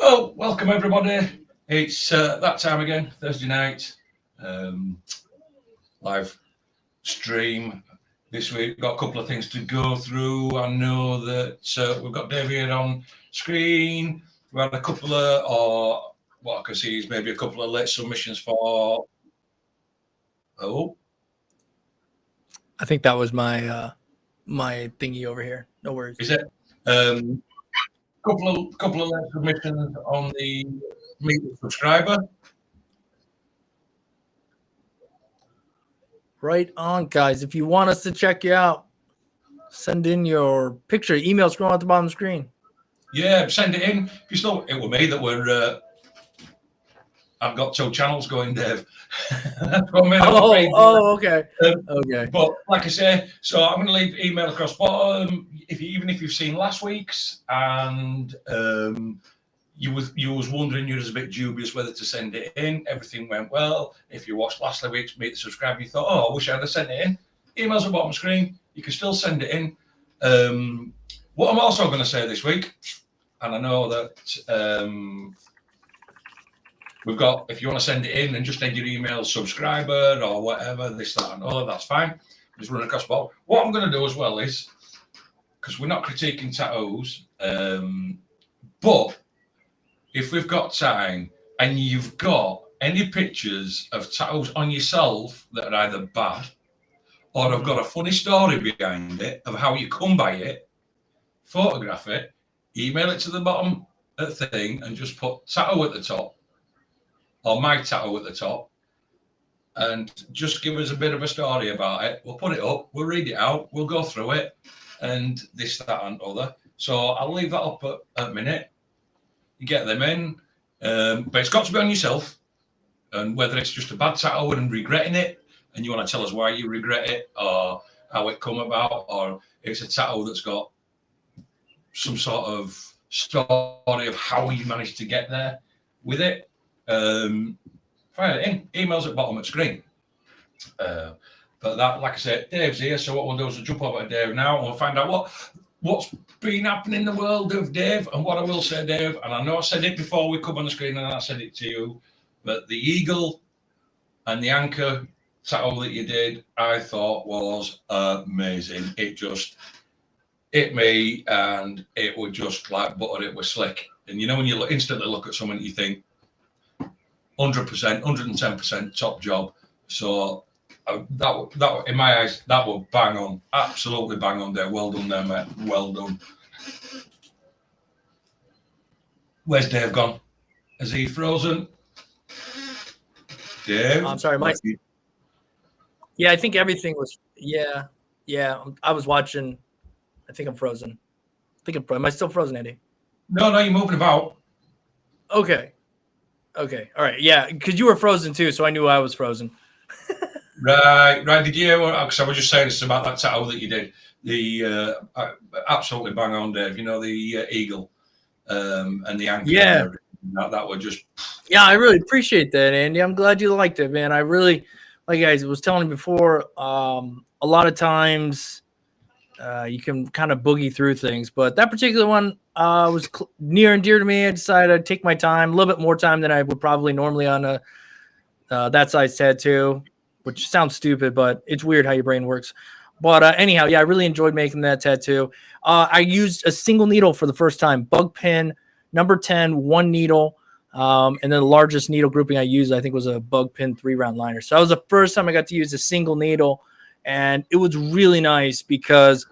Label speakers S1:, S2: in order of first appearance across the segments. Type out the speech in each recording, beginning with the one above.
S1: Well, welcome everybody. It's that time again, Thursday night, live stream this week. Got a couple of things to go through. I know that we've got Dave here on screen. We had a couple of, or what I can see is maybe a couple of late submissions for. Oh,
S2: I think that was my my thingy over here. No worries.
S1: is it? Couple of late submissions on the meet the subscriber.
S2: Right on, guys. If you want us to check you out, send in your picture. Email scroll at the bottom of the screen.
S1: Yeah, send it in. If you still, it was me that were. I've got 2 channels going, Dave.
S2: Okay. Okay.
S1: But like I say, so I'm going to leave email across bottom. Even if you've seen last week's and you was wondering, you was a bit dubious whether to send it in. Everything went well. If you watched last week's Meet the Subscriber, you thought, oh, I wish I'd have sent it in. Email's at the bottom of the screen. You can still send it in. What I'm also going to say this week, and I know that we've got, if you want to send it in and just send your email subscriber or whatever, this, that, and other, that's fine. Just run across the bottom. What I'm going to do as well is, because we're not critiquing tattoos, but if we've got time and you've got any pictures of tattoos on yourself that are either bad or have got a funny story behind it of how you come by it, photograph it, email it to the bottom of the thing and just put tattoo at the top or my tattoo at the top and just give us a bit of a story about it. We'll put it up, we'll read it out, we'll go through it and this, that and other. So I'll leave that up a minute. You get them in, but it's got to be on yourself. And whether it's just a bad tattoo and regretting it and you want to tell us why you regret it or how it come about, or it's a tattoo that's got some sort of story of how you managed to get there with it, fire it in. Emails at bottom of the screen. But that, like I said, Dave's here, so what we'll do is we'll jump over to Dave now and we'll find out what's been happening in the world of Dave. And what I will say, Dave, and I know I said it before we come on the screen and I said it to you, but the eagle and the anchor tattoo that you did, I thought was amazing. It just hit me and it would just like butter, it was slick. And you know, when you instantly look at someone, you think 100%, 110% top job. So that in my eyes, that was bang on, absolutely bang on there. Well done there, mate. Well done. Where's Dave gone? Is he frozen? Dave?
S2: I'm sorry, Mike. Yeah, I think everything was. Yeah. I was watching. I think I'm frozen. Am I still frozen, Andy?
S1: No, you're moving about.
S2: Okay. All right. Yeah, because you were frozen too, so I knew I was frozen.
S1: Right. Did you? Because I was just saying this about that tattoo that you did. The absolutely bang on, Dave. You know, the eagle and the anchor.
S2: Yeah.
S1: That were just.
S2: Yeah, I really appreciate that, Andy. I'm glad you liked it, man. I really, like I was telling you before, a lot of times you can kind of boogie through things, but that particular one was near and dear to me. I decided I'd take my time, a little bit more time than I would probably normally on a that size tattoo, which sounds stupid, but it's weird how your brain works. But anyhow, yeah, I really enjoyed making that tattoo. I used a single needle for the first time, bug pin, number 10, 1 needle. And then the largest needle grouping I used, I think, was a bug pin 3-round liner. So that was the first time I got to use a single needle. And it was really nice because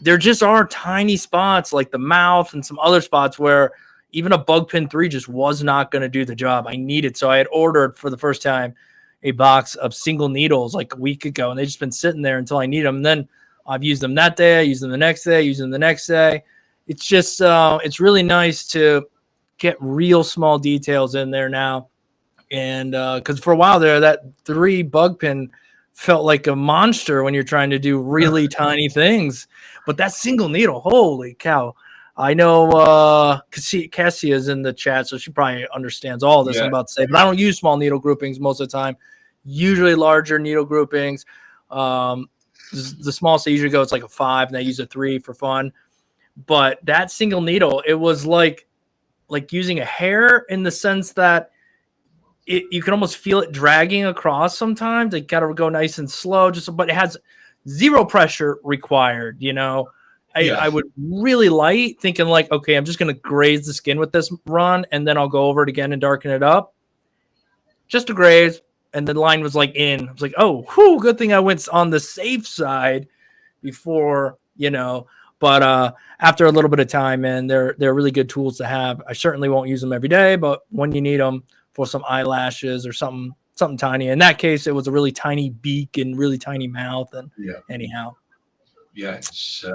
S2: there just are tiny spots like the mouth and some other spots where even a bug pin 3 just was not going to do the job I needed. So I had ordered for the first time a box of single needles like a week ago, and they've just been sitting there until I need them. And then I've used them that day. I use them the next day. I use them the next day. It's just it's really nice to get real small details in there now. And because for a while there, that 3 bug pin felt like a monster when you're trying to do really tiny things. But that single needle, holy cow. I know Cassia's in the chat, so she probably understands all this I'm about to say. But I don't use small needle groupings most of the time. Usually larger needle groupings. The smallest I usually go, it's like a 5, and I use a 3 for fun. But that single needle, it was like like using a hair in the sense that you can almost feel it dragging across sometimes. It got to go nice and slow, but it has zero pressure required. You know, I would really light, thinking like, okay, I'm just going to graze the skin with this run, and then I'll go over it again and darken it up. Just to graze, and the line was like in. I was like, oh, whew, good thing I went on the safe side before, you know. But after a little bit of time, man, they're really good tools to have. I certainly won't use them every day, but when you need them for some eyelashes or something tiny. In that case, it was a really tiny beak and really tiny mouth. And anyhow,
S1: it's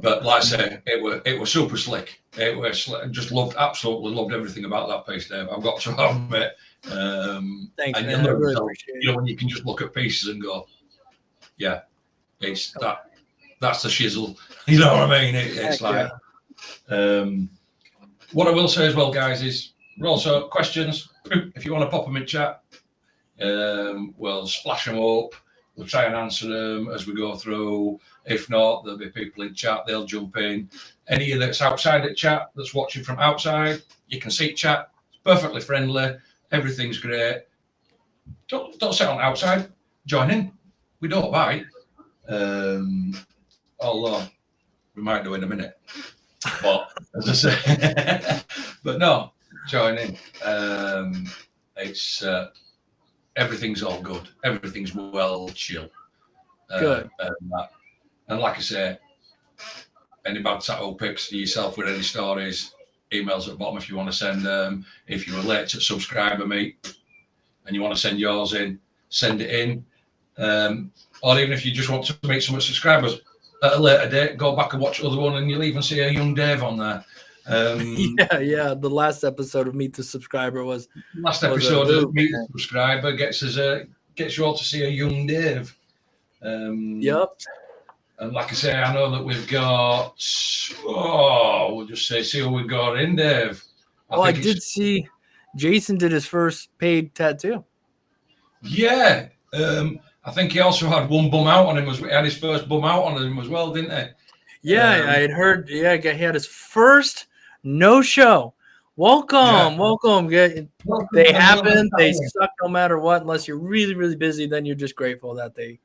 S1: but like I say, it was super slick. It was just absolutely loved everything about that piece, Dave. I've got to admit.
S2: Thanks,
S1: and
S2: man. I really appreciate it.
S1: You know, when you can just look at pieces and go, yeah, it's that's the shizzle. You know what I mean? It's like, what I will say as well, guys, is we're also questions. If you want to pop them in chat, we'll splash them up. We'll try and answer them as we go through. If not, there'll be people in chat. They'll jump in. Any that's outside the chat, that's watching from outside, you can see chat. It's perfectly friendly. Everything's great. Don't sit on outside. Join in. We don't bite. Although we might do in a minute. But as I say, but no, join in. It's everything's all good. Everything's well chill.
S2: Good.
S1: And like I say, any bad tattoo pics to yourself with any stories, emails at the bottom if you want to send them. If you're late to subscriber meet and you want to send yours in, send it in. Or even if you just want to make some subscribers at a later date, go back and watch the other one and you'll even see a young Dave on there.
S2: The last episode of Meet the Subscriber was
S1: of Meet the Subscriber gets you all to see a young Dave.
S2: Yep.
S1: And like I say, I know that we've got, we'll just see who we've got in, Dave.
S2: I did see Jason did his first paid tattoo.
S1: Yeah. I think he also had one bum out on him. He had his first bum out on him as well, didn't he?
S2: Yeah, I had heard. Yeah, he had his first no-show. Welcome. They happen. They suck no matter what. Unless you're really, really busy, then you're just grateful that they.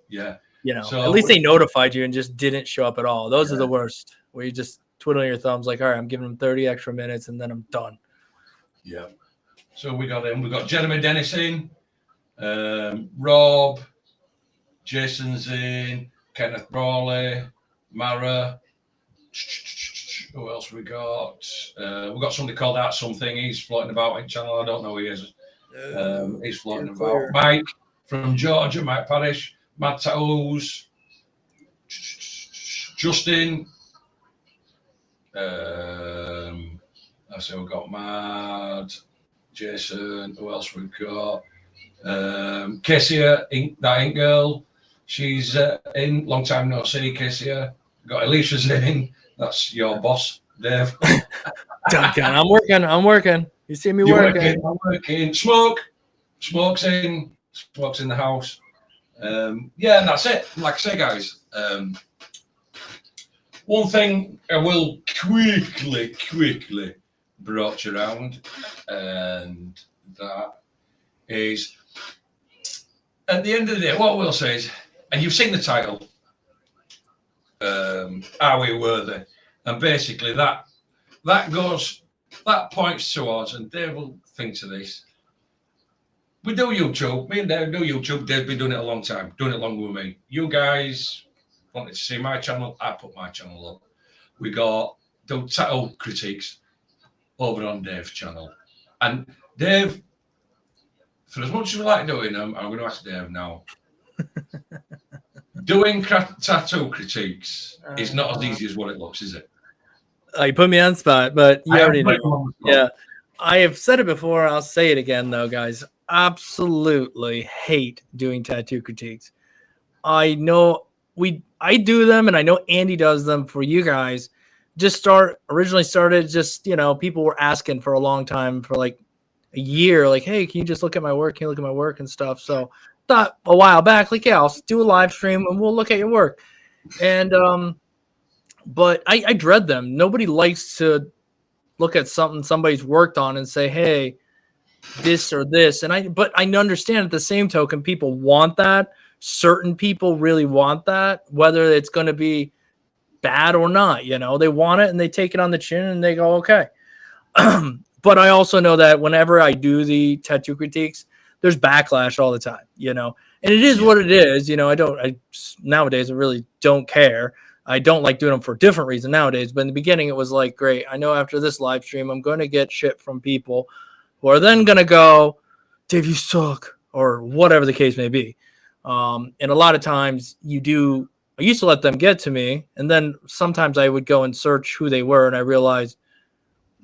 S1: Yeah.
S2: You know, at least they notified you and just didn't show up at all. Those are the worst, where you just twiddling your thumbs like, all right, I'm giving them 30 extra minutes and then I'm done.
S1: Yeah. So we got him. We got Jeremy Dennis in, Rob, Jason's in, Kenneth Brawley, Mara. Who else we got? We've got somebody called Out Something. He's floating about in channel. I don't know who he is. He's floating about. Mike from Georgia, Mike Parrish. Mad Tattoos, Justin. I say we've got Mad, Jason. Who else we've got? Cassia, that Ink Girl. She's in. Long time no see, Cassia. Got Alicia's in. That's your boss, Dave.
S2: Duncan, I'm working. You see me working.
S1: I'm working. Smoke's in. Smoke's in the house. And that's it. Like I say, guys, one thing I will quickly broach around, and that is, at the end of the day, what we'll say is, and you've seen the title, Are We Worthy? And basically that points towards, and Dave will think to this, we do YouTube. Me and Dave do YouTube. Dave's been doing it a long time, doing it longer with me. You guys wanted to see my channel. I put my channel up. We got the tattoo critiques over on Dave's channel. And Dave, for as much as we like doing them, I'm going to ask Dave now. Doing tattoo critiques is not as easy as what it looks, is it?
S2: You put me on the spot, but you already know. Yeah. I have said it before. I'll say it again, though, guys. Absolutely hate doing tattoo critiques. I know I do them, and I know Andy does them for you guys. Originally started just, people were asking for a long time, for like a year, like, hey, can you just look at my work? Can you look at my work and stuff? So thought a while back, like, yeah, I'll do a live stream and we'll look at your work. And but I dread them. Nobody likes to look at something somebody's worked on and say, hey, this or this. But I understand at the same token, people want that. Certain people really want that, whether it's going to be bad or not. They want it and they take it on the chin and they go, okay. But I also know that whenever I do the tattoo critiques, there's backlash all the time, and it is what it is. Nowadays I really don't care. I don't like doing them for a different reason nowadays. But in the beginning, it was like, great. I know after this live stream, I'm going to get shit from people who are then going to go, Dave, you suck, or whatever the case may be. And a lot of times I used to let them get to me. And then sometimes I would go and search who they were. And I realized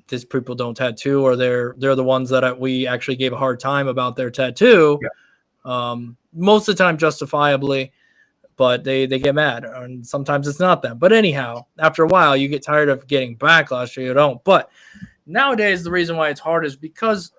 S2: these people don't tattoo, or they're the ones that we actually gave a hard time about their tattoo. Yeah. Most of the time justifiably, but they get mad, and sometimes it's not them. But anyhow, after a while you get tired of getting backlash, or you don't. But nowadays the reason why it's hard is because,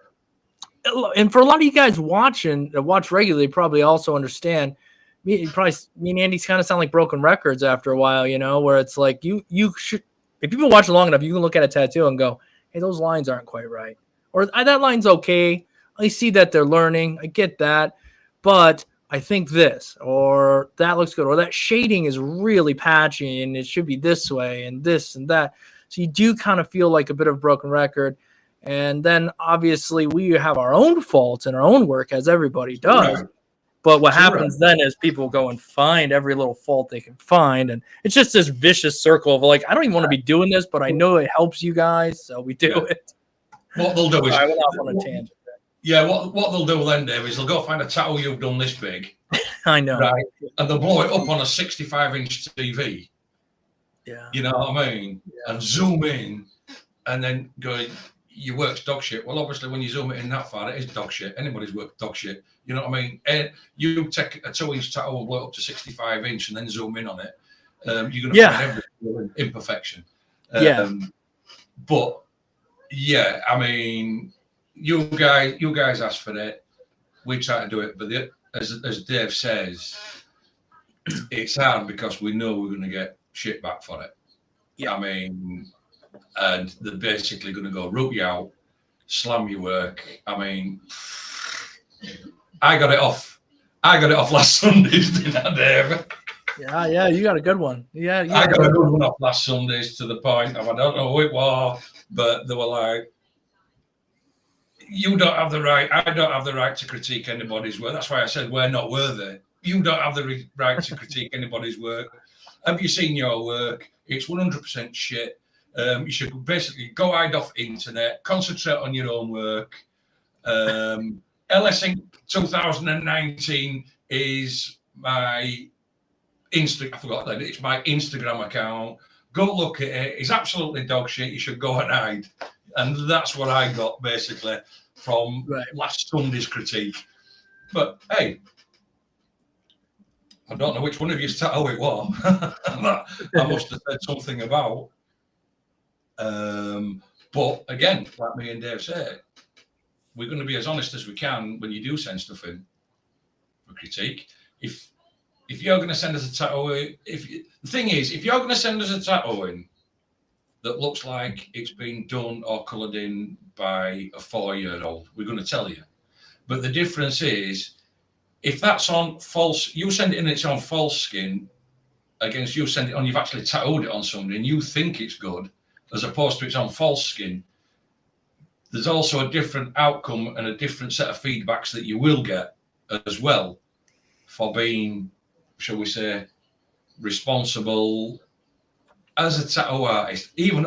S2: and for a lot of you guys watch regularly, probably also understand, me and Andy kind of sound like broken records after a while, where it's like you should, if you've been watching long enough, you can look at a tattoo and go, hey, those lines aren't quite right. Or that line's okay. I see that they're learning. I get that. But I think this, or that looks good, or that shading is really patchy and it should be this way and this and that. So you do kind of feel like a bit of a broken record. And then obviously we have our own faults in our own work, as everybody does. Right. But what happens then is people go and find every little fault they can find. And it's just this vicious circle of like, I don't even want to be doing this, but I know it helps you guys, so we do it.
S1: What they'll do is...
S2: I went off on a tangent.
S1: Yeah, what they'll do then, Dave, is they'll go find a tattoo you've done this big.
S2: I know.
S1: Right? And they'll blow it up on a 65-inch TV.
S2: Yeah.
S1: You know what I mean? Yeah. And zoom in and then go, your work's dog shit. Well, obviously, when you zoom it in that far, it is dog shit. Anybody's work dog shit. You know what I mean? And you take a 2-inch tattoo and blow it up to 65-inch and then zoom in on it. You're going to find every imperfection. But, yeah, I mean... You guys asked for it. We try to do it, but as Dave says, it's hard because we know we're going to get shit back for it. Yeah, I mean, and they're basically going to go root you out, slam your work. I mean, I got it off last Sundays, didn't I, Dave?
S2: Yeah, you got a good one. Yeah,
S1: I got a good one off last Sundays to the point of, I don't know who it was, but they were like, you don't have the right, I don't have the right to critique anybody's work. That's why I said we're not worthy. You don't have the right to critique anybody's work. Have you seen your work? It's 100% shit. You should basically go hide off internet, concentrate on your own work. LSINK 2019 is my I forgot that. It's my Instagram account. Go look at it. It's absolutely dog shit. You should go and hide. And that's what I got basically from last Sunday's critique. But hey, I don't know which one of you tattoo it was. I must have said something about. But again, like me and Dave said, we're going to be as honest as we can when you do send stuff in for critique. If you're going to send us a tattoo, the thing is, if you're going to send us a tattoo in that looks like it's been done or coloured in by a 4-year-old, we're going to tell you. But the difference is, if that's on false, you send it in, it's on false skin, against you send it on, you've actually tattooed it on somebody and you think it's good, as opposed to it's on false skin, there's also a different outcome and a different set of feedbacks that you will get as well for being, shall we say, responsible as a tattoo artist, even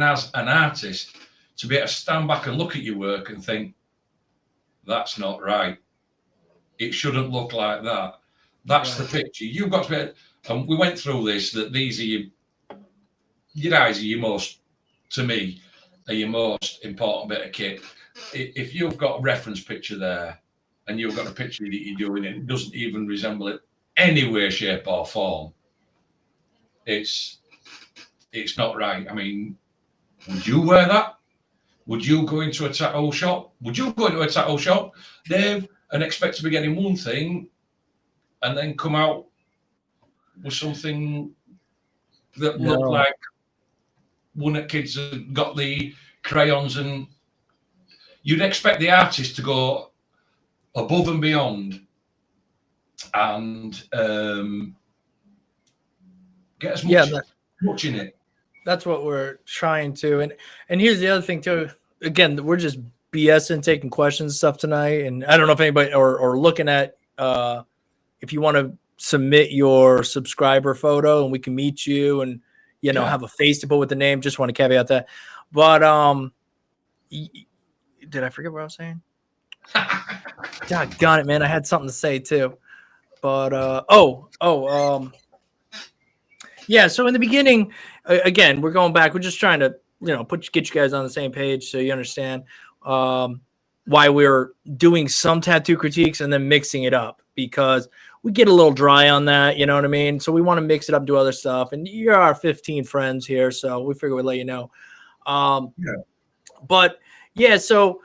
S1: as an artist, to be able to stand back and look at your work and think, that's not right. It shouldn't look like that. That's the picture. You've got to be, and we went through this, that these are your eyes are your most, to me, are your most important bit of kit. If you've got a reference picture there and you've got a picture that you're doing and it doesn't even resemble it any way, shape or form, it's not right. I mean, would you wear that? Would you go into a tattoo shop? Would you go into a tattoo shop, Dave, and expect to be getting one thing and then come out with something that looked like one of the kids had got the crayons, and you'd expect the artist to go above and beyond and get as much in it.
S2: That's what we're trying to. And here's the other thing too. Again, we're just BSing, taking questions and stuff tonight. And I don't know if anybody or looking at if you want to submit your subscriber photo and we can meet you and have a face to put with the name. Just want to caveat that. But did I forget what I was saying? Doggone it, man. I had something to say too. But yeah, so in the beginning, again, we're going back. We're just trying to, get you guys on the same page so you understand why we're doing some tattoo critiques and then mixing it up, because we get a little dry on that, you know what I mean? So we want to mix it up and do other stuff. And you're our 15 friends here, so we figure we'd let you know. But yeah, so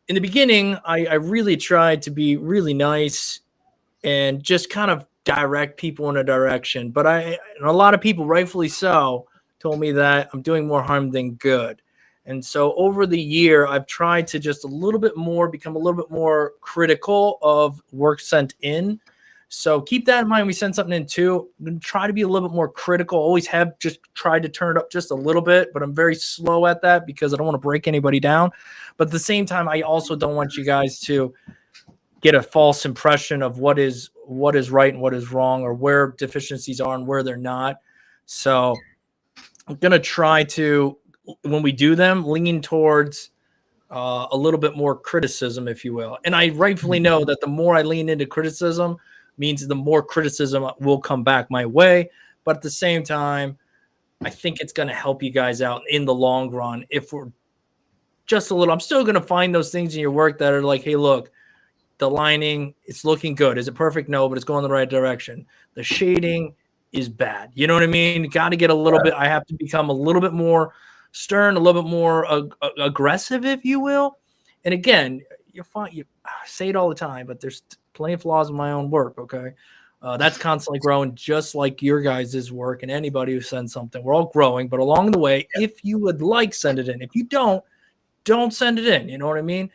S2: in the beginning, I really tried to be really nice and just kind of direct people in a direction. But and a lot of people, rightfully so, told me that I'm doing more harm than good. And so over the year, I've tried to just become a little bit more critical of work sent in. So keep that in mind. We send something in too. I'm going to try to be a little bit more critical. Always have just tried to turn it up just a little bit, but I'm very slow at that because I don't want to break anybody down. But at the same time, I also don't want you guys to get a false impression of what is right and what is wrong, or where deficiencies are and where they're not. So I'm going to try to, when we do them, lean towards a little bit more criticism, if you will. And I rightfully know that the more I lean into criticism means the more criticism will come back my way. But at the same time, I think it's going to help you guys out in the long run. If we're just a little, I'm still going to find those things in your work that are like, hey, look, the lining, it's looking good. Is it perfect? No, but it's going the right direction. The shading is bad. You know what I mean? Got to get a little bit. I have to become a little bit more stern, a little bit more aggressive, if you will. And again, you're fine. You say it all the time, but there's plenty of flaws in my own work. Okay. That's constantly growing, just like your guys' work and anybody who sends something. We're all growing, but along the way, if you would like, send it in. If you don't send it in. You know what I mean?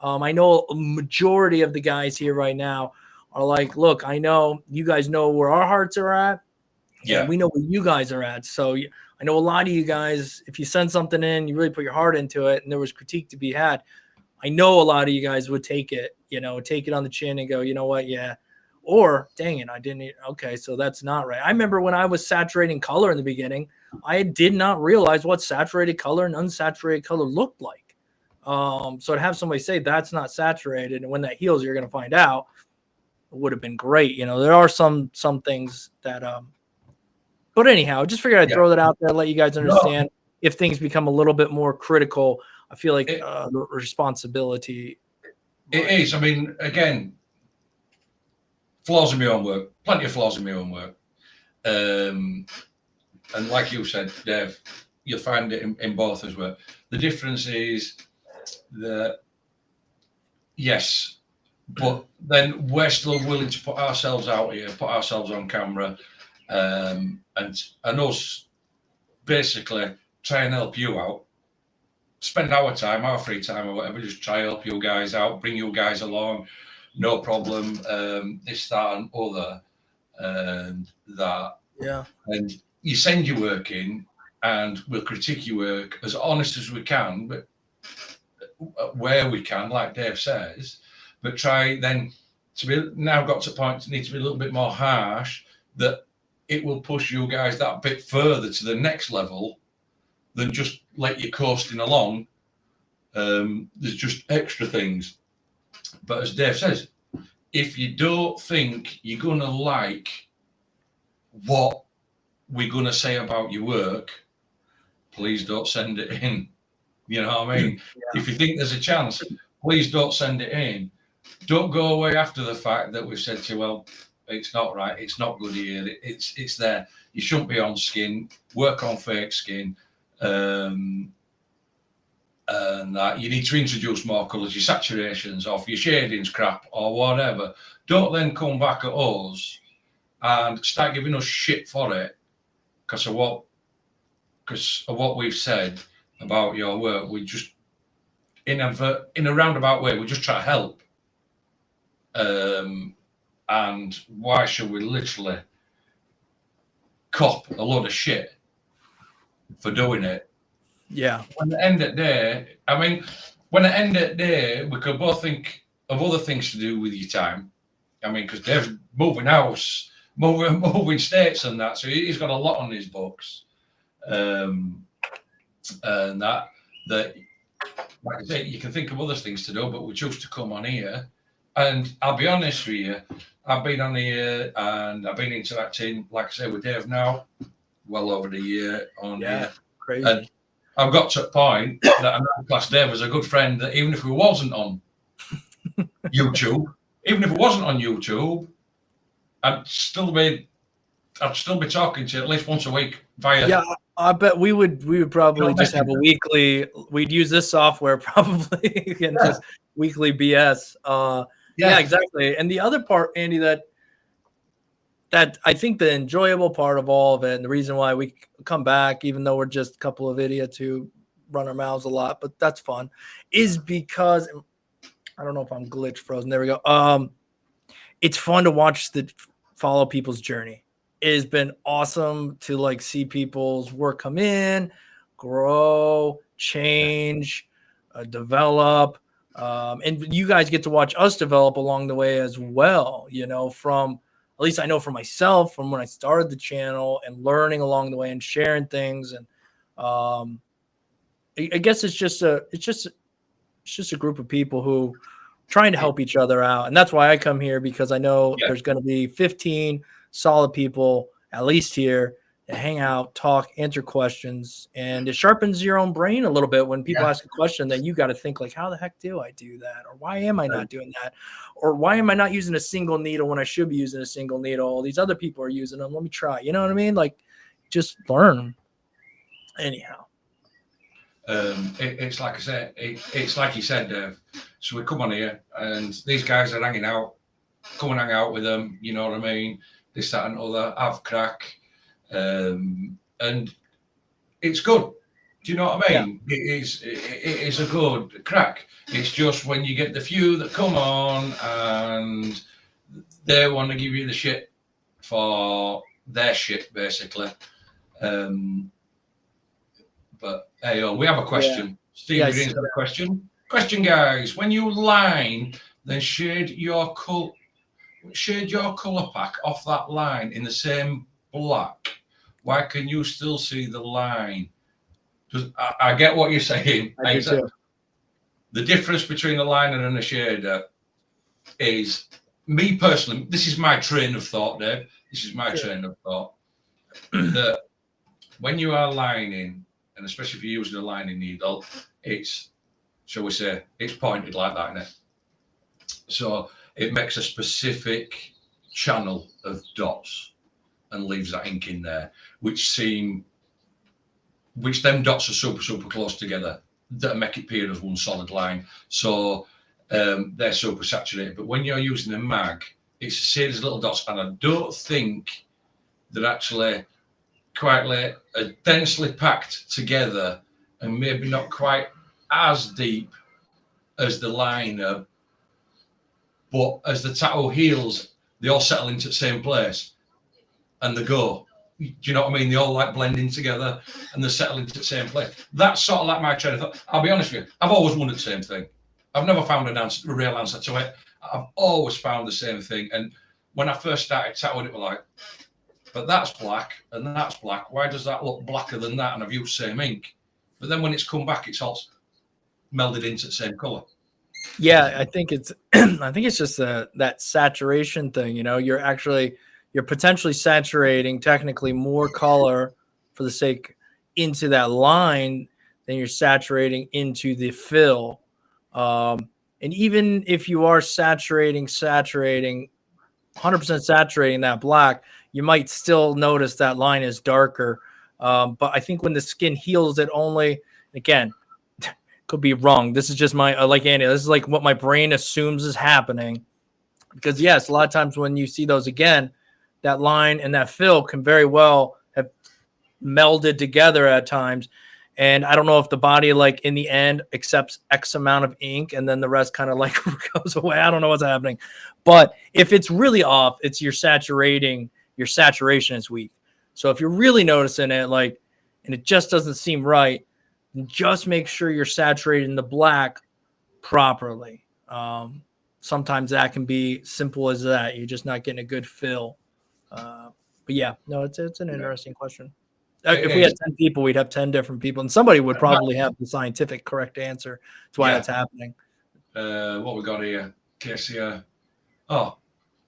S2: I know a majority of the guys here right now are like, look, I know you guys know where our hearts are at. Yeah. We know where you guys are at. So I know a lot of you guys, if you send something in, you really put your heart into it and there was critique to be had. I know a lot of you guys would take it, take it on the chin and go, you know what? Yeah. Or dang it, I didn't. Okay. So that's not right. I remember when I was saturating color in the beginning, I did not realize what saturated color and unsaturated color looked like. So to have somebody say that's not saturated, and when that heals, you're going to find out, it would have been great. There are some things that, but anyhow, just figured I'd throw that out there, let you guys understand if things become a little bit more critical. I feel like the responsibility.
S1: It is. I mean, again, flaws in my own work, plenty of flaws in my own work. And like you said, Dave, you'll find it in both as well. The difference is that, yes, but then we're still willing to put ourselves out here, put ourselves on camera, and us basically try and help you out. Spend our time, our free time or whatever, just try help you guys out, bring you guys along, no problem. This, that, and other, and that. Yeah. And you send your work in, and we'll critique your work as honest as we can, but where we can, like Dave says, but try then to be now got to a point to need to be a little bit more harsh, that it will push you guys that bit further to the next level than just let you coasting along. There's just extra things. But as Dave says, if you don't think you're going to like what we're going to say about your work, please don't send it in. You know what I mean? Yeah. If you think there's a chance, please don't send it in. Don't go away after the fact that we've said to you, well, it's not right, it's not good here, it's there. You shouldn't be on skin, work on fake skin, and that you need to introduce more colours, your saturations off, your shading's crap or whatever. Don't then come back at us and start giving us shit for it because of what we've said, about your work. We just, in a roundabout way, we just try to help. And why should we literally cop a load of shit for doing it?
S2: Yeah.
S1: When at the end of the day, I mean, when at the end of the day, we could both think of other things to do with your time. I mean, because Dave's moving house, moving states and that, so he's got a lot on his books. And that, like I say, you can think of other things to do, but we choose to come on here. And I'll be honest with you, I've been on here and I've been interacting, like I say, with Dave now, well over the year on here.
S2: Crazy.
S1: And I've got to a point that I now class Dave as a good friend, that even if we wasn't on YouTube, I'd still be talking to you at least once a week via.
S2: Yeah, I bet we would probably just have a weekly. We'd use this software probably and just weekly BS. Yeah, exactly. And the other part, Andy, that I think the enjoyable part of all of it, and the reason why we come back, even though we're just a couple of idiots who run our mouths a lot, but that's fun, is because I don't know if I'm glitch frozen. There we go. It's fun to watch follow people's journey. It has been awesome to like see people's work come in, grow, change, develop. And you guys get to watch us develop along the way as well, you know, from at least I know for myself from when I started the channel and learning along the way and sharing things. And I guess it's just a group of people who trying to help each other out. And that's why I come here, because I know there's going to be 15 solid people at least here to hang out, talk, answer questions, and it sharpens your own brain a little bit when people ask a question that you got to think like, how the heck do I do that? Or why am I not doing that? Or why am I not using a single needle when I should be using a single needle? All these other people are using them. Let me try. You know what I mean? Like, just learn. Anyhow.
S1: It's like I said, it's like you said, Dave. So we come on here and these guys are hanging out, come and hang out with them, you know what I mean? This, that and other, have crack. And it's good. Do you know what I mean? Yeah. It is a good crack. It's just when you get the few that come on and they want to give you the shit for their shit, basically. But hey, we have a question. Steve Green's got a question. Question, guys. When you line, then shade your color pack off that line in the same black. Why can you still see the line? I get what you're saying.
S2: I do too.
S1: The difference between a liner and a shader is, me personally, this is my train of thought, Dave. This is my train of thought. That when you are lining, and especially if you're using a lining needle, it's, shall we say, it's pointed like that, isn't it? So it makes a specific channel of dots and leaves that ink in there, which them dots are super, super close together that make it appear as one solid line. So they're super saturated. But when you're using a mag, it's a series of little dots, and I don't think they're actually quite densely packed together and maybe not quite as deep as the liner, but as the tattoo heals, they all settle into the same place and they go. Do you know what I mean? They all like blending together and they settle into the same place. That's sort of like my train of thought. I'll be honest with you, I've always wondered the same thing. I've never found a real answer to it. I've always found the same thing. And when I first started tattooing, it was like, but that's black and that's black. Why does that look blacker than that? And I've used the same ink. But then when it's come back, it's all melded into the same color.
S2: Yeah, I think it's just that saturation thing. You know, you're potentially saturating technically more color for the sake into that line than you're saturating into the fill. And even if you are saturating 100% saturating that black, you might still notice that line is darker. But I think when the skin heals, it only, again, could be wrong. This is just my, like Andy, this is like what my brain assumes is happening. Because yes, a lot of times when you see those again, that line and that fill can very well have melded together at times. And I don't know if the body, like in the end, accepts X amount of ink and then the rest kind of like goes away. I don't know what's happening. But if it's really off, it's your saturation is weak. So if you're really noticing it, like, and it just doesn't seem right, just make sure you're saturating the black properly. Sometimes that can be simple as that. You're just not getting a good fill. But yeah, no, it's an interesting question. If we had 10 people, we'd have 10 different people, and somebody would probably have the scientific correct answer to why that's happening.
S1: What we got here, Casey? Oh,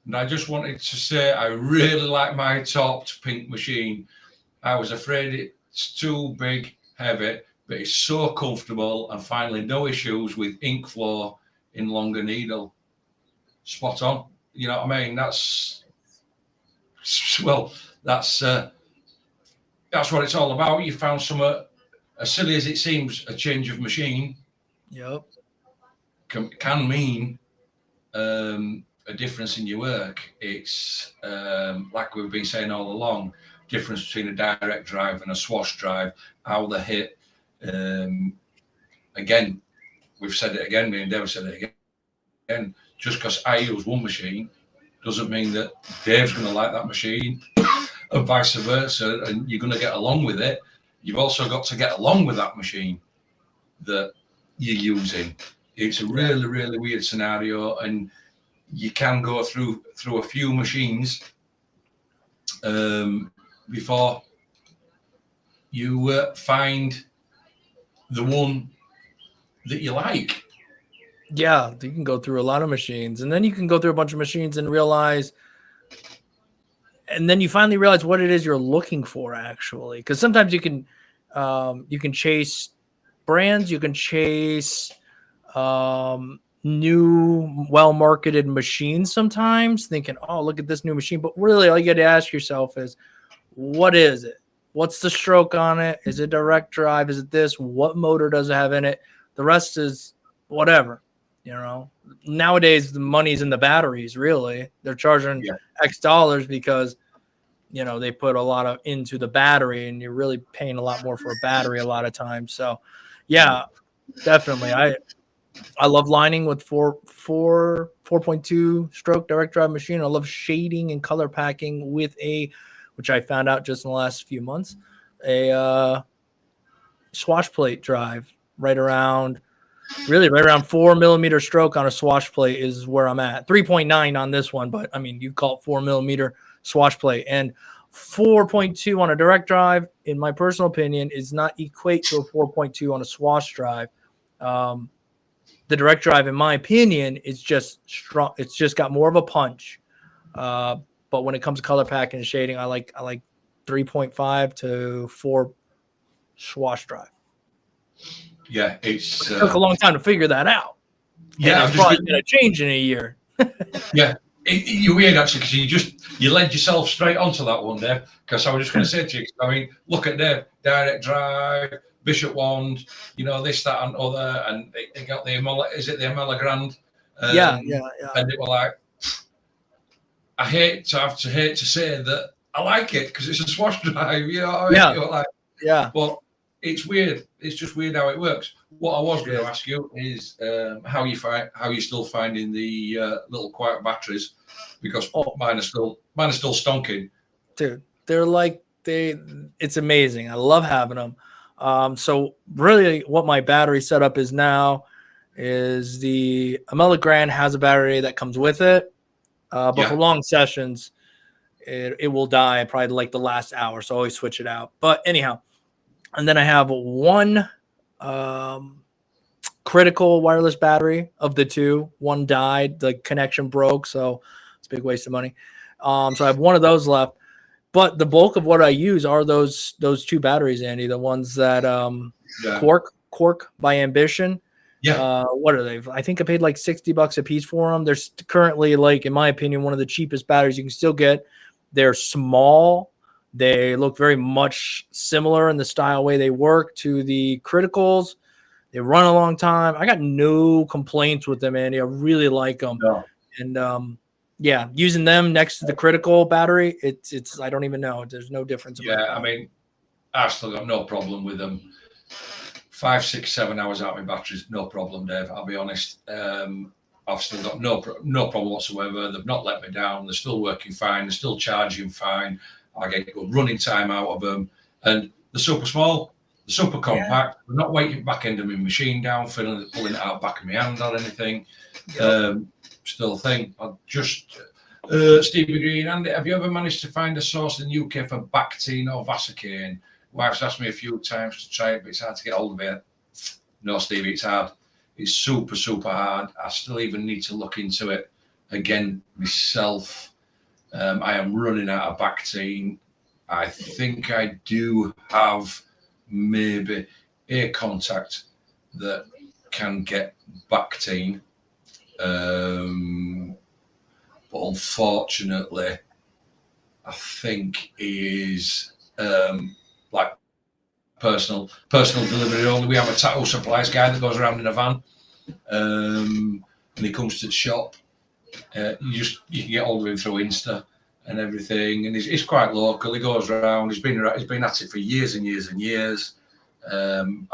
S1: and I just wanted to say I really like my topped pink machine. I was afraid it's too big, heavy, but it's so comfortable, and finally no issues with ink flow in longer needle. Spot on. You know what I mean? That's what it's all about. You found some, as silly as it seems, a change of machine.
S2: Yep.
S1: Can mean a difference in your work. It's like we've been saying all along, difference between a direct drive and a swash drive, how they hit. Again, we've said it again, me and Dave said it again. Just because I use one machine doesn't mean that Dave's going to like that machine and vice versa, and you're going to get along with it. You've also got to get along with that machine that you're using. It's a really, really weird scenario, and you can go through a few machines before you find the one that you like.
S2: Yeah, you can go through a lot of machines, and then you can go through a bunch of machines and realize, and then you finally realize what it is you're looking for, actually. Because sometimes you can chase brands, you can chase new, well-marketed machines sometimes, thinking, oh, look at this new machine. But really, all you got to ask yourself is, what is it? What's the stroke on it? Is it direct drive? Is it this? What motor does it have in it? The rest is whatever. You know, nowadays the money's in the batteries. Really, they're charging X dollars because, you know, they put a lot of into the battery, and you're really paying a lot more for a battery a lot of times. So, yeah, definitely. I love lining with 4.2 stroke direct drive machine. I love shading and color packing with which I found out just in the last few months, a swash plate drive right around 4 millimeter stroke on a swash plate is where I'm at. 3.9 on this one, but I mean, you call it 4 millimeter swash plate, and 4.2 on a direct drive, in my personal opinion, is not equate to a 4.2 on a swash drive. The direct drive, in my opinion, is just strong. It's just got more of a punch. But when it comes to color packing and shading, I like 3.5 to 4 swash drive.
S1: Yeah, it
S2: took a long time to figure that out.
S1: Yeah,
S2: it's probably going to change in a year.
S1: Yeah, you're weird actually, because you led yourself straight onto that one, Dave. Because I was just going to say to you, I mean, look at Dave, direct drive, Bishop wand, you know, this, that, and other, and they got the Amela Grand?
S2: Yeah.
S1: And it was like, I hate to say that I like it because it's a swash drive, you know what I mean?
S2: Yeah.
S1: You're like,
S2: yeah.
S1: But it's weird. It's just weird how it works. What I was going to ask you is how you're still finding the little quiet batteries, because mine are still stonking.
S2: Dude, it's amazing. I love having them. So really, what my battery setup is now is the Amela Grand has a battery that comes with it, but for long sessions, it will die probably like the last hour. So I always switch it out. But anyhow. And then I have one critical wireless battery of the two. One died, the connection broke, so it's a big waste of money. So I have one of those left. But the bulk of what I use are those two batteries, Andy, the ones that Cork by Ambition.
S1: Yeah.
S2: What are they? I think I paid like $60 a piece for them. They're currently, like, in my opinion, one of the cheapest batteries you can still get. They're small. They look very much similar in the style way they work to the criticals. They run a long time. I got no complaints with them, Andy. I really like them.
S1: No.
S2: And using them next to the critical battery, it's I don't even know. There's no difference.
S1: Yeah, I mean, I still got no problem with them. 5, 6, 7 hours out of my batteries, no problem, Dave. I'll be honest. I've still got no problem whatsoever. They've not let me down. They're still working fine. They're still charging fine. I get good running time out of them. And they're super small. They're super compact. They're not weighting back end of my machine down, pulling it out back of my hand or anything. Still think. I just... Stevie Green, Andy, have you ever managed to find a source in the UK for Bactine or Vasecaine? Wife's asked me a few times to try it, but it's hard to get hold of it. No, Stevie, it's hard. It's super, super hard. I still even need to look into it again myself. I am running out of Bactine. I think I do have maybe a contact that can get Bactine. But unfortunately, I think is like personal delivery only. We have a tattoo supplies guy that goes around in a van, and he comes to the shop. You can get hold of him through Insta and everything, and he's quite local. He goes around. He's been at it for years and years and years.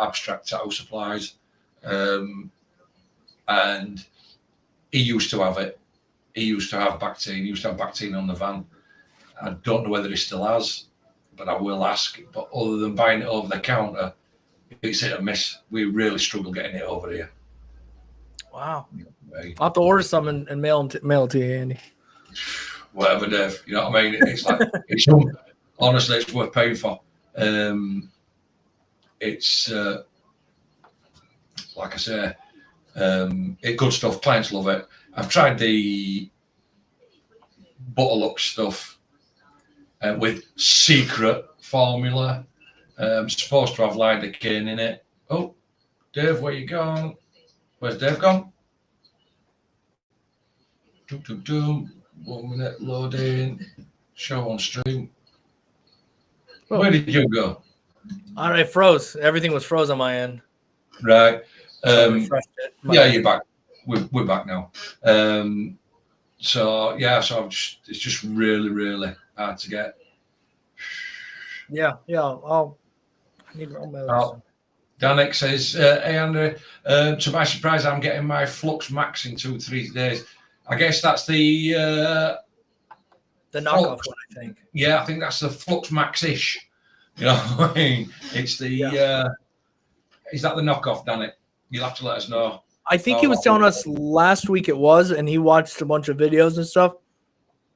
S1: Abstract tattoo supplies, and he used to have it. He used to have Bactine. He used to have Bactine on the van. I don't know whether he still has, but I will ask. But other than buying it over the counter, it's hit or miss. We really struggle getting it over here.
S2: Wow. I'll have to order some and mail it to you, Andy.
S1: Whatever, Dave. You know what I mean? It's like, honestly, it's worth paying for. It's, like I say, it's good stuff. Clients love it. I've tried the Butterluck stuff with secret formula. Supposed to have lidocaine in it. Oh, Dave, where you gone? Where's Dave gone? 1 minute, loading. Show on stream. Oh. Where did you go?
S2: All right, froze. Everything was froze on my end.
S1: Right.
S2: Yeah,
S1: you're back. We're back now. So it's just really, really hard to get.
S2: Yeah. I'll need my medicine.
S1: Danik says, hey Andrew, to my surprise, I'm getting my Flux Max in 2-3 days. I guess that's the
S2: knockoff one, I think.
S1: Yeah, I think that's the Flux Max-ish. You know what I mean? It's the is that the knockoff, Danik? You'll have to let us know.
S2: I think he was telling us last week it was, and he watched a bunch of videos and stuff.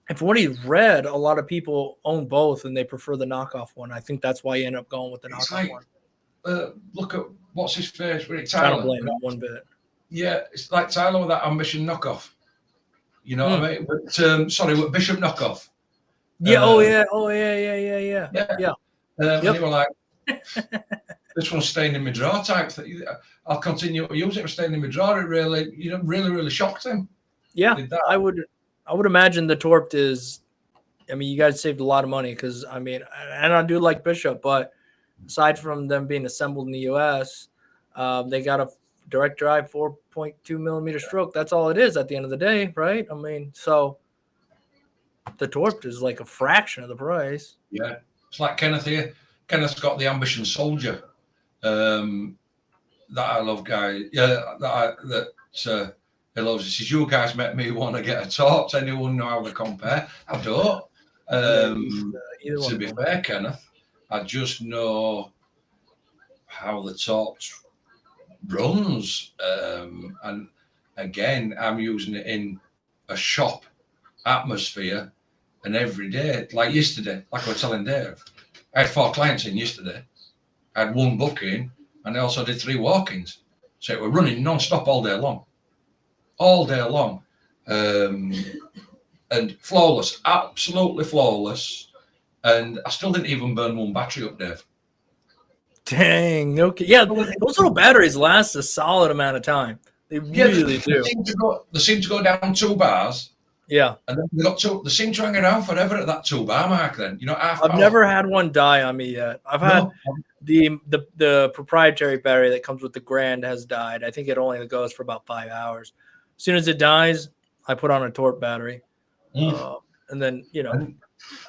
S2: And from what he read, a lot of people own both, and they prefer the knockoff one. I think that's why he ended up going with the knockoff one.
S1: Look at what's his face, Tyler.
S2: I don't blame him one bit.
S1: Yeah, it's like Tyler with that Ambition knockoff. You know what I mean? But sorry, with Bishop knockoff.
S2: Yeah. Yeah.
S1: And they were like, this one's staying in my drawer type thing. I'll continue to use it. Staying in my drawer. It really, really shocked him.
S2: Yeah, I would imagine the Torped is. I mean, you guys saved a lot of money because and I do like Bishop, but aside from them being assembled in the U.S., they got a direct drive 4.2 millimeter stroke. That's all it is at the end of the day, right? I mean, so the Torped is like a fraction of the price.
S1: Yeah, it's like Kenneth here. Kenneth's got the Ambition Soldier. That I love, guy. Yeah, that he loves. He says, "You guys make me want to get a Torped. Anyone know how they compare?" I don't. To be fair, Kenneth, I just know how the Torped runs, and again, I'm using it in a shop atmosphere, and every day, like yesterday, like I was telling Dave, I had 4 clients in yesterday. I had 1 booking, and I also did 3 walk-ins. So we're running non-stop all day long, and flawless, absolutely flawless. And I still didn't even burn 1 battery up, Dave.
S2: Dang. Okay. Yeah, those little batteries last a solid amount of time. They really do.
S1: They seem to go down 2 bars.
S2: Yeah.
S1: And then they seem to hang around forever at that 2 bar mark then.
S2: I've never had one die on me yet. I've had the proprietary battery that comes with the Grand has died. I think it only goes for about 5 hours. As soon as it dies, I put on a Torp battery. And then,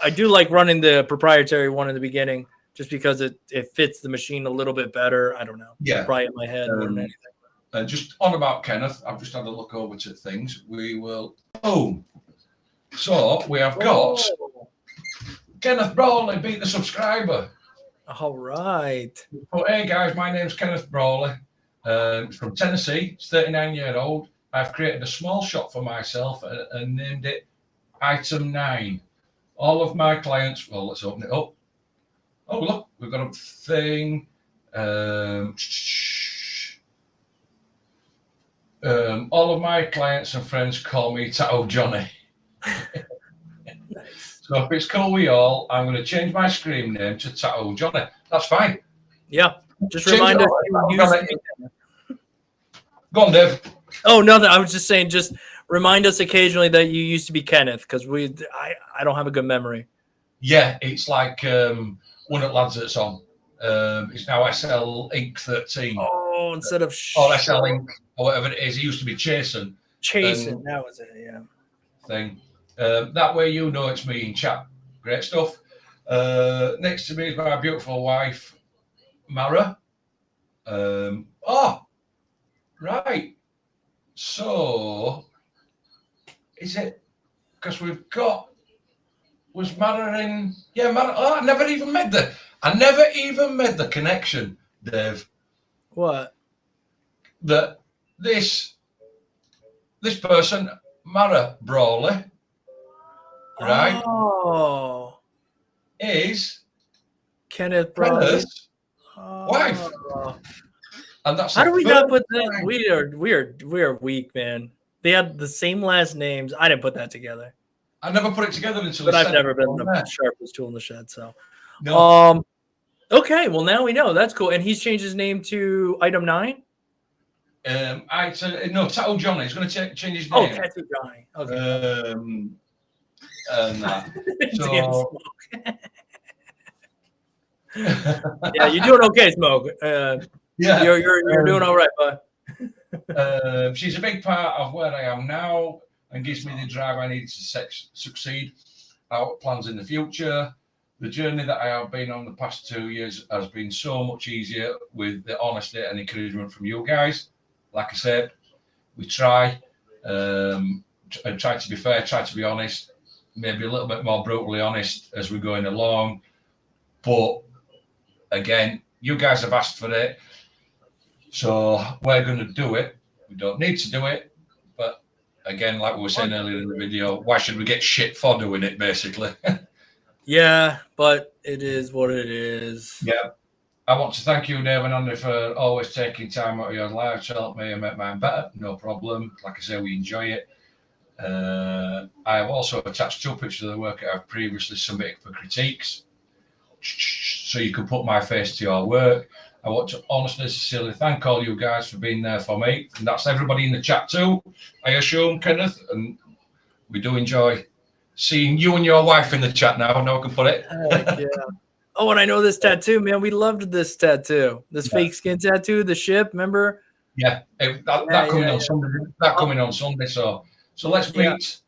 S2: I do like running the proprietary one in the beginning just because it fits the machine a little bit better. I don't know.
S1: Yeah.
S2: Probably in my head more than anything.
S1: Just on about Kenneth, I've just had a look over to things. We will. Oh, so we have got Kenneth Brawley beat the subscriber.
S2: All right.
S1: Oh, hey guys, my name's Kenneth Brawley. From Tennessee. It's 39-year-old. I've created a small shop for myself and named it Item 9. All of my clients. Well, let's open it up. Oh, look, we've got a thing. All of my clients and friends call me Tattoo Johnny.
S2: Nice.
S1: So if it's cool with y'all, I'm going to change my screen name to Tattoo Johnny. That's fine.
S2: Yeah. Just remind us.
S1: Go on, Dave.
S2: Oh, nothing. I was just saying, just remind us occasionally that you used to be Kenneth, because I don't have a good memory.
S1: Yeah, it's like one of the lads that's on. It's now LSINKTATTOOS.
S2: Oh, instead of
S1: or SL Ink or whatever it is. It used to be Chasen.
S2: That was it, yeah.
S1: Thing. That way you know it's me in chat. Great stuff. Next to me is my beautiful wife, Mara. Oh, right. So, is it because we've got? Was Mara in? Yeah, Mara. Oh, I never even made the connection, Dave.
S2: What?
S1: That this person, Mara Brawley, right?
S2: Oh,
S1: is
S2: Kenneth Brawley's
S1: wife. And that's
S2: how do we not put that? We are weak, man. They had the same last names. I didn't put that together.
S1: I never put it together until.
S2: But I've never been the sharpest tool in the shed. So,
S1: no.
S2: Okay. Well, now we know. That's cool. And he's changed his name to Item 9.
S1: No, Tattoo Johnny. He's going to change his name.
S2: Oh, Tattoo Johnny. Okay.
S1: And that. So.
S2: Yeah, you're doing okay, Smoke.
S1: Yeah,
S2: you're doing all right, bud.
S1: She's a big part of where I am now and gives me the drive I need to succeed. Our plans in the future. The journey that I have been on the past 2 years has been so much easier with the honesty and encouragement from you guys. Like I said, we try and try to be fair, try to be honest, maybe a little bit more brutally honest as we're going along. But again, you guys have asked for it. So we're going to do it. We don't need to do it. But again, like we were saying earlier in the video, why should we get shit for doing it, basically?
S2: Yeah, but it is what it is.
S1: Yeah. I want to thank you, Dave and Andy, for always taking time out of your lives to help me and make mine better. No problem. Like I say, we enjoy it. I have also attached 2 pictures of the work I've previously submitted for critiques, so you can put my face to your work. I want to honestly, sincerely thank all you guys for being there for me. And that's everybody in the chat too, I assume, Kenneth. And we do enjoy seeing you and your wife in the chat now. Now I can put it.
S2: Yeah. Oh, and I know this tattoo, man. We loved this tattoo. This fake skin tattoo, the ship, remember?
S1: Yeah, that coming on Sunday. That coming on Sunday. So let's meet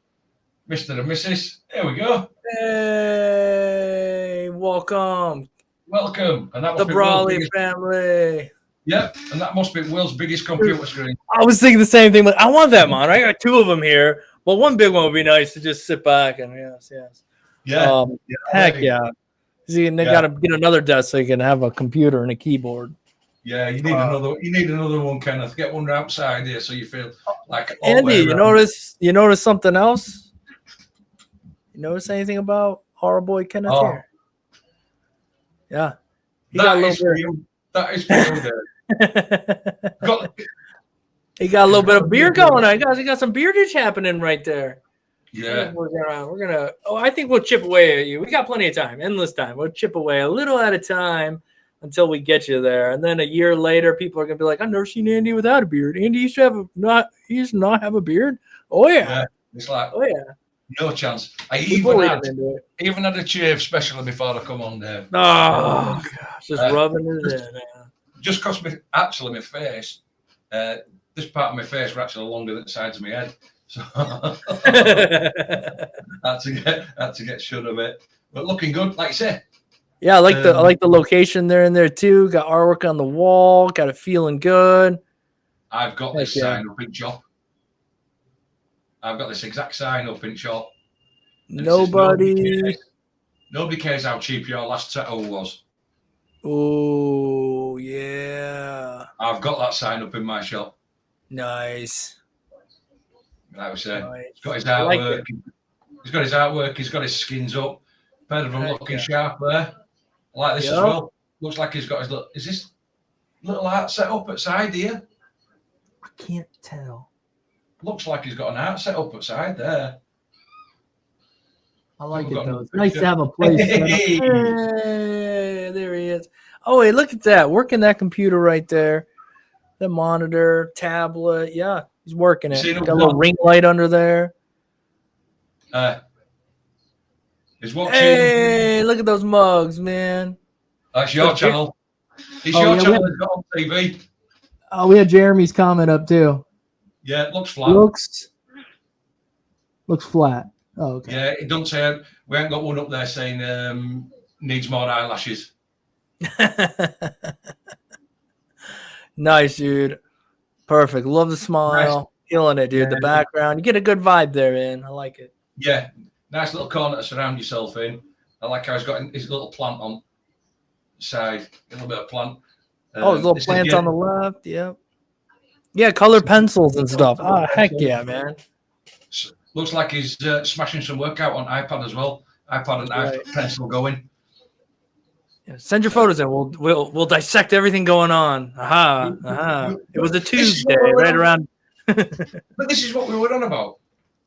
S1: Mr. and Mrs. There we go.
S2: Hey, welcome.
S1: Welcome. And that must
S2: the
S1: be
S2: Brawley family.
S1: Yep, and that must be Will's biggest computer screen.
S2: I was thinking the same thing. Like, I want that, man. I got 2 of them here. Well, one big one would be nice to just sit back and yes.
S1: Yeah.
S2: Heck yeah. See, and they got to get another desk so you can have a computer and a keyboard.
S1: Yeah, you need another. You need another one, Kenneth. Get one outside here so you feel like.
S2: Andy, you notice something else? You notice anything about our boy Kenneth here? Yeah, he got a little bit.
S1: That is for
S2: He got a little bit of beard going on. He got some beardage happening right there.
S1: Yeah,
S2: we're gonna. Oh, I think we'll chip away at you. We got plenty of time, endless time. We'll chip away a little at a time until we get you there. And then a year later, people are gonna be like, "I've never seen Andy without a beard. Andy used to not have a beard." Oh yeah.
S1: It's like,
S2: oh yeah.
S1: No chance. I even had a shave specially before I come on there.
S2: Oh, gosh, just rubbing it in.
S1: Just because my face, this part of my face were actually longer than the sides of my head. So had to get shut of it. But looking good, like I say,
S2: Yeah, I like the location there in there too. Got artwork on the wall. Got it feeling good.
S1: I've got
S2: Heck
S1: this
S2: yeah.
S1: sign up in shop. I've got this exact sign up in shop. And it says,
S2: Nobody.
S1: nobody cares how cheap your last tattoo was.
S2: Oh, yeah.
S1: I've got that sign up in my shop.
S2: Nice.
S1: Like we say,
S2: Nice.
S1: he's got his
S2: I like
S1: artwork.
S2: it.
S1: He's got his artwork. He's got his skins up. Pair of them
S2: Heck
S1: looking
S2: yeah.
S1: sharp there. I like this as
S2: Yep.
S1: well. Looks like he's got his little. Is this little art set up at side here?
S2: I can't tell.
S1: Looks like he's got an art set up at side there.
S2: I like
S1: We've
S2: it
S1: got
S2: though.
S1: another
S2: It's nice to
S1: picture.
S2: have a place. Set up.
S1: Hey!
S2: Hey, there he is. Oh, wait, look at that. Working that computer right there. The monitor, tablet. Yeah, he's working it.
S1: See
S2: Got a little ring light under there.
S1: He's watching.
S2: Hey, look at those mugs, man.
S1: That's your channel. It's
S2: Oh,
S1: your
S2: yeah,
S1: channel that's got on TV.
S2: Oh, we had Jeremy's comment up too.
S1: Yeah, it looks flat.
S2: Looks flat. Oh, okay.
S1: Yeah, it doesn't say. We ain't got one up there saying needs more eyelashes.
S2: Nice, dude. Perfect. Love the smile.
S1: Nice.
S2: Killing it, dude.
S1: Yeah.
S2: The background. You get a good vibe there, man. I like it.
S1: Yeah, nice little corner to surround yourself in. I like how he's got his little plant on the side. A little bit of plant.
S2: Oh, his little plants on the left. Yep. Yeah, color pencils and stuff. Oh, heck yeah, man.
S1: Looks like he's smashing some workout on iPad as well. iPad and
S2: Right.
S1: iPad pencil going.
S2: Yeah, send your photos in. We'll dissect everything going on. Aha. It was a Tuesday, right around.
S1: But this is what we were on about.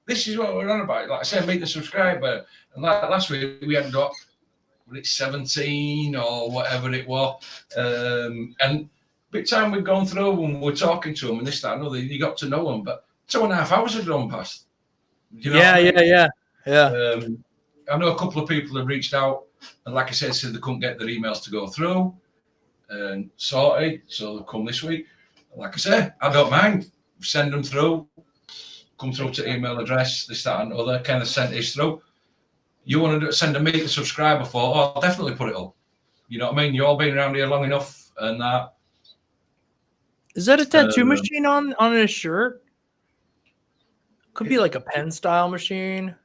S1: Like I said, make the subscriber. And like last week, we hadn't got 17 or whatever it was. And big time we've gone through and we're talking to them and this, that, and other. You got to know them, but 2.5 hours had gone past. You know
S2: Yeah.
S1: I know a couple of people have reached out and, like I said they couldn't get their emails to go through and sorted, so they'll come this week. Like I say, I don't mind. Send them through, come through to email address, this, that, and other, kind of send this through. You want to send a meet a subscriber for, I'll definitely put it up. You know what I mean? You've all been around here long enough and that.
S2: Is that a tattoo machine on his shirt? Could be like a pen style machine.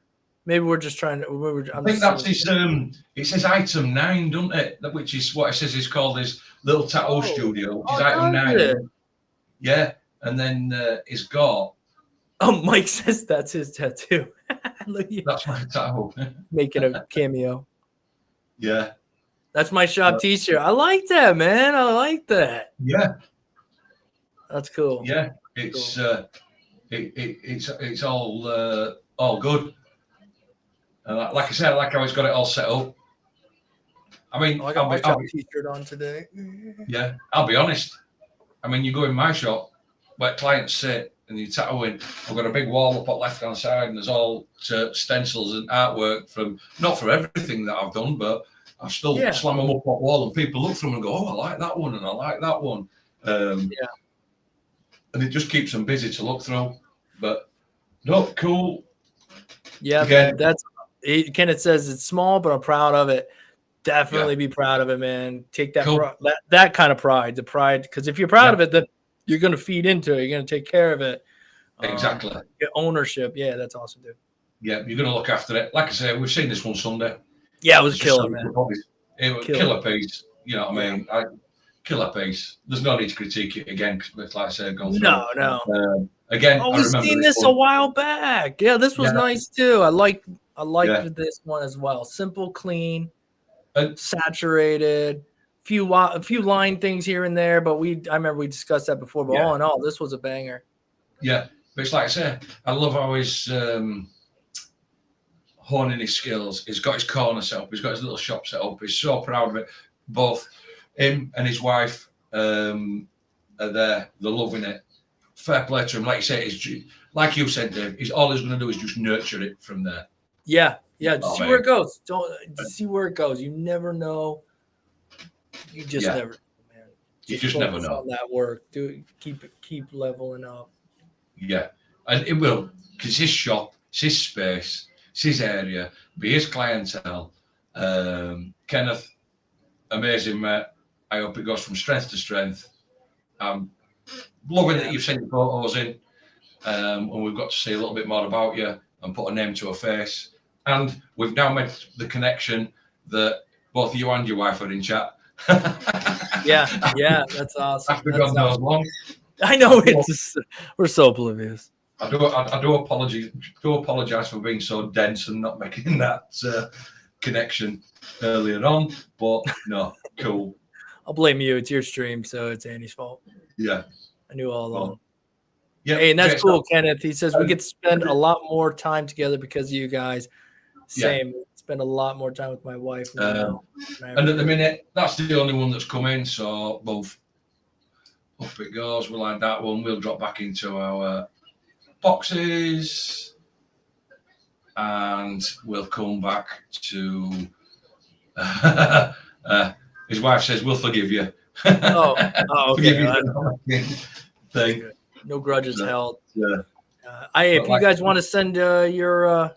S2: Maybe we're just trying to.
S1: I think that's his. It says item 9, doesn't it? Which is what it says is called his little tattoo studio. Which is item 9. Yeah, and then he's got.
S2: Oh, Mike says that's his tattoo. Look,
S1: that's my tattoo.
S2: Making a cameo.
S1: Yeah.
S2: That's my shop T-shirt. I like that, man. I like that.
S1: Yeah.
S2: That's cool.
S1: Yeah, it's cool. It's all good. Like I said, I like how he's got it all set up. I mean,
S2: I got my shop T-shirt on today.
S1: Yeah, I'll be honest. I mean, you go in my shop where clients sit and you tattooing. I've got a big wall up on left hand side, and there's all stencils and artwork from not for everything that I've done, but I still slam them up on the wall, and people look through them and go, "Oh, I like that one, and I like that one." And it just keeps them busy to look through. But no, cool.
S2: Yeah, again, that's Kenneth says it's small, but I'm proud of it. Definitely be proud of it, man. Take that that kind of pride, the pride, because if you're proud of it, then you're going to feed into it. You're going to take care of it.
S1: Exactly.
S2: Get ownership. Yeah, that's awesome, dude.
S1: Yeah, you're going to look after it. Like I say, we've seen this one Sunday.
S2: Yeah, it was killer, man.
S1: It was killer piece. You know what I mean? Killer piece. There's no need to critique it again, because like I said, gone through.
S2: No.
S1: Again,
S2: I remember seen this a while back. Yeah, this was nice too. I liked this one as well. Simple, clean, saturated. A few line things here and there, but I remember we discussed that before. But all in all, this was a banger.
S1: Yeah, but it's like I say, I love how he's honing his skills. He's got his corner set up. He's got his little shop set up. He's so proud of it. Both him and his wife are there. They're loving it. Fair play to him. Like you say, like you said, Dave. All he's going to do is just nurture it from there.
S2: Yeah. Just see where it goes. See where it goes. You never know. You just never know, man.
S1: You just never know.
S2: On that work. Keep leveling up.
S1: Yeah, and it will, because his shop, it's his space, it's his area, be his clientele. Kenneth, amazing, mate. I hope it goes from strength to strength. I'm loving that you've sent your photos in, and we've got to see a little bit more about you and put a name to a face. And we've now made the connection that both you and your wife are in chat.
S2: yeah, that's awesome.
S1: After God knows long.
S2: I know we're so oblivious.
S1: I do apologize for being so dense and not making that connection earlier on, but no, cool.
S2: I'll blame you. It's your stream, so it's Andy's fault.
S1: Yeah,
S2: I knew all along.
S1: Yeah,
S2: hey, and that's cool, Kenneth. He says we get to spend a lot more time together because of you guys. Same. Spend a lot more time with my wife.
S1: And at the minute, that's the only one that's come in. So both up it goes. We'll add that one. We'll drop back into our boxes, and we'll come back to. His wife says, "We'll forgive you."
S2: Okay.
S1: Thing.
S2: No grudges held.
S1: Yeah.
S2: If you guys want to send your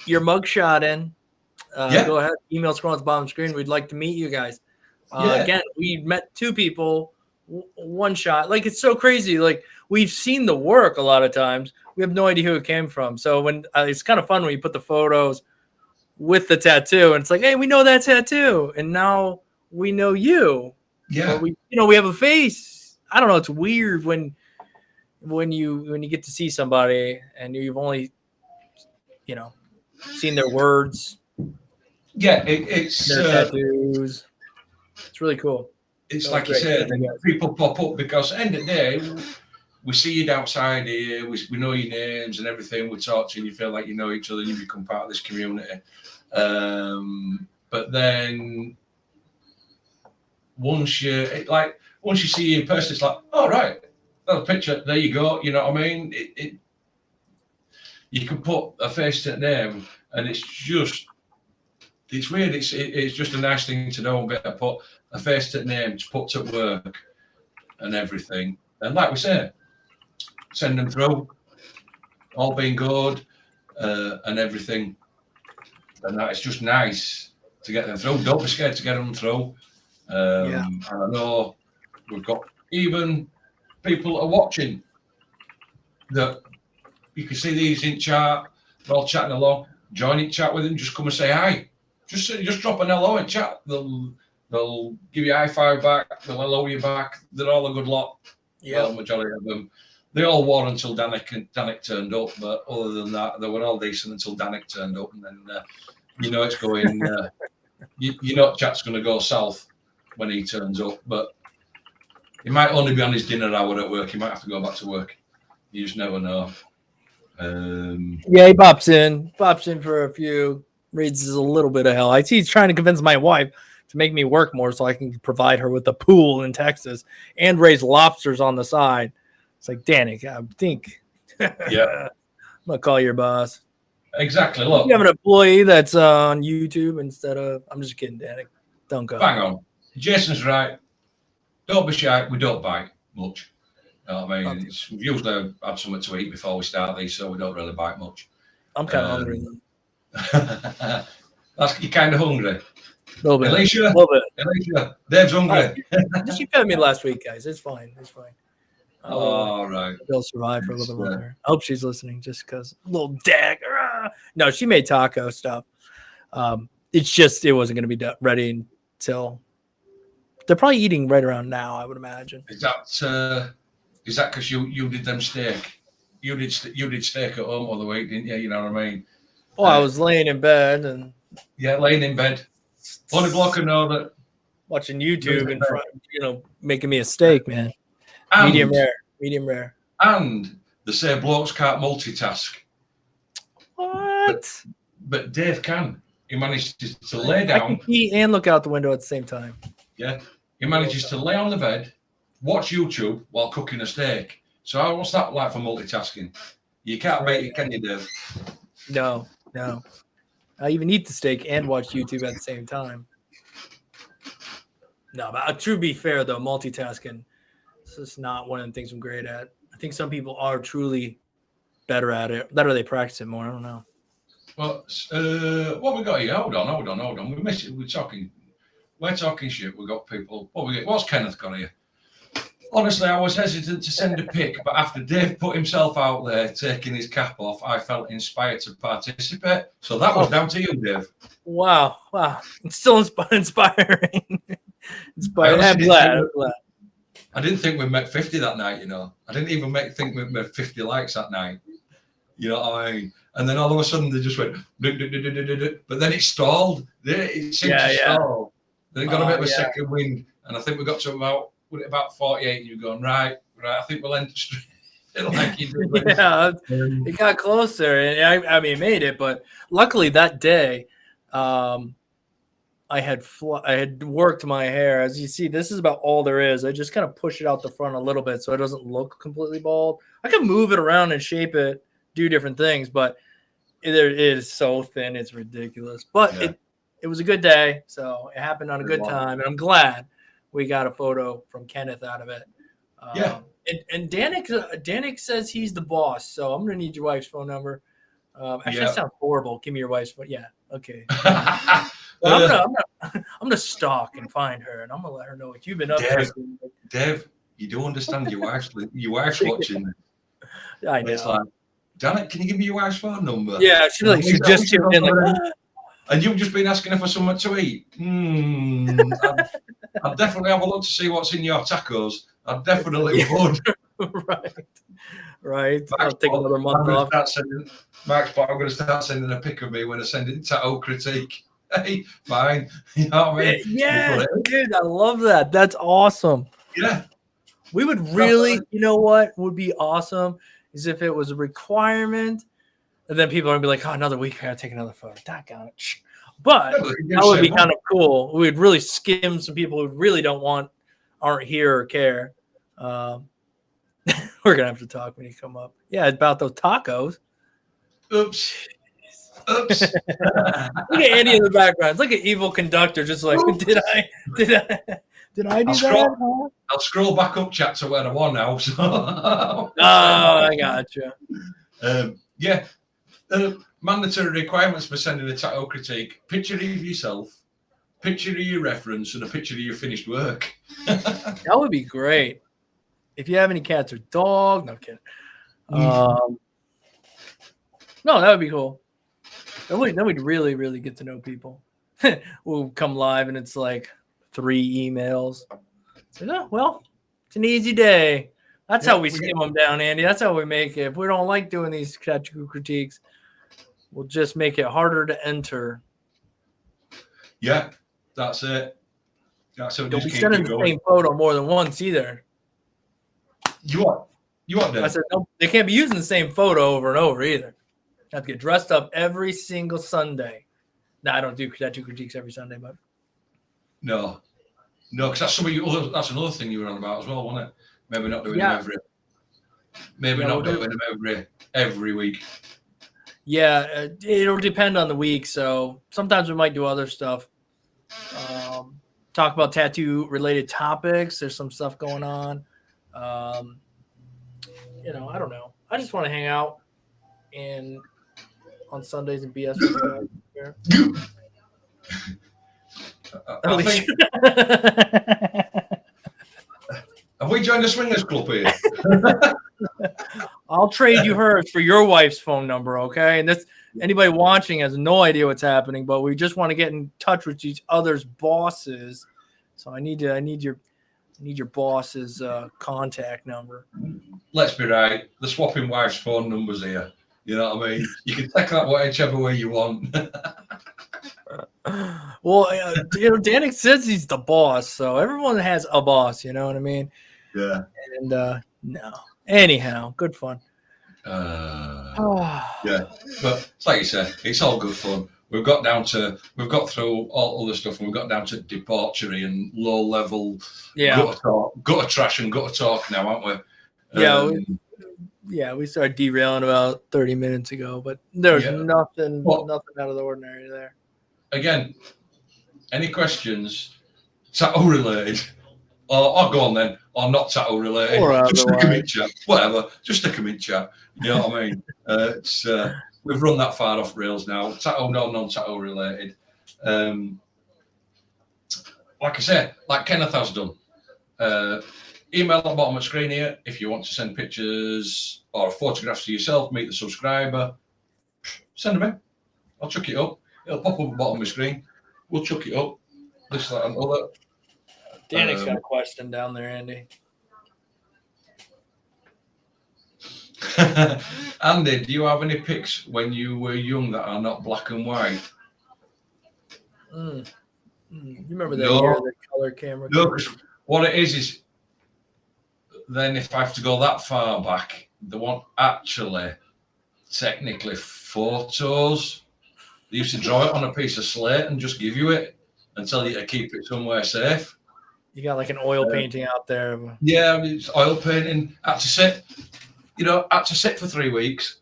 S2: mugshot in, go ahead. Email scroll at the bottom of the screen. We'd like to meet you guys. Again, we met 2 people, one shot. Like, it's so crazy. Like, we've seen the work a lot of times. We have no idea who it came from. So when it's kind of fun when you put the photos with the tattoo, and it's like, hey, we know that tattoo, and now we know you.
S1: Yeah.
S2: Or we have a face. I don't know. It's weird when you get to see somebody and you've only seen their words.
S1: Yeah, it's
S2: their tattoos. It's really cool.
S1: It's like you said, people pop up because at the end of the day, we see you outside here, we know your names and everything, we talk to you and you feel like you know each other and you become part of this community. But then once you see you in person, it's like, oh right, that's a picture, there you go, you know what I mean? You can put a face to a name, and it's weird. It's just a nice thing to know and be able to put a face to a name to put to work and everything. And like we say, send them through, all being good and everything. And that it's just nice to get them through. Don't be scared to get them through. And I know we've got even people are watching that you can see these in chat. They're all chatting along. Join in chat with them. Just come and say hi. Just drop an hello in chat. They'll give you a high five back. They'll hello you back. They're all a good lot. Yeah, well, majority of them. They all were until Danik turned up. But other than that, they were all decent until Danik turned up, and then it's going. Chat's going to go south when he turns up. But he might only be on his dinner hour at work. He might have to go back to work. You just never know.
S2: He pops in for a few, reads a little bit of hell. I see he's trying to convince my wife to make me work more so I can provide her with a pool in Texas and raise lobsters on the side. It's like, Danik, I think I'm gonna call your boss.
S1: Exactly. Look,
S2: you have an employee that's on YouTube instead of. I'm just kidding, Danik. Don't go.
S1: Bang on. Jason's right. Don't be shy. We don't bite much. You know what I mean? We usually have something to eat before we start these, so we don't really bite much.
S2: I'm kind of hungry.
S1: You're kind of hungry.
S2: A little bit.
S1: Alicia, Dave's hungry.
S2: She fed me last week, guys. It's fine.
S1: All right.
S2: They'll survive for a little bit longer. I hope she's listening just because little dagger. No, she made taco stuff. It's just it wasn't going to be ready until they're probably eating right around now, I would imagine.
S1: Is that because you did them steak? You did steak at home all the week, didn't you? You know what I mean?
S2: Well, I was laying in bed and
S1: laying in bed. Only bloke I know that
S2: watching YouTube in front, making me a steak, man. Medium rare.
S1: And they say blokes can't multitask.
S2: What?
S1: But Dave can. He managed to lay down.
S2: I can eat and look out the window at the same time.
S1: Yeah. He manages to lay on the bed, watch YouTube while cooking a steak. So what's that like for multitasking? You can't beat it, can you, Dave?
S2: No. I even eat the steak and watch YouTube at the same time. No, but to be fair, though, multitasking is just not one of the things I'm great at. I think some people are truly better at it. That or they practice it more. I don't know.
S1: Well, what we got here? Hold on. We missed it. We're we're talking shit. We've got people. What's Kenneth got here? Honestly, I was hesitant to send a pic, but after Dave put himself out there taking his cap off, I felt inspired to participate. So that was down to you, Dave.
S2: Wow. It's still inspiring. I'm glad.
S1: I didn't think we met 50 that night, you know. I didn't even think we made 50 likes that night. You know what I mean? And then all of a sudden they just went, but then it stalled. It seemed to stall. Then it got a bit of a second wind, and I think we got to about 48. And you're going right. I think we'll end straight. Like you did.
S2: It got closer, and I mean, it made it. But luckily that day, I had worked my hair. As you see, this is about all there is. I just kind of push it out the front a little bit so it doesn't look completely bald. I can move it around and shape it, do different things, but it is so thin, it's ridiculous. But it was a good day, so it happened on a good time, and I'm glad we got a photo from Kenneth out of it. And Danik says he's the boss, so I'm gonna need your wife's phone number. Actually, that sounds horrible. Give me your wife's phone. Yeah, okay. Well, I'm gonna stalk and find her, and I'm gonna let her know what you've been up to.
S1: Dave, you don't understand. Your wife's watching.
S2: I know.
S1: It's like, Danik, can you give me your wife's phone number?
S2: Yeah, she just tuned in.
S1: And you've just been asking her for something to eat. I'd definitely have a look to see what's in your tacos. I definitely would.
S2: Right. I'll take another month off.
S1: Max, but I'm going to start sending a pic of me when I send it tattoo critique. Hey, fine. You know what I mean?
S2: Yeah, dude, I love that. That's awesome.
S1: Yeah.
S2: We would really, you know what would be awesome is if it was a requirement, and then people are going to be like, oh, another week, I got to take another photo. Doggone it. But that would be kind of cool. We'd really skim some people who really aren't here or care. We're going to have to talk when you come up. Yeah, about those tacos.
S1: Oops.
S2: Look at Andy in the background. It's like an evil conductor, just like, did I do that?
S1: I'll scroll back up, chat, to where I want now. So.
S2: I gotcha.
S1: Mandatory requirements for sending a tattoo critique: picture of yourself, picture of your reference, and a picture of your finished work.
S2: That would be great. If you have any cats or dog, no kidding. No, that would be cool. Then we'd really, really get to know people. We'll come live and it's like 3 emails. So, well, it's an easy day. That's how we skim them down, Andy. That's how we make it. If we don't like doing these tattoo critiques, we'll just make it harder to enter.
S1: Yeah, that's it.
S2: Don't be sending the same photo more than once either.
S1: You what?
S2: I said, no, they can't be using the same photo over and over either. You have to get dressed up every single Sunday. No, I don't do tattoo critiques every Sunday, but
S1: no, because that's another thing you were on about as well, wasn't it? Maybe not doing them every week.
S2: Yeah, it'll depend on the week. So sometimes we might do other stuff. Talk about tattoo related topics. There's some stuff going on. I don't know. I just want to hang out and on Sundays and BS with you guys.
S1: Have we joined the swingers club here?
S2: I'll trade you hers for your wife's phone number, okay? And that's anybody watching has no idea what's happening, but we just want to get in touch with each other's bosses. So I need your boss's contact number.
S1: Let's be right. The swapping wives' phone numbers here. You know what I mean? You can take that whichever way you want.
S2: Well, Danik says he's the boss, so everyone has a boss. You know what I mean? Yeah. And no. Anyhow, good fun.
S1: Yeah, but it's like you said, it's all good fun. We've got through all other stuff, and we've got down to debauchery and low level gutter trash and gutter talk now, aren't we?
S2: We started derailing about 30 minutes ago, but there's nothing out of the ordinary there.
S1: Again, any questions tattoo related, or go on then, or not tattoo related, just stick them in chat, whatever, just stick them in chat. You know what I mean? We've run that far off rails now. Tattoo, non-tattoo related. like I said, like Kenneth has done. Email at the bottom of the screen here if you want to send pictures or photographs to yourself, meet the subscriber. Send them in. I'll chuck it up. It'll pop up at the bottom of the screen. We'll chuck it up. This, that, and other.
S2: Danny's got a question down there, Andy.
S1: Andy, do you have any pics when you were young that are not black and white?
S2: You remember that year, the color camera?
S1: No, what it is then if I have to go that far back, they want actually technically photos. They used to draw it on a piece of slate and just give you it and tell you to keep it somewhere safe.
S2: You got like an oil painting out there.
S1: Yeah, it's oil painting. Had to sit for 3 weeks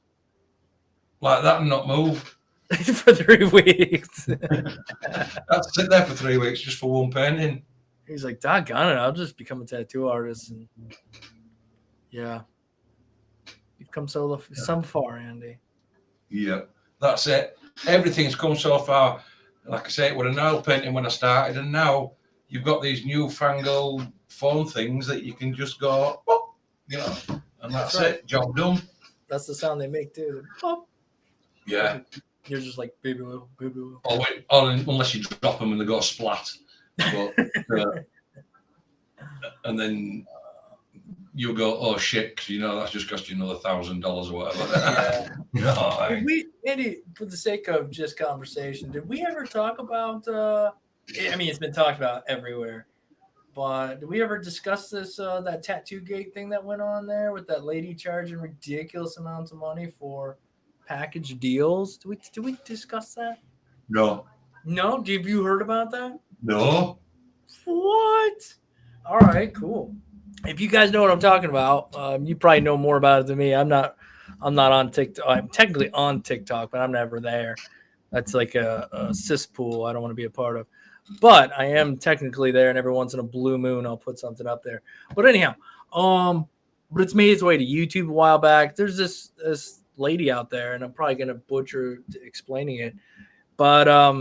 S1: like that and not move.
S2: For 3 weeks.
S1: Had to sit there for 3 weeks just for one painting.
S2: He's like, doggone it, I'll just become a tattoo artist. And yeah, you've come so far, Andy.
S1: Yeah, that's it. Everything's come so far. Like I say, it was an oil painting when I started, and now you've got these newfangled phone things that you can just go, oh, you know, and that's right. It. Job done.
S2: That's the sound they make too. Oh.
S1: Yeah.
S2: You're just like baby little, baby little.
S1: Oh, wait, unless you drop them and they go splat. But, and then you'll go, oh shit, because you know that's just cost you another $1,000 or whatever.
S2: Yeah. Andy, for the sake of just conversation, did we ever talk about? I mean, it's been talked about everywhere, but did we ever discuss this that tattoo gate thing that went on there with that lady charging ridiculous amounts of money for package deals? Did we discuss that?
S1: No.
S2: No? Have you heard about that?
S1: No.
S2: What? All right, cool. If you guys know what I'm talking about, you probably know more about it than me. I'm not on TikTok. I'm technically on TikTok, but I'm never there. That's like a cesspool I don't want to be a part of. But I am technically there, and every once in a blue moon, I'll put something up there. But anyhow, but it's made its way to YouTube a while back. There's this lady out there, and I'm probably gonna butcher explaining it, but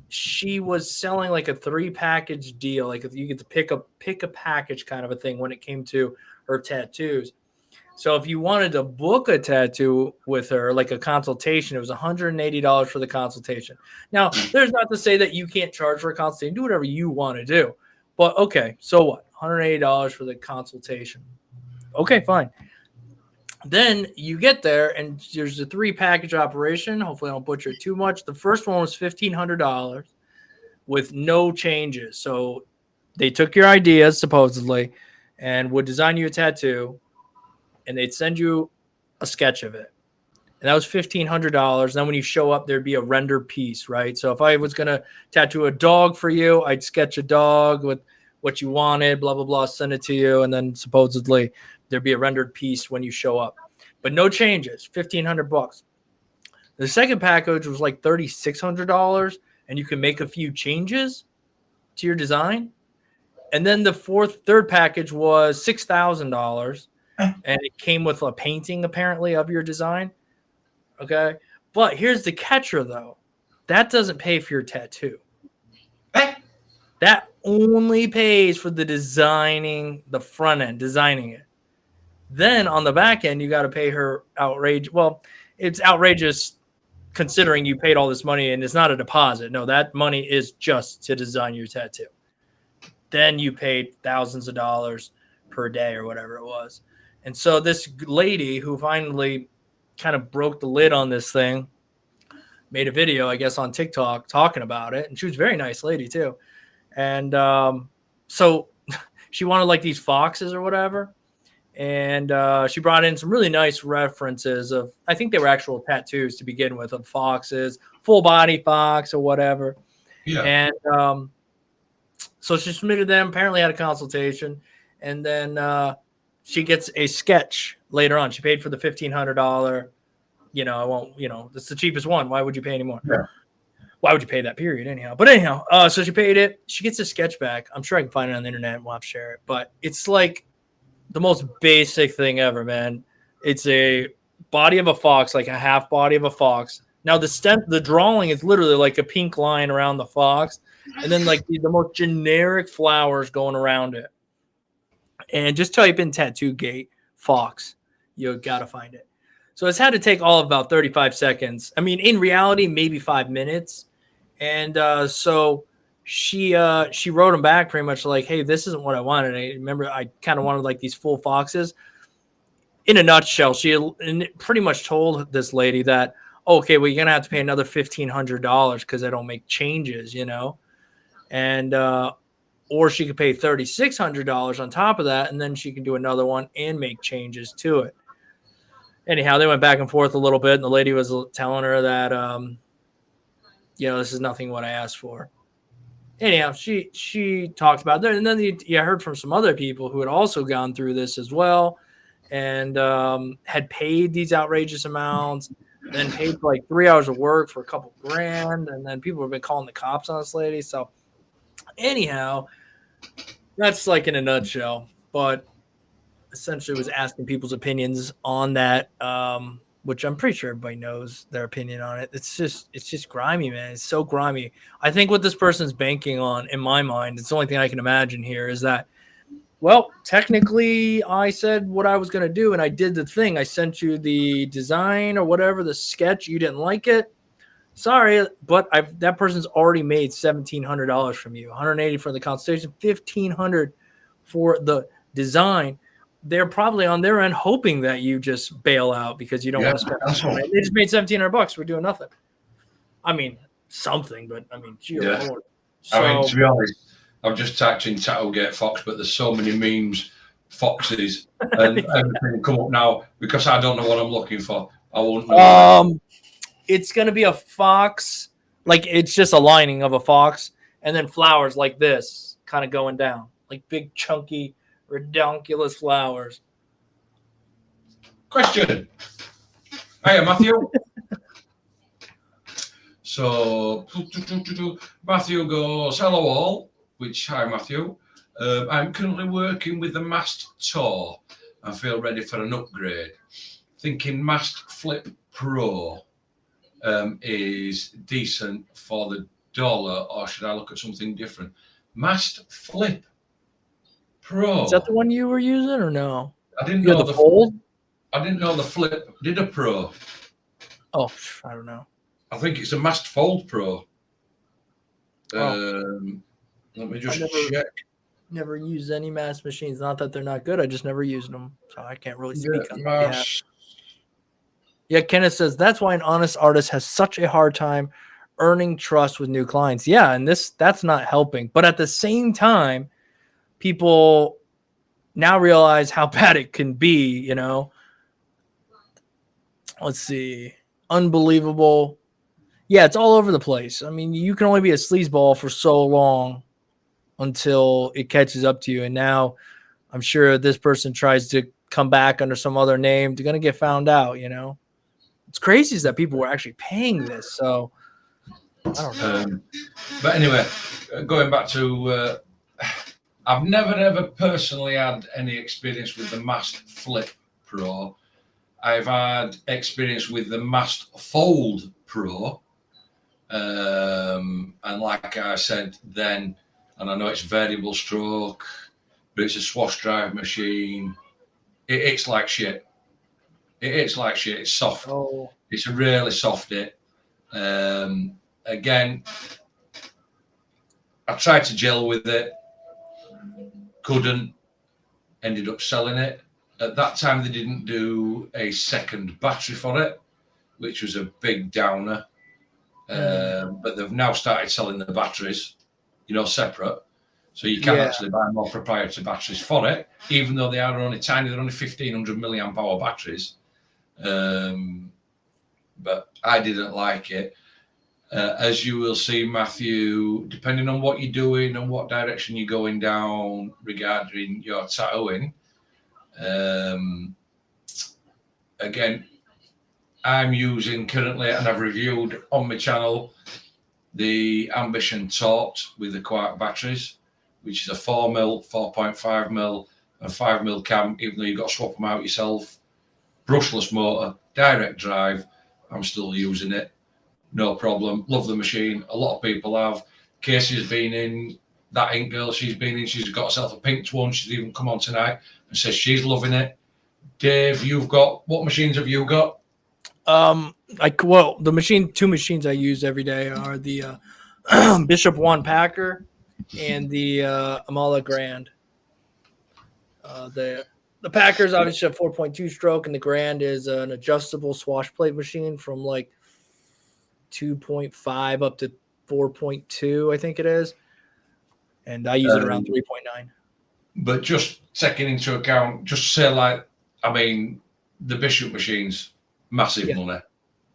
S2: she was selling like a 3-package deal, like you get to pick a package kind of a thing when it came to her tattoos. So if you wanted to book a tattoo with her, like a consultation, it was $180 for the consultation. Now, there's not to say that you can't charge for a consultation. Do whatever you want to do. But okay, so what? $180 for the consultation. Okay, fine. Then you get there, and there's a 3-package operation. Hopefully I don't butcher it too much. The first one was $1,500 with no changes. So they took your ideas, supposedly, and would design you a tattoo, and they'd send you a sketch of it. And that was $1,500. Then when you show up, there'd be a render piece, right? So if I was going to tattoo a dog for you, I'd sketch a dog with what you wanted, blah, blah, blah, send it to you, and then supposedly there'd be a rendered piece when you show up. But no changes, $1,500. The second package was like $3,600, and you can make a few changes to your design. And then the third package was $6,000, and it came with a painting apparently of your design. Okay, but here's the catcher though: that doesn't pay for your tattoo. That only pays for the designing, the front end, designing it. Then on the back end, you got to pay her outrage. Well, it's outrageous considering you paid all this money and it's not a deposit. No, that money is just to design your tattoo. Then you paid thousands of dollars per day or whatever it was. And so this lady who finally kind of broke the lid on this thing made a video, I guess, on TikTok talking about it. And she was a very nice lady too. And so she wanted like these foxes or whatever. And she brought in some really nice references of, I think they were actual tattoos to begin with, of foxes, full body fox or whatever. Yeah. And so she submitted them, apparently had a consultation. And then she gets a sketch later on. She paid for the $1,500. You know, I won't, you know, it's the cheapest one. Why would you pay any more? Yeah. Why would you pay that period anyhow? But anyhow, so she paid it. She gets a sketch back. I'm sure I can find it on the internet and we'll have to share it. But it's like the most basic thing ever, man. It's a body of a fox, like a half body of a fox. Now the drawing is literally like a pink line around the fox. and then like the most generic flowers going around it. And just type in Tattoo Gate Fox. You gotta find it. So it's had to take all of about 35 seconds. I mean, in reality, maybe 5 minutes. And so she wrote them back pretty much like, hey, this isn't what I wanted. I remember I kind of wanted like these full foxes. In a nutshell, she pretty much told this lady that, okay, well, you're going to have to pay another $1,500 because I don't make changes, you know? And, or she could pay $3,600 on top of that, and then she can do another one and make changes to it. Anyhow, they went back and forth a little bit, and the lady was telling her that, you know, this is nothing what I asked for. Anyhow, she talked about that, and then I heard from some other people who had also gone through this as well, and had paid these outrageous amounts, then paid for like 3 hours of work for a couple grand, and then people have been calling the cops on this lady. So anyhow, that's like in a nutshell, but essentially was asking people's opinions on that, which I'm pretty sure everybody knows their opinion on it. It's just grimy, man. It's so grimy. I think what this person's banking on, in my mind, it's the only thing I can imagine here, is that, well, technically I said what I was going to do and I did the thing. I sent you the design or whatever, the sketch. You didn't like it. Sorry, but that person's already made $1,700 from you. $180 for the consultation, $1,500 for the design. They're probably on their end hoping that you just bail out because you don't want to spend money. They just made $1,700. We're doing nothing. I mean, something, but I mean, gee, Lord. So,
S1: I mean, to be honest, I've just typed in Tattoo Gate Fox, but there's so many memes, foxes, and everything come up now because I don't know what I'm looking for. I won't know.
S2: It's going to be a fox, like it's just a lining of a fox, and then flowers like this kind of going down, like big, chunky, redonkulous flowers.
S1: Question. Hiya, Matthew. So, Matthew goes, hello all, which, hi, Matthew. I'm currently working with the Mast Tour and feel ready for an upgrade. Thinking Mast Flip Pro is decent for the dollar, or should I look at something different? Mast Flip Pro.
S2: Is that the one you were using or no?
S1: I didn't know
S2: the fold.
S1: I didn't know the Flip did a Pro.
S2: Oh, I don't know.
S1: I think it's a Mast Fold Pro. Let me just check.
S2: Never used any Mast machines. Not that they're not good. I just never used them, so I can't really speak on that. Yeah, Kenneth says that's why an honest artist has such a hard time earning trust with new clients. Yeah, and that's not helping. But at the same time, people now realize how bad it can be, you know. Let's see. Unbelievable. Yeah, it's all over the place. I mean, you can only be a sleazeball for so long until it catches up to you. And now I'm sure this person tries to come back under some other name. They're going to get found out, you know. It's crazy is that people were actually paying this. So I don't know.
S1: But anyway, going back to, I've never ever personally had any experience with the Mast Flip Pro. I've had experience with the Mast Fold Pro. And like I said then, and I know it's variable stroke, but it's a swash drive machine. It's like shit. It's like shit. It's soft.
S2: Oh.
S1: It's a really soft it. Again, I tried to gel with it. Couldn't. Ended up selling it. At that time, they didn't do a second battery for it, which was a big downer. But they've now started selling the batteries, you know, separate. So you can actually buy more proprietary batteries for it, even though they are only tiny. They're only 1,500 milliamp hour batteries. But I didn't like it. As you will see, Matthew, depending on what you're doing and what direction you're going down regarding your tattooing, again, I'm using currently, and I've reviewed on my channel, the Ambition Taut with the Quark batteries, which is a 4mm, 4.5mm, and 5mm cam, even though you've got to swap them out yourself. Brushless motor, direct drive. I'm still using it. No problem. Love the machine. A lot of people have. Casey's been in. That ink girl, she's been in. She's got herself a pink one. She's even come on tonight and says she's loving it. Dave, you've got, what machines have you got?
S2: Well, two machines I use every day are the Bishop One Packer and the Amala Grand. The Packers obviously have 4.2 stroke, and the Grand is an adjustable swash plate machine from like 2.5 up to 4.2, I think it is. And I use it around 3.9.
S1: But just taking into account, just say like, I mean, the Bishop machines, massive money.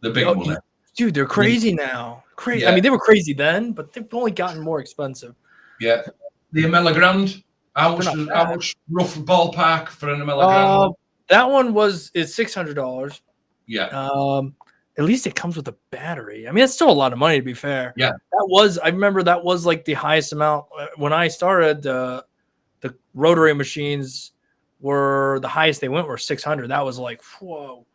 S1: The big money.
S2: Dude, they're crazy now. Crazy.
S1: Yeah.
S2: I mean, they were crazy then, but they've only gotten more expensive.
S1: Yeah. The Amela Grand, how much rough ballpark for an Amela Grand?
S2: That one is $600.
S1: Yeah.
S2: At least it comes with a battery. I mean, it's still a lot of money, to be fair.
S1: Yeah.
S2: I remember that was like the highest amount when I started. The rotary machines were the highest they went were 600. That was like, whoa.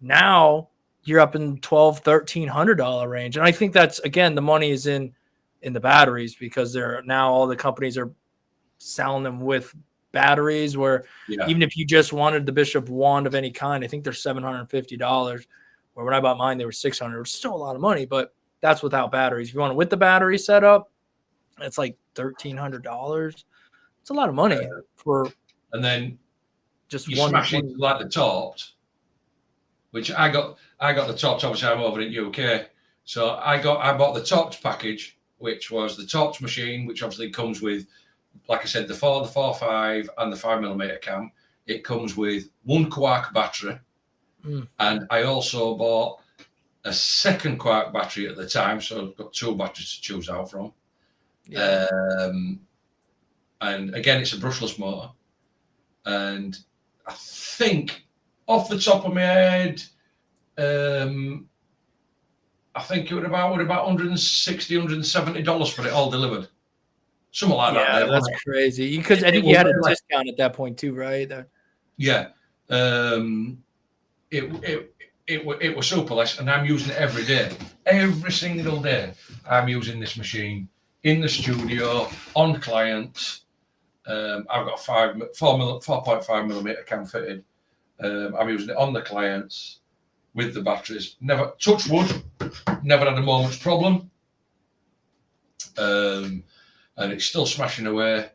S2: Now you're up in $1,200-$1,300 range. And I think that's, again, the money is in the batteries, because now all the companies are selling them with batteries, where even if you just wanted the Bishop wand of any kind, I think they're $750. Where when I bought mine, they were $600. It's still a lot of money, but that's without batteries. If you want it with the battery setup, it's like $1,300. It's a lot of money for. And
S1: then just you smash it like the tops, which I got the tops. Obviously, I'm over in UK, so I bought the tops package, which was the tops machine, which obviously comes with, like I said, the 4.5 and the 5mm cam. It comes with one quark battery. And I also bought a second quark battery at the time, so I've got two batteries to choose out from. Yeah. And again, it's a brushless motor. And I think, off the top of my head, I think it would about $160, $170 for it all delivered. Something like that.
S2: Yeah, that's crazy. Because I think you had a discount at that point too, right?
S1: Yeah. It was super less, and I'm using it every day. Every single day, I'm using this machine in the studio, on clients. I've got 4.5mm cam fitted. I'm using it on the clients with the batteries. Never, touch wood, never had a moment's problem. And it's still smashing away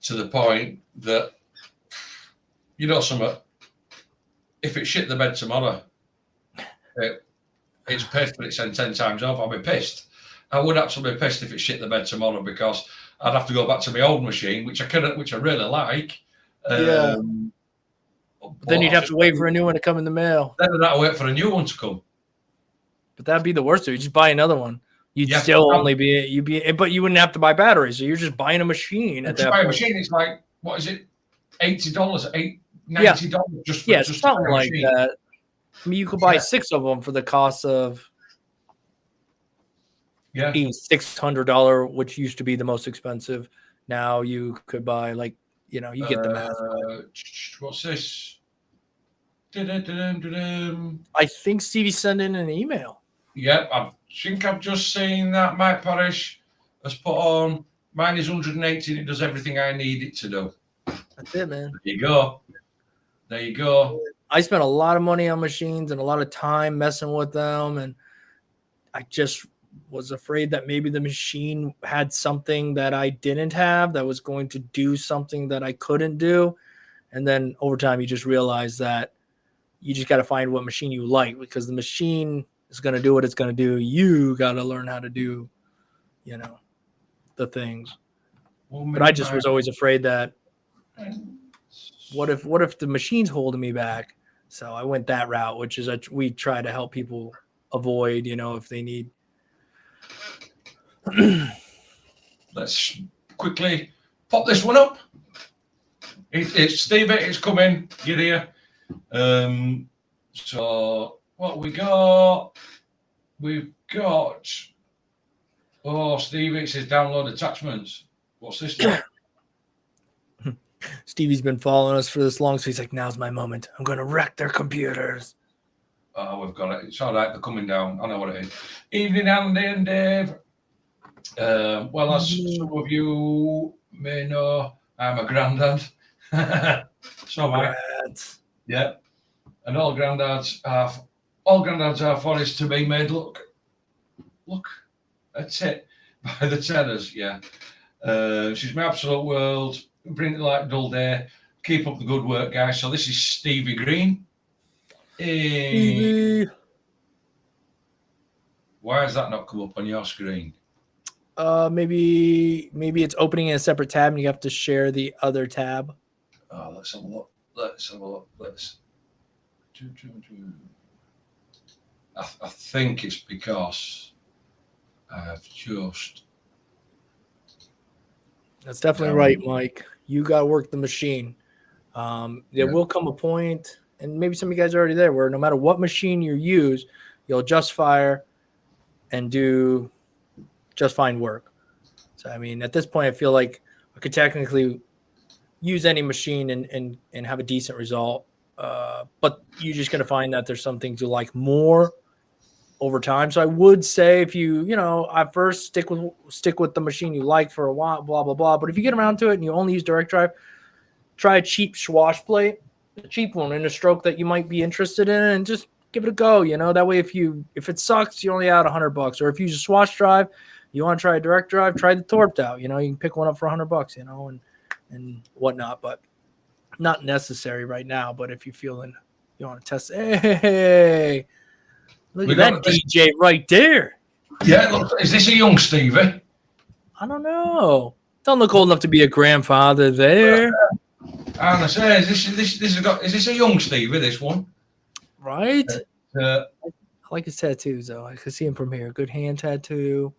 S1: to the point that, you know, if it shit the bed tomorrow, it's paid for its 10 times over. I'll be pissed. I would actually be pissed if it shit the bed tomorrow, because I'd have to go back to my old machine, which I really like.
S2: But then you'd have to wait for a new one to come in the mail.
S1: Then I'd have to wait for a new one to come.
S2: But that'd be the worst. You just buy another one. You'd still only but you wouldn't have to buy batteries. So you're just buying a machine at that point.
S1: Buy a machine. It's like, what is it? $80, $90 just
S2: something like that. I mean, you could buy 6 of them for the cost of $600, which used to be the most expensive. Now you could buy, like, you know, you get the math.
S1: What's this?
S2: I think Stevie sent in an email.
S1: Yep, I think I've just seen that. Mike Parrish has put on, mine is 118. It does everything I need it to do.
S2: That's it, man.
S1: There you go.
S2: I spent a lot of money on machines and a lot of time messing with them, and I just was afraid that maybe the machine had something that I didn't have that was going to do something that I couldn't do. And then over time, you just realize that you just got to find what machine you like, because the machine is going to do what it's going to do. You got to learn how to do, you know, the things. But I just was always afraid that what if the machine's holding me back? So I went that route, which is we try to help people avoid, you know, if they need.
S1: Let's quickly pop this one up. It's Stevie, it's coming. You're here. So what we got? We've got. Oh, Stevie, it says download attachments. What's this one?
S2: Stevie's been following us for this long, so he's like, now's my moment. I'm going to wreck their computers.
S1: Oh, we've got it. It's all right. They're coming down. I know what it is. Evening, Andy and Dave. Well, as some of you may know, I'm a granddad. So am I. Yeah. And all granddads are for is to be made look. That's it. By the tenors, yeah. She's my absolute world. Bring it like dull day. Keep up the good work, guys. So this is Stevie Green.
S2: Stevie.
S1: Why has that not come up on your screen?
S2: Maybe it's opening in a separate tab and you have to share the other tab.
S1: Oh, let's have a look. I think it's because I've just.
S2: That's definitely right, Mike. You got to work the machine. There will come a point, and maybe some of you guys are already there, where no matter what machine you use, you'll adjust fire and do just fine work. So, I mean, at this point, I feel like I could technically use any machine and have a decent result. But you're just going to find that there's some things you like more over time. So I would say if you at first stick with the machine you like for a while, blah, blah, blah. But if you get around to it and you only use direct drive, try a cheap swash plate, a cheap one in a stroke that you might be interested in, and just give it a go. That way if it sucks, you only out $100. Or if you use a swash drive, you want to try a direct drive, try the torped out. You can pick one up for $100, and whatnot. But not necessary right now. But if you're feeling you want to test, hey. Look at that DJ right there.
S1: Yeah, look, is this a young Stevie?
S2: I don't know. Don't look old enough to be a grandfather there.
S1: And I say, is this a young Stevie, this one?
S2: Right? I like his tattoos, though. I can see him from here. Good hand tattoo.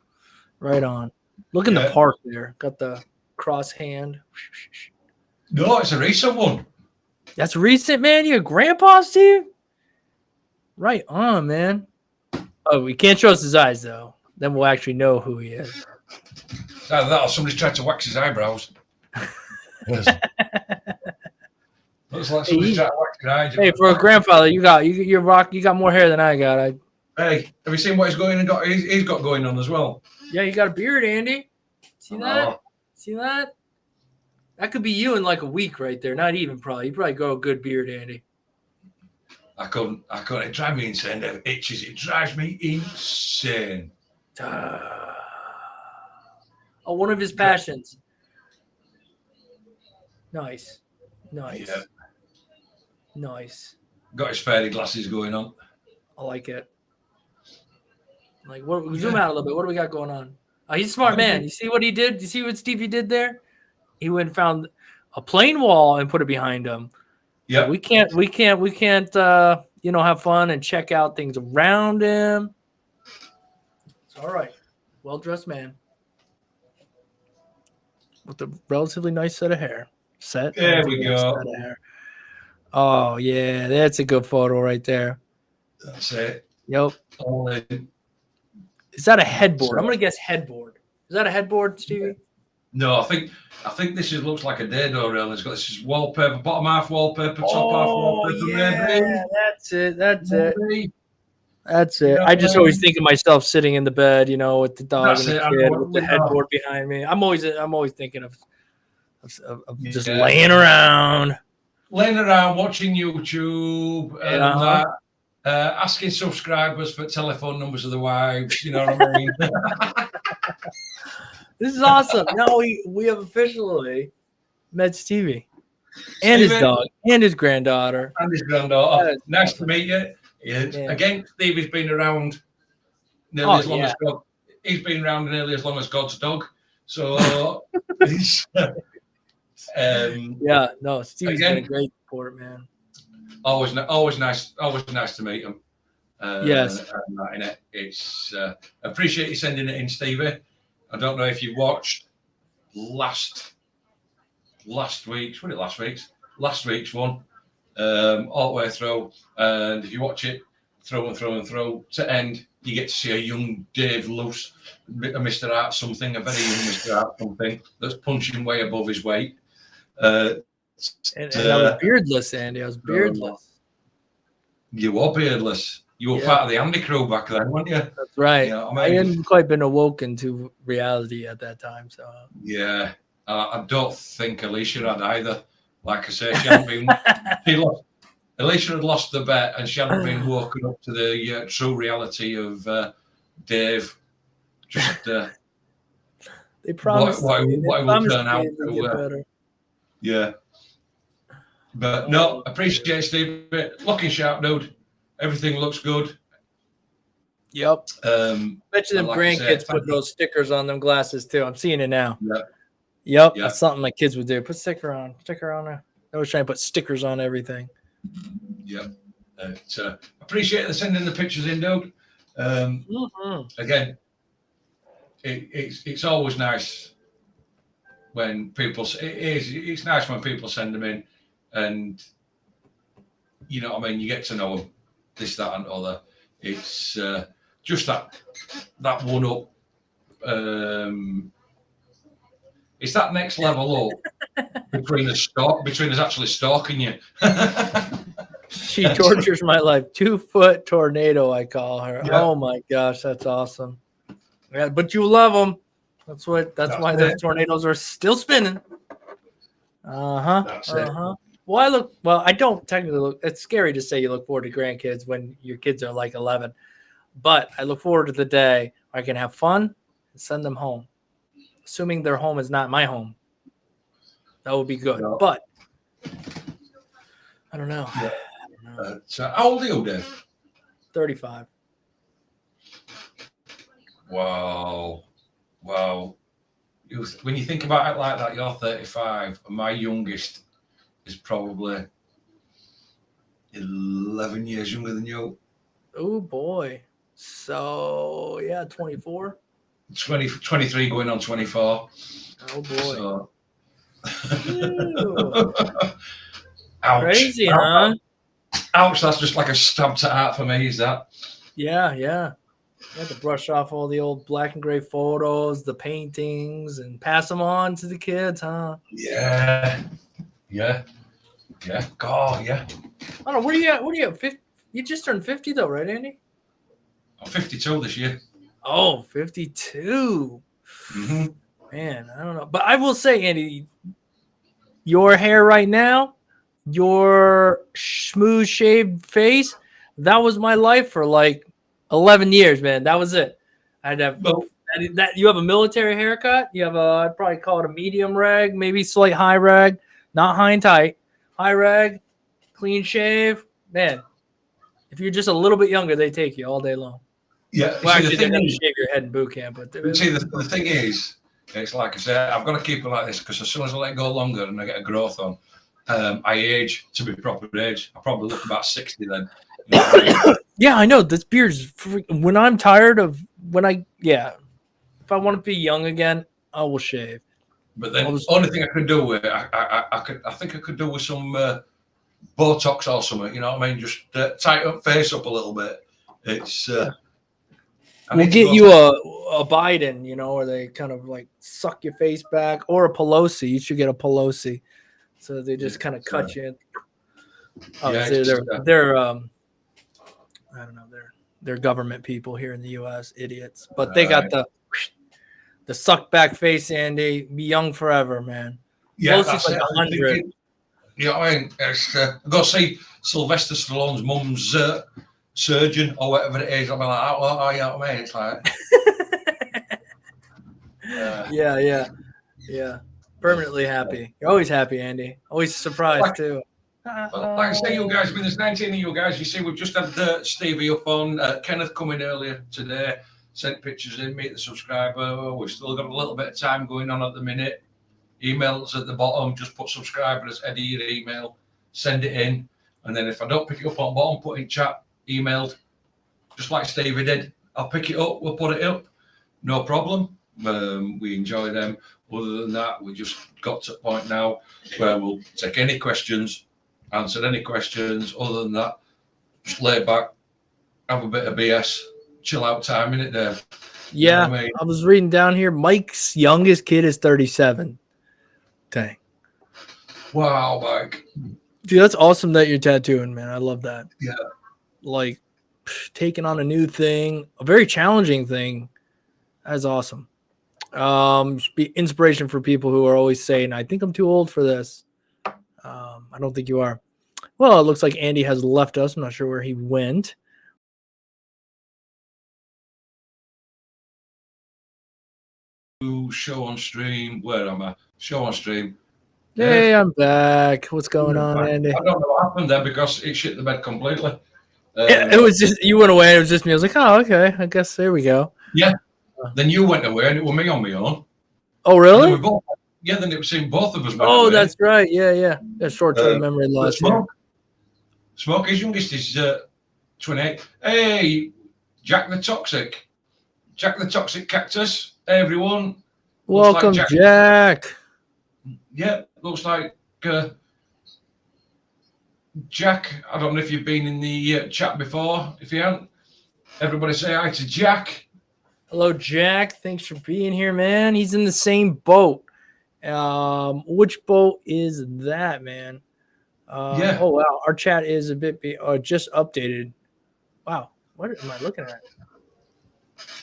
S2: Right on. Look in the park there. Got the cross hand.
S1: No, it's a recent one.
S2: That's recent, man. You're a grandpa, Steve? Right on, man. Oh, we can't trust his eyes, though. Then we'll actually know who he is.
S1: Either that or somebody's tried to wax his eyebrows. Looks like somebody's trying to wax your eyes.
S2: Hey, for a grandfather, you got more hair than I got.
S1: Hey, have you seen what he's got going on as well?
S2: Yeah, you got a beard, Andy. See that? See that? That could be you in like a week right there. Not even probably. You probably grow a good beard, Andy.
S1: I couldn't. It drives me insane. It itches. It drives me insane.
S2: One of his passions. Nice.
S1: Yeah.
S2: Nice.
S1: Got his fairy glasses going on.
S2: I like it. Like, zoom out a little bit. What do we got going on? He's a smart man. You see what he did? You see what Stevie did there? He went and found a plain wall and put it behind him.
S1: Yeah.
S2: We can't have fun and check out things around him. It's all right. Well-dressed man. With a relatively nice set of hair.
S1: There we go.
S2: Oh, yeah. That's a good photo right there.
S1: That's it.
S2: Yep. Is that a headboard? I'm going to guess headboard. Is that a headboard, Stevie?
S1: No, I think this looks like a dado rail. It's got this wallpaper, bottom half wallpaper, top half wallpaper.
S2: Yeah, that's it. I just always think of myself sitting in the bed, with the dog and the kid with the headboard behind me. I'm always thinking of just laying around
S1: watching YouTube and asking subscribers for telephone numbers of the wives. You know what I mean?
S2: This is awesome. Now we have officially met Stevie and his dog and his granddaughter.
S1: Nice to meet you. Yeah. Again, Stevie's been around nearly as long as God. He's been around nearly as long as God's dog. So he's
S2: Stevie's been a great support, man.
S1: Always nice to meet him.
S2: Yes.
S1: It's appreciate you sending it in, Stevie. I don't know if you watched last week's one, all the way through. And if you watch it through and through to end, you get to see a young Dave Luce, a Mr. Art something, a very young Mr. Art something that's punching way above his weight.
S2: And I was beardless, Andy. I was beardless.
S1: You were beardless. You were part of the Andy crew back then, weren't you?
S2: That's right.
S1: You know what
S2: I
S1: I mean?
S2: hadn't quite been awoken to reality at that time. So
S1: Yeah, I don't think Alicia had either. Like I say, she hadn't been. Alicia had lost the bet, and she hadn't been woken up to the true reality of Dave. Just
S2: they promised
S1: what it will turn out
S2: to get better.
S1: Yeah. But no, appreciate Steve. Looking sharp, dude. Everything looks good.
S2: Yep. Bet you them
S1: like
S2: grandkids put those stickers on them glasses too. I'm seeing it now.
S1: Yeah.
S2: Yep. That's something my kids would do. Put sticker on there. I was trying to put stickers on everything.
S1: Yep. Appreciate the sending the pictures in, dude. Again, it's always nice when people. It's nice when people send them in, and you know what I mean. You get to know them, this, that, and other. It's just that one up. It's that next level up between us actually stalking you.
S2: She tortures my life. 2-foot tornado, I call her.
S1: Yeah.
S2: Oh my gosh, that's awesome. Yeah, but you love them. That's why those tornadoes are still spinning. Well, I don't technically look. It's scary to say you look forward to grandkids when your kids are like 11, but I look forward to the day where I can have fun and send them home, assuming their home is not my home. That would be good, but I don't know.
S1: Yeah. So how old are you, Dave?
S2: 35.
S1: Wow. When you think about it like that, you're 35, and my youngest is probably 11 years younger than you.
S2: Oh boy. So yeah, 24.
S1: 23 going on 24.
S2: Oh boy.
S1: So.
S2: Ouch. Crazy, huh?
S1: Ouch, that's just like a stab to heart for me, is that?
S2: Yeah. You had to brush off all the old black and gray photos, the paintings, and pass them on to the kids, huh?
S1: Yeah. God, yeah.
S2: I don't know. What are you at? 50? You just turned 50 though, right, Andy?
S1: I'm 52 this year.
S2: Oh, 52.
S1: Mm-hmm.
S2: Man, I don't know. But I will say, Andy, your hair right now, your smooth shaved face, that was my life for like 11 years, man. That was it. I'd have that. You have a military haircut. You have I'd probably call it a medium rag, maybe slight high rag, not high and tight. High rag, clean shave. Man, if you're just a little bit younger, they take you all day long.
S1: Yeah.
S2: Well, actually, they never shave your head in boot camp. But
S1: see, the thing is, it's like I said, I've got to keep it like this because as soon as I let it go longer and I get a growth on, I age to be proper age. I probably look about 60 then. You know what I mean?
S2: Yeah, I know. This beard's when I'm tired of if I want to be young again, I will shave.
S1: But then the only thing I could do with I think I could do with some Botox or something. You know what I mean? Just tighten up face up a little bit. It's
S2: we'll get you a Biden, you know, where they kind of like suck your face back, or a Pelosi. You should get a Pelosi, so they just kind of cut you in. They're I don't know, they're government people here in the U.S. Idiots, but they got the suck back face, Andy. Be young forever, man.
S1: Yeah,
S2: Pelosi's like 100.
S1: You know what I mean? I go see Sylvester Stallone's mum's surgeon or whatever it is. I'm like, oh, you know what I mean? It's like,
S2: yeah. Permanently happy. You're always happy, Andy. Always surprised too.
S1: Like I say, you guys, there's 19 of you guys. You see, we've just had Stevie up on. Kenneth come in earlier today, sent pictures in, meet the subscriber. We've still got a little bit of time going on at the minute. Emails at the bottom, just put subscriber as Eddie your email, send it in. And then if I don't pick it up on bottom, put in chat, emailed, just like Stevie did. I'll pick it up, we'll put it up. No problem. We enjoy them. Other than that, we just got to the point now where we'll take any questions, answer any questions. Other than that, just lay back, have a bit of BS, chill out time, innit, Dave?
S2: Yeah, you know what I mean? I was reading down here. Mike's youngest kid is 37. Dang.
S1: Wow, Mike.
S2: Dude, that's awesome that you're tattooing, man. I love that.
S1: Yeah.
S2: Like, taking on a new thing, a very challenging thing. That's awesome. Should be inspiration for people who are always saying, I think I'm too old for this. I don't think you are. Well, it looks like Andy has left us. I'm not sure where he went.
S1: Show on stream. Where am I? Show on stream.
S2: Hey, I'm back. What's going on, Andy?
S1: I don't know what happened there because it shit the bed completely.
S2: It was just, you went away. It was just me. I was like, oh, okay. I guess there we go.
S1: Yeah. Then you went away and it was me on my own.
S2: Oh, really?
S1: Then it was seeing both of us.
S2: Oh, that's right. Yeah. Short-term memory loss.
S1: Smoke, his youngest is 28. Hey, Jack the Toxic Cactus. Hey, everyone.
S2: Welcome, like Jack.
S1: Yeah, looks like Jack. I don't know if you've been in the chat before. If you haven't, everybody say hi to Jack.
S2: Hello, Jack. Thanks for being here, man. He's in the same boat. Which boat is that, man?
S1: Yeah.
S2: Oh, wow. Our chat is a bit just updated. Wow. What am I looking at?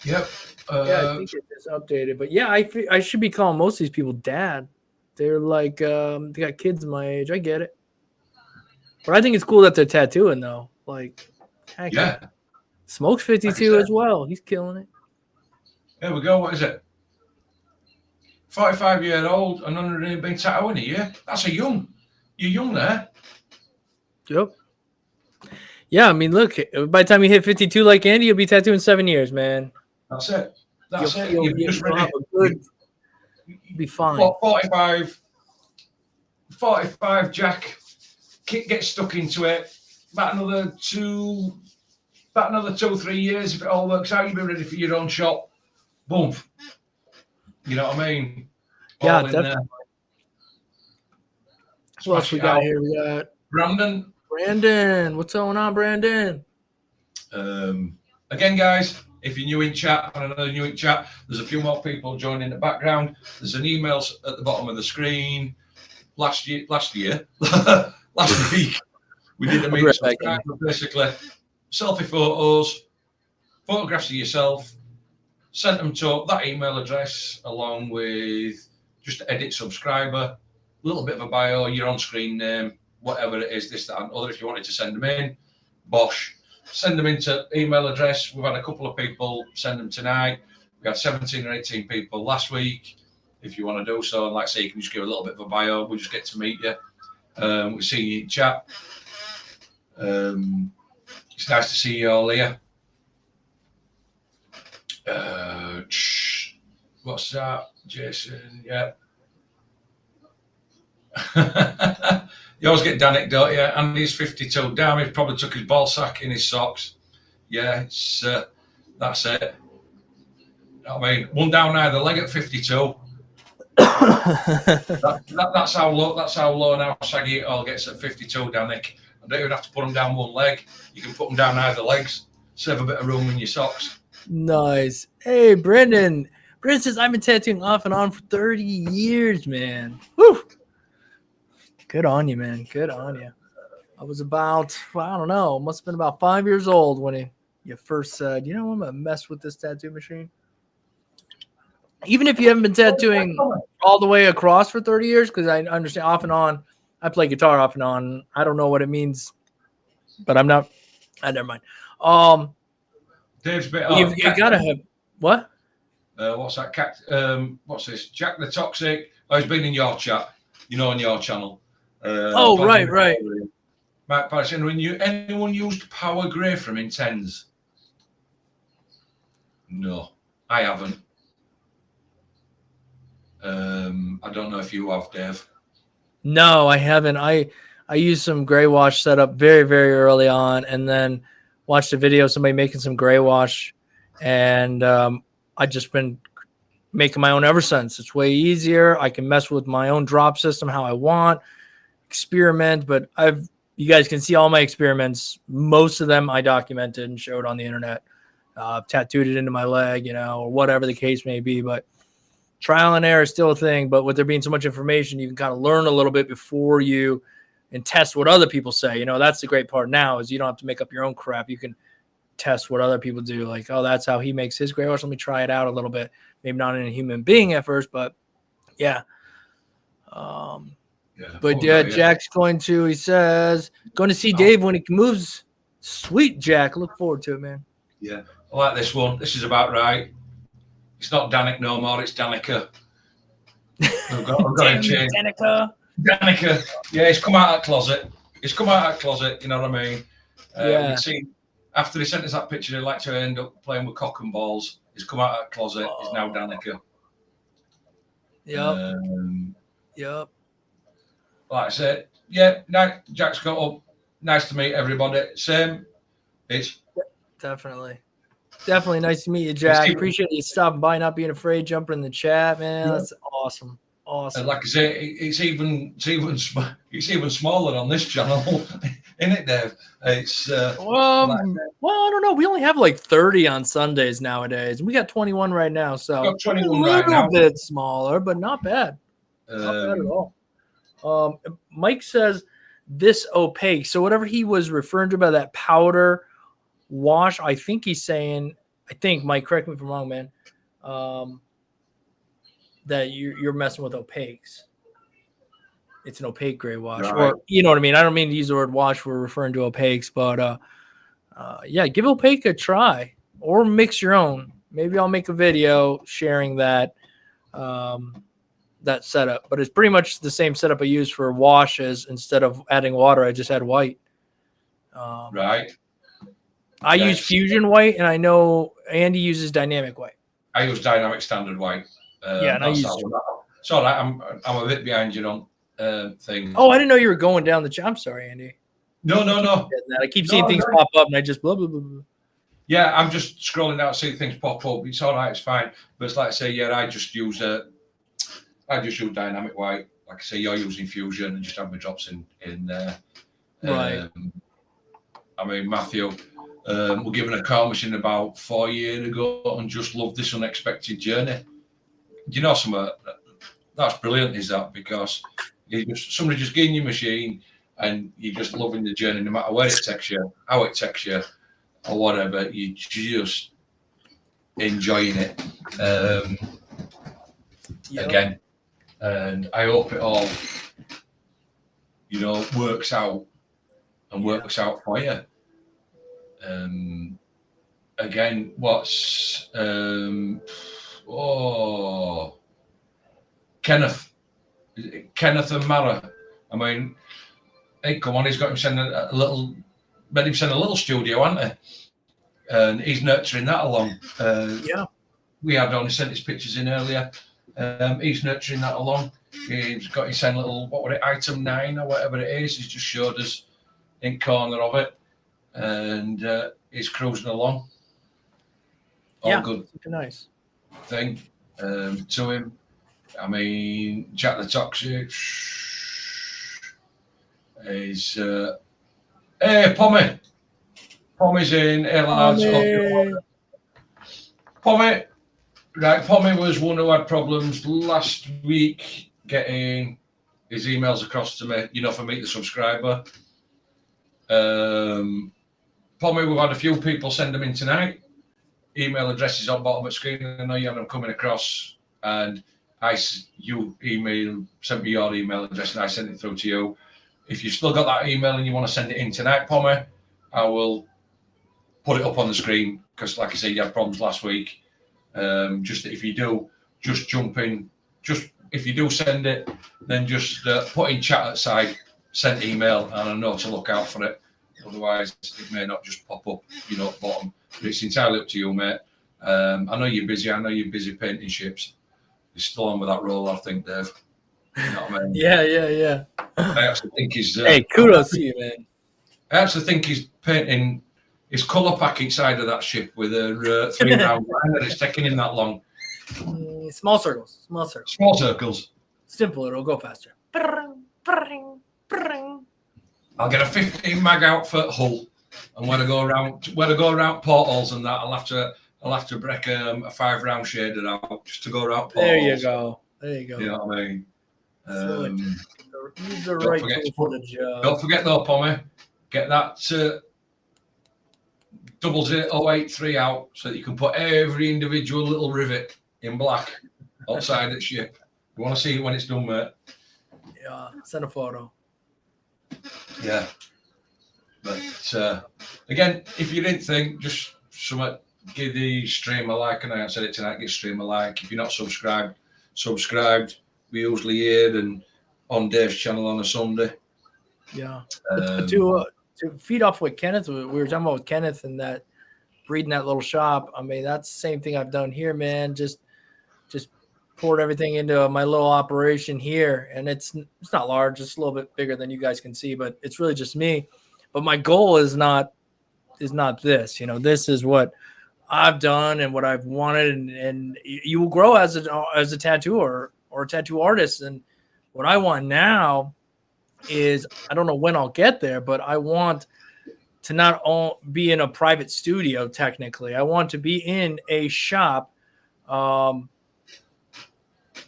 S1: Yep.
S2: Yeah, I think it just updated. But yeah, I should be calling most of these people dad. They're like, they got kids my age. I get it. But I think it's cool that they're tattooing, though. Like, heck yeah. Smoke's 52 as well. He's killing it.
S1: There we go. What is it? 45-year-old and under been tattooing a year. That's you're young there.
S2: Yep. Yeah, I mean, look, by the time you hit 52 like Andy, you'll be tattooing 7 years, man.
S1: That's it.
S2: You'll just have a good, be fine.
S1: What, 45, Jack, get stuck into it. About another 2, 3 years, if it all works out, you'll be ready for your own shop. Boom. You know what I mean?
S2: Yeah, definitely. What else we got here? We got
S1: Brandon.
S2: What's going on, Brandon?
S1: Again, guys, if you're new in chat, and another new in chat, there's a few more people joining in the background. There's an email at the bottom of the screen. Last week, we did a meet basically selfie photos, photographs of yourself, sent them to that email address along with just edit subscriber, a little bit of a bio, your on-screen name, whatever it is, this, that, and other. If you wanted to send them in, bosh. Send them into email address. We've had a couple of people send them tonight. We had 17 or 18 people last week. If you want to do so, and like I say, you can just give a little bit of a bio. We just get to meet you. We see you in chat. It's nice to see you all here. What's that, Jason? Yeah. You always get Danik, don't you? And he's 52. Damn, he probably took his ball sack in his socks. Yeah, it's that's it. I mean, one down either leg at 52. That's how low and how saggy it all gets at 52, Danik. I don't even have to put them down one leg. You can put them down either legs. Save a bit of room in your socks.
S2: Nice. Hey, Brendan. Brendan says, I've been tattooing off and on for 30 years, man. Woo! Good on you, man. Good on you. I was about, I don't know, must have been about 5 years old when you first said, you know, I'm going to mess with this tattoo machine. Even if you haven't been tattooing all the way across for 30 years, because I understand off and on, I play guitar off and on. I don't know what it means, but I'm not, never mind.
S1: Dave's bit.
S2: You gotta have what?
S1: What's that? What's this? Jack the Toxic. Oh, he's been in your chat. You know, on your channel.
S2: Right.
S1: Matt Patterson, anyone used Power Grey from Intense? No, I haven't. I don't know if you have, Dave.
S2: No, I haven't. I used some gray wash setup very, very early on, and then watched a video of somebody making some gray wash, and I just been making my own ever since. It's way easier. I can mess with my own drop system how I want, experiment, but you guys can see all my experiments. Most of them I documented and showed on the internet. Tattooed it into my leg, or whatever the case may be, but trial and error is still a thing. But with there being so much information, you can kind of learn a little bit before you and test what other people say. That's the great part now is you don't have to make up your own crap. You can test what other people do. Like, oh, that's how he makes his gray wash. Let me try it out a little bit. Maybe not in a human being at first, but yeah. But yeah, Jack's he says, going to see Dave when he moves. Sweet, Jack. Look forward to it, man.
S1: Yeah, I like this one. This is about right. It's not Danik no more. It's Danica. I've got to change. Danica. Yeah, he's come out of that closet. You know what I mean?
S2: Yeah.
S1: We'd seen, after he sent us that picture, he'd like to end up playing with cock and balls. He's come out of that closet. He's now Danica.
S2: Yep.
S1: Like I said, yeah, Jack's got up. Nice to meet everybody. Same. It's
S2: definitely nice to meet you, Jack. Appreciate you stopping by, not being afraid, jumping in the chat, man. Yeah. That's awesome.
S1: And like I say, it's even smaller on this channel, isn't it, Dave? It's
S2: well, I don't know. We only have like 30 on Sundays nowadays. We got 21 right now, so
S1: got 21
S2: a little bit smaller, but not bad. Not bad at all. Mike says this opaque. So whatever he was referring to by that powder wash, I think he's saying. I think, Mike, correct me if I'm wrong, man. That you're messing with opaques. It's an opaque gray wash, right. Or you know what I mean. I don't mean to use the word wash. We're referring to opaques, but yeah, give opaque a try or mix your own. Maybe I'll make a video sharing that that setup. But it's pretty much the same setup I use for washes. Instead of adding water, I just add white.
S1: Right.
S2: I use Fusion white, and I know Andy uses dynamic white.
S1: I use dynamic standard white.
S2: Yeah, and I use.
S1: It's all right. I'm a bit behind you on things.
S2: Oh, I didn't know you were going down the. I'm sorry, Andy.
S1: No.
S2: I keep seeing things pop up, and I just blah blah blah.
S1: Yeah, I'm just scrolling out, seeing things pop up. It's all right. It's fine. But it's like I say, yeah, I just use dynamic white. Like I say, you're using Fusion, and just have my drops in there.
S2: Right.
S1: I mean, Matthew. We're given a car machine about 4 years ago and just loved this unexpected journey. You know, that's brilliant, is that? Because somebody just getting your machine and you're just loving the journey, no matter where it takes you, how it takes you, or whatever, you're just enjoying it. Again, and I hope it all, works out and works out for you. Again, what's Kenneth and Mara. I mean, hey, come on, he's got him send a little studio, hasn't he? And he's nurturing that along.
S2: Yeah,
S1: we had only sent his pictures in earlier. He's nurturing that along. He's got his send little, what was it, item 9 or whatever it is. He's just showed us in corner of it. And he's cruising along. All good.
S2: Super nice
S1: thing to him. I mean, Jack the Toxic is hey, Pommy. Pommy's in. Hey, lads. Pommy. Right, Pommy was one who had problems last week getting his emails across to me, for Meet the Subscriber. Pommy, we've had a few people send them in tonight. Email addresses on bottom of the screen. I know you had them coming across, and you sent me your email address, and I sent it through to you. If you've still got that email and you want to send it in tonight, Pommy, I will put it up on the screen because, like I said, you had problems last week. Just if you do, just jump in. Just if you do send it, then just put in chat outside, send email, and I know to look out for it. Otherwise, it may not just pop up, bottom. But it's entirely up to you, mate. I know you're busy. I know you're busy painting ships. You're still on with that role, I think, Dave. You know what I mean?
S2: Yeah.
S1: I actually think he's...
S2: hey, kudos to you, man.
S1: I actually think he's painting his colour packet side of that ship with a 3-round line that it's taking him that long.
S2: Small circles.
S1: Small circles.
S2: Simple, it'll go faster.
S1: I'll get a 15 mag outfit hull, and when I go around portholes and that, I'll have to break a 5-round shader out just to go around portholes.
S2: There you go.
S1: You know what I mean?
S2: Use the right tool for the job.
S1: Don't forget though, Pommy, get that 08083 out so that you can put every individual little rivet in black outside the ship. You want to see it when it's done, mate?
S2: Yeah, send a photo.
S1: Yeah. But again, if you didn't think, just give the stream a like, and I said it tonight, give stream a like. If you're not subscribed. We usually here and on Dave's channel on a Sunday.
S2: Yeah. To feed off what Kenneth, we were talking about with Kenneth and that breeding that little shop. I mean, that's the same thing I've done here, man. Just poured everything into my little operation here, and it's not large. It's a little bit bigger than you guys can see, but it's really just me. But my goal is not this. You know, this is what I've done and what I've wanted, and you will grow as a tattooer or a tattoo artist. And what I want now is, I don't know when I'll get there, but I want to not all be in a private studio. Technically, I want to be in a shop,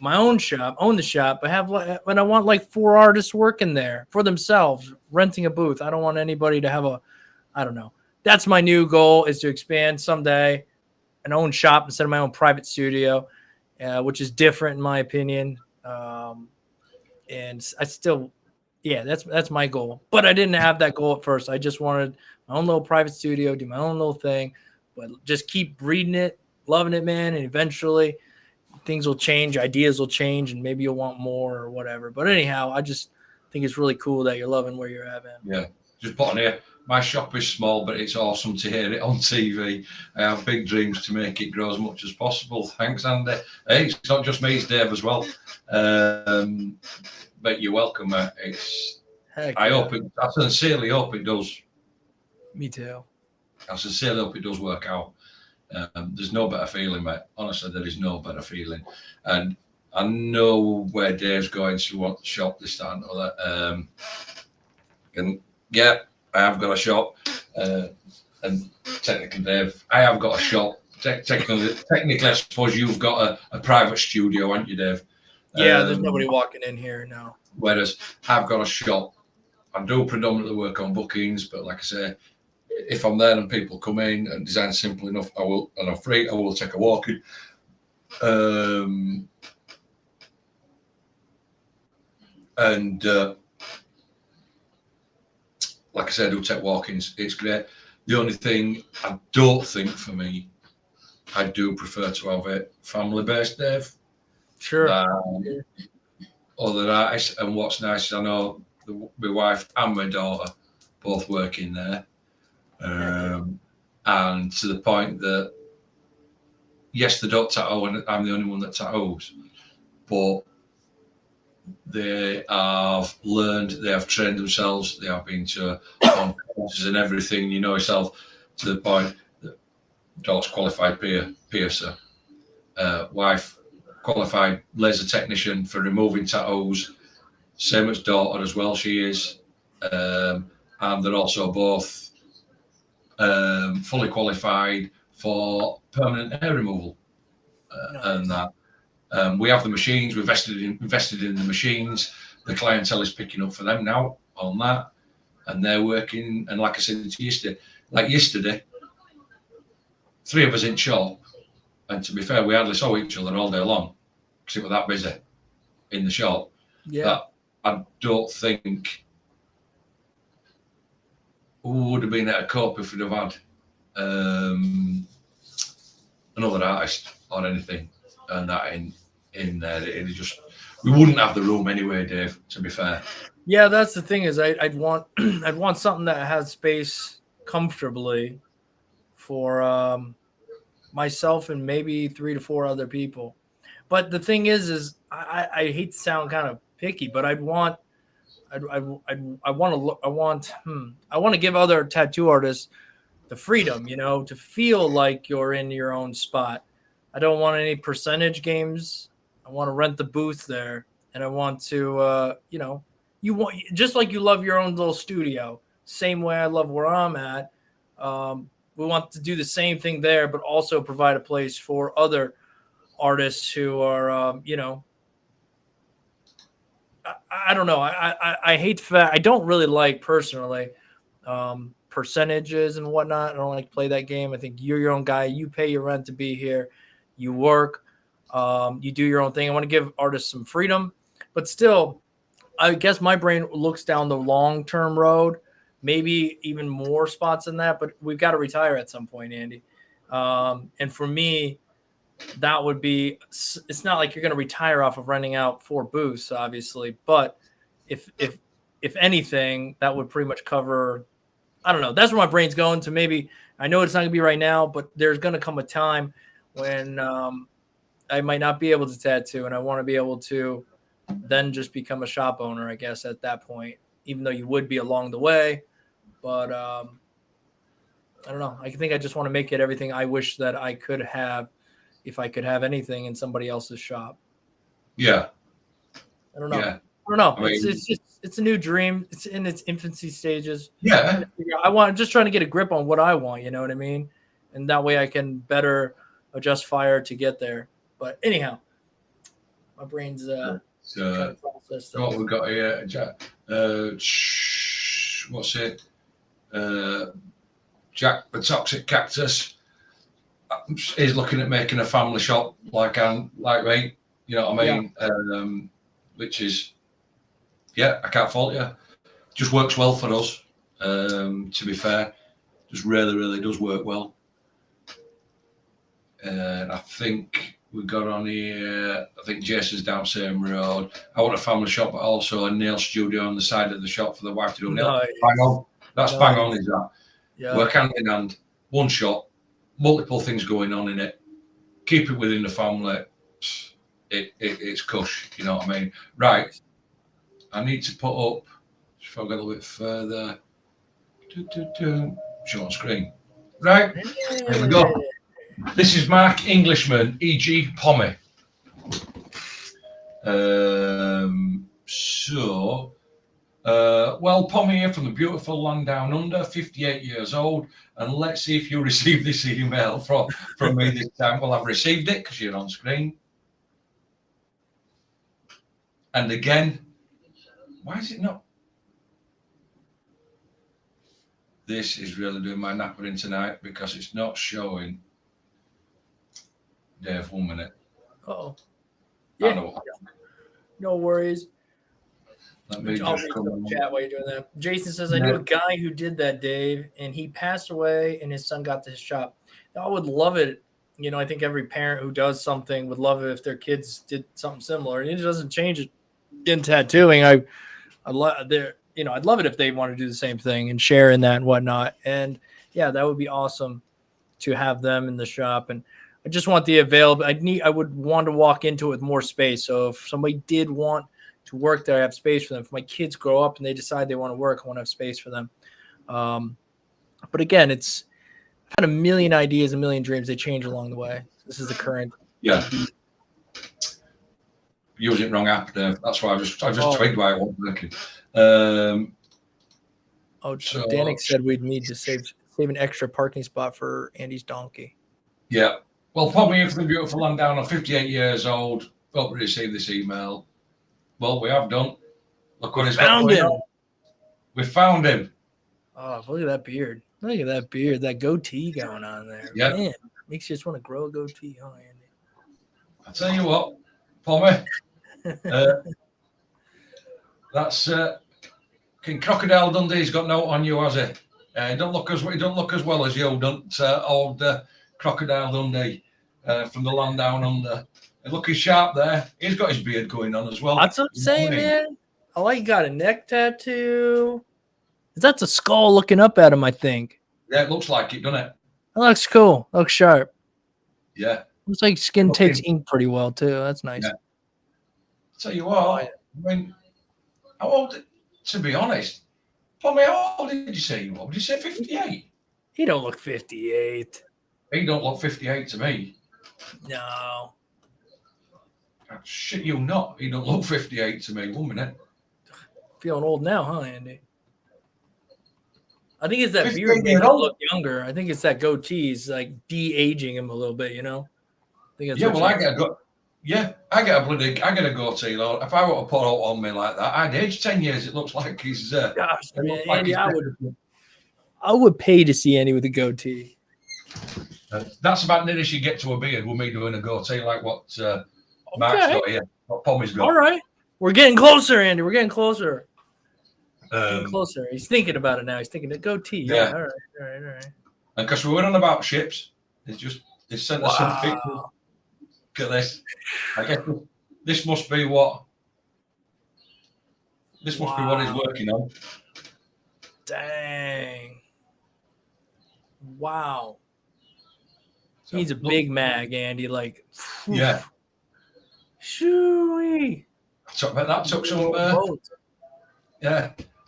S2: my own shop, own the shop. But I want like 4 artists working there for themselves, renting a booth. I don't want anybody to have I don't know. That's my new goal, is to expand someday an own shop instead of my own private studio, which is different in my opinion. And I still, yeah, that's my goal. But I didn't have that goal at first. I just wanted my own little private studio, do my own little thing, but just keep breeding it, loving it, man. And eventually things will change, ideas will change, and maybe you'll want more or whatever. But anyhow, I just think it's really cool that you're loving where you're at, man.
S1: Yeah, just put on here. My shop is small, but it's awesome to hear it on TV. I have big dreams to make it grow as much as possible. Thanks, Andy. Hey, it's not just me, it's Dave as well. But you're welcome, mate. I sincerely hope it does.
S2: Me too.
S1: I sincerely hope it does work out. There's no better feeling, mate. Honestly, there is no better feeling. And I know where Dave's going to want the shop this time or that. And yeah, I have got a shop. And technically, Dave, I have got a shop. Technically, I suppose you've got a private studio, haven't you, Dave?
S2: Yeah, there's nobody walking in here now.
S1: Whereas I've got a shop. I do predominantly work on bookings, but like I say, if I'm there and people come in and design simple enough, I will, and I'm free, I will take a walk in. Like I said, I do take walk-ins. It's great. The only thing I don't think for me, I do prefer to have it family-based, Dave.
S2: Sure.
S1: Other artists, and what's nice is I know my wife and my daughter both work in there. And to the point that, yes, they don't tattoo, and I'm the only one that tattoos, but they have learned, they have trained themselves, they have been to on courses and everything, you know yourself, to the point that daughter's qualified piercer, wife qualified laser technician for removing tattoos, same as daughter as well, she is, and they're also both fully qualified for permanent hair removal. Nice. And that we have the machines, we've invested in the machines. The clientele is picking up for them now on that, and they're working. And like I said to you yesterday, 3 of us in shop, and to be fair, we hardly saw each other all day long because it was that busy in the shop.
S2: Yeah,
S1: that I don't think would have been able to cope if we'd have had another artist or anything, and that in there. We wouldn't have the room anyway, Dave, to be fair.
S2: Yeah, that's the thing, is I'd want I'd want something that has space comfortably for myself and maybe 3 to 4 other people. But the thing is I hate to sound kind of picky, but I want to give other tattoo artists the freedom, you know, to feel like you're in your own spot. I don't want any percentage games. I want to rent the booth there, and I want to, you want, just like you love your own little studio, same way I love where I'm at. We want to do the same thing there, but also provide a place for other artists who are, I don't know. I hate I don't really like personally percentages and whatnot. I don't like to play that game. I think you're your own guy. You pay your rent to be here. You work. You do your own thing. I want to give artists some freedom, but still, I guess my brain looks down the long-term road, maybe even more spots than that, but we've got to retire at some point, Andy. And for me, that would be, it's not like you're going to retire off of renting out 4 booths, obviously, but if anything, that would pretty much cover, I don't know. That's where my brain's going to. Maybe, I know it's not going to be right now, but there's going to come a time when I might not be able to tattoo, and I want to be able to then just become a shop owner, I guess, at that point, even though you would be along the way. But I don't know. I think I just want to make it everything I wish that I could have if I could have anything in somebody else's shop.
S1: Yeah.
S2: I don't know.
S1: Yeah.
S2: I don't know.
S1: I mean,
S2: it's a new dream. It's in its infancy stages.
S1: Yeah.
S2: I'm just trying to get a grip on what I want, you know what I mean? And that way I can better adjust fire to get there. But anyhow, my brain's trying to process stuff.
S1: What we got here, Jack? What's it? Jack the Toxic Cactus is looking at making a family shop like me. You know what I mean? Yeah. Which is, yeah, I can't fault you. Just works well for us. To be fair, just really does work well. And I think we got on here. I think Jason's down same road. I want a family shop, but also a nail studio on the side of the shop for the wife to do nails.
S2: Nice.
S1: Bang on. That's bang on, is that?
S2: Yeah.
S1: Work hand in hand, one shop, multiple things going on in it. Keep it within the family. It's cush, you know what I mean? Right. I need to put up, if I go a little bit further, show on screen. Right, here we go. This is Mark Englishman, e.g. Pommy. Well, Pommy here from the beautiful land down under, 58 years old, and let's see if you receive this email from me this time. Well, I've received it because you're on screen. And again, why is it not? This is really doing my napping tonight because it's not showing. Dave, 1 minute.
S2: Uh-oh. Yeah. No worries.
S1: Let me just come on.
S2: Chat while you're doing that. Jason says, I knew a guy who did that, Dave, and he passed away and his son got to his shop. I would love it. You know, I think every parent who does something would love it if their kids did something similar. And it doesn't change it in tattooing. I'd love it if they want to do the same thing and share in that and whatnot. And yeah, that would be awesome to have them in the shop. And I just want the available. I would want to walk into it with more space. So if somebody did want to work there, I have space for them. If my kids grow up and they decide they want to work, I want to have space for them. But again, I've had a million ideas, a million dreams. They change along the way. This is the current.
S1: Yeah. Using wrong app there. That's why I just tweaked why it wasn't working.
S2: Danik said we'd need to save an extra parking spot for Andy's donkey.
S1: Yeah. Well, Pommy here from the beautiful land down. I'm 58 years old. Hope we received this email. Well, we have done. Look what he's got going on. We found him.
S2: Oh, look at that beard. Look at that beard. That goatee going on there.
S1: Yeah.
S2: Man, makes you just want to grow a goatee, huh, Andy?
S1: I'll tell you what, Pommy. That's King Crocodile Dundee's got no on you, has he? He don't look as well as you, don't old Crocodile Dundee from the land down under. Looking sharp there. He's got his beard going on as well.
S2: That's what I'm saying, man. I like he got a neck tattoo. That's a skull looking up at him, I think.
S1: Yeah, it looks like it, doesn't it?
S2: That looks cool. Looks sharp.
S1: Yeah.
S2: Looks like skin takes ink pretty well, too. That's nice.
S1: Yeah. Tell you what, I mean, how old, to be honest, Pommy, how old did you say you were? Did you say 58?
S2: He don't look 58.
S1: He don't look 58 to me.
S2: No.
S1: Shit you not. He don't look 58 to me. 1 minute.
S2: Feeling old now, huh, Andy? I think it's that beard making him look younger. I think it's that goatee is like de-aging him a little bit, you know? I think
S1: yeah, well, I get a goatee, Lord. If I were to put it on me like that, I'd age 10 years. It looks like he's
S2: gosh, man, Andy, I would pay to see Andy with a goatee.
S1: That's about nearest you get to a beard with me doing a goatee like what Mark's got here, what Pommy's got.
S2: All right. We're getting closer, Andy. We're getting closer. Getting
S1: Um,
S2: closer. He's thinking about it now. He's thinking a goatee. Yeah. All right.
S1: And because we were on about ships, they sent us some pictures. Look at this. I guess this must be what he's working on.
S2: Dang. Wow.
S1: So,
S2: He's a big mag, Andy. Like, whew.
S1: Yeah.
S2: Shooey.
S1: So, but that took some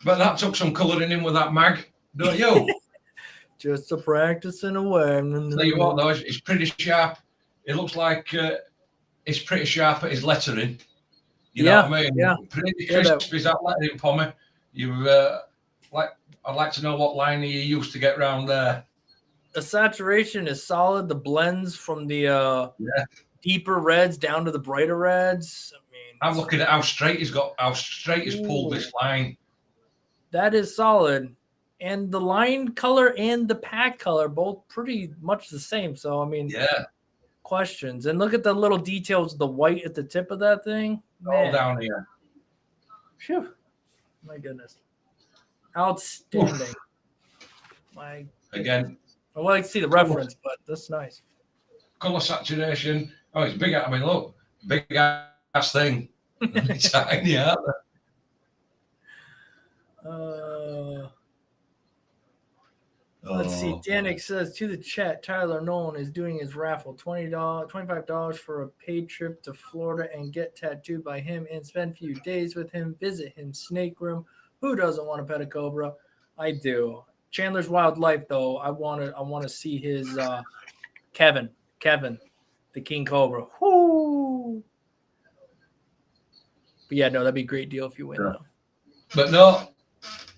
S1: but that took some colouring in with that mag, don't you?
S2: Just a practicing away.
S1: Tell you what though, it's pretty sharp. It looks like it's pretty sharp at his lettering. You know what I mean?
S2: Yeah.
S1: Pretty crisp is that lettering, Pommy. I'd like to know what liner you used to get round there.
S2: The saturation is solid. The blends from the deeper reds down to the brighter reds. I mean,
S1: I'm looking at how straight he's pulled this line.
S2: That is solid. And the line color and the pack color, both pretty much the same. So, I mean, questions. And look at the little details of the white at the tip of that thing.
S1: All down here.
S2: Phew. My goodness. Outstanding.
S1: Again.
S2: I would like to see the reference, but that's nice.
S1: Color saturation. Oh, it's big. I mean, look. Big ass thing. It's tiny, aren't they?
S2: Let's see. Danik says to the chat, Tyler Nolan is doing his raffle. $25 for a paid trip to Florida and get tattooed by him and spend a few days with him. Visit him snake room. Who doesn't want to pet a cobra? I do. Chandler's Wildlife, though. I want to see his Kevin, the king cobra. Whoo! But yeah, no, that'd be a great deal if you win, though.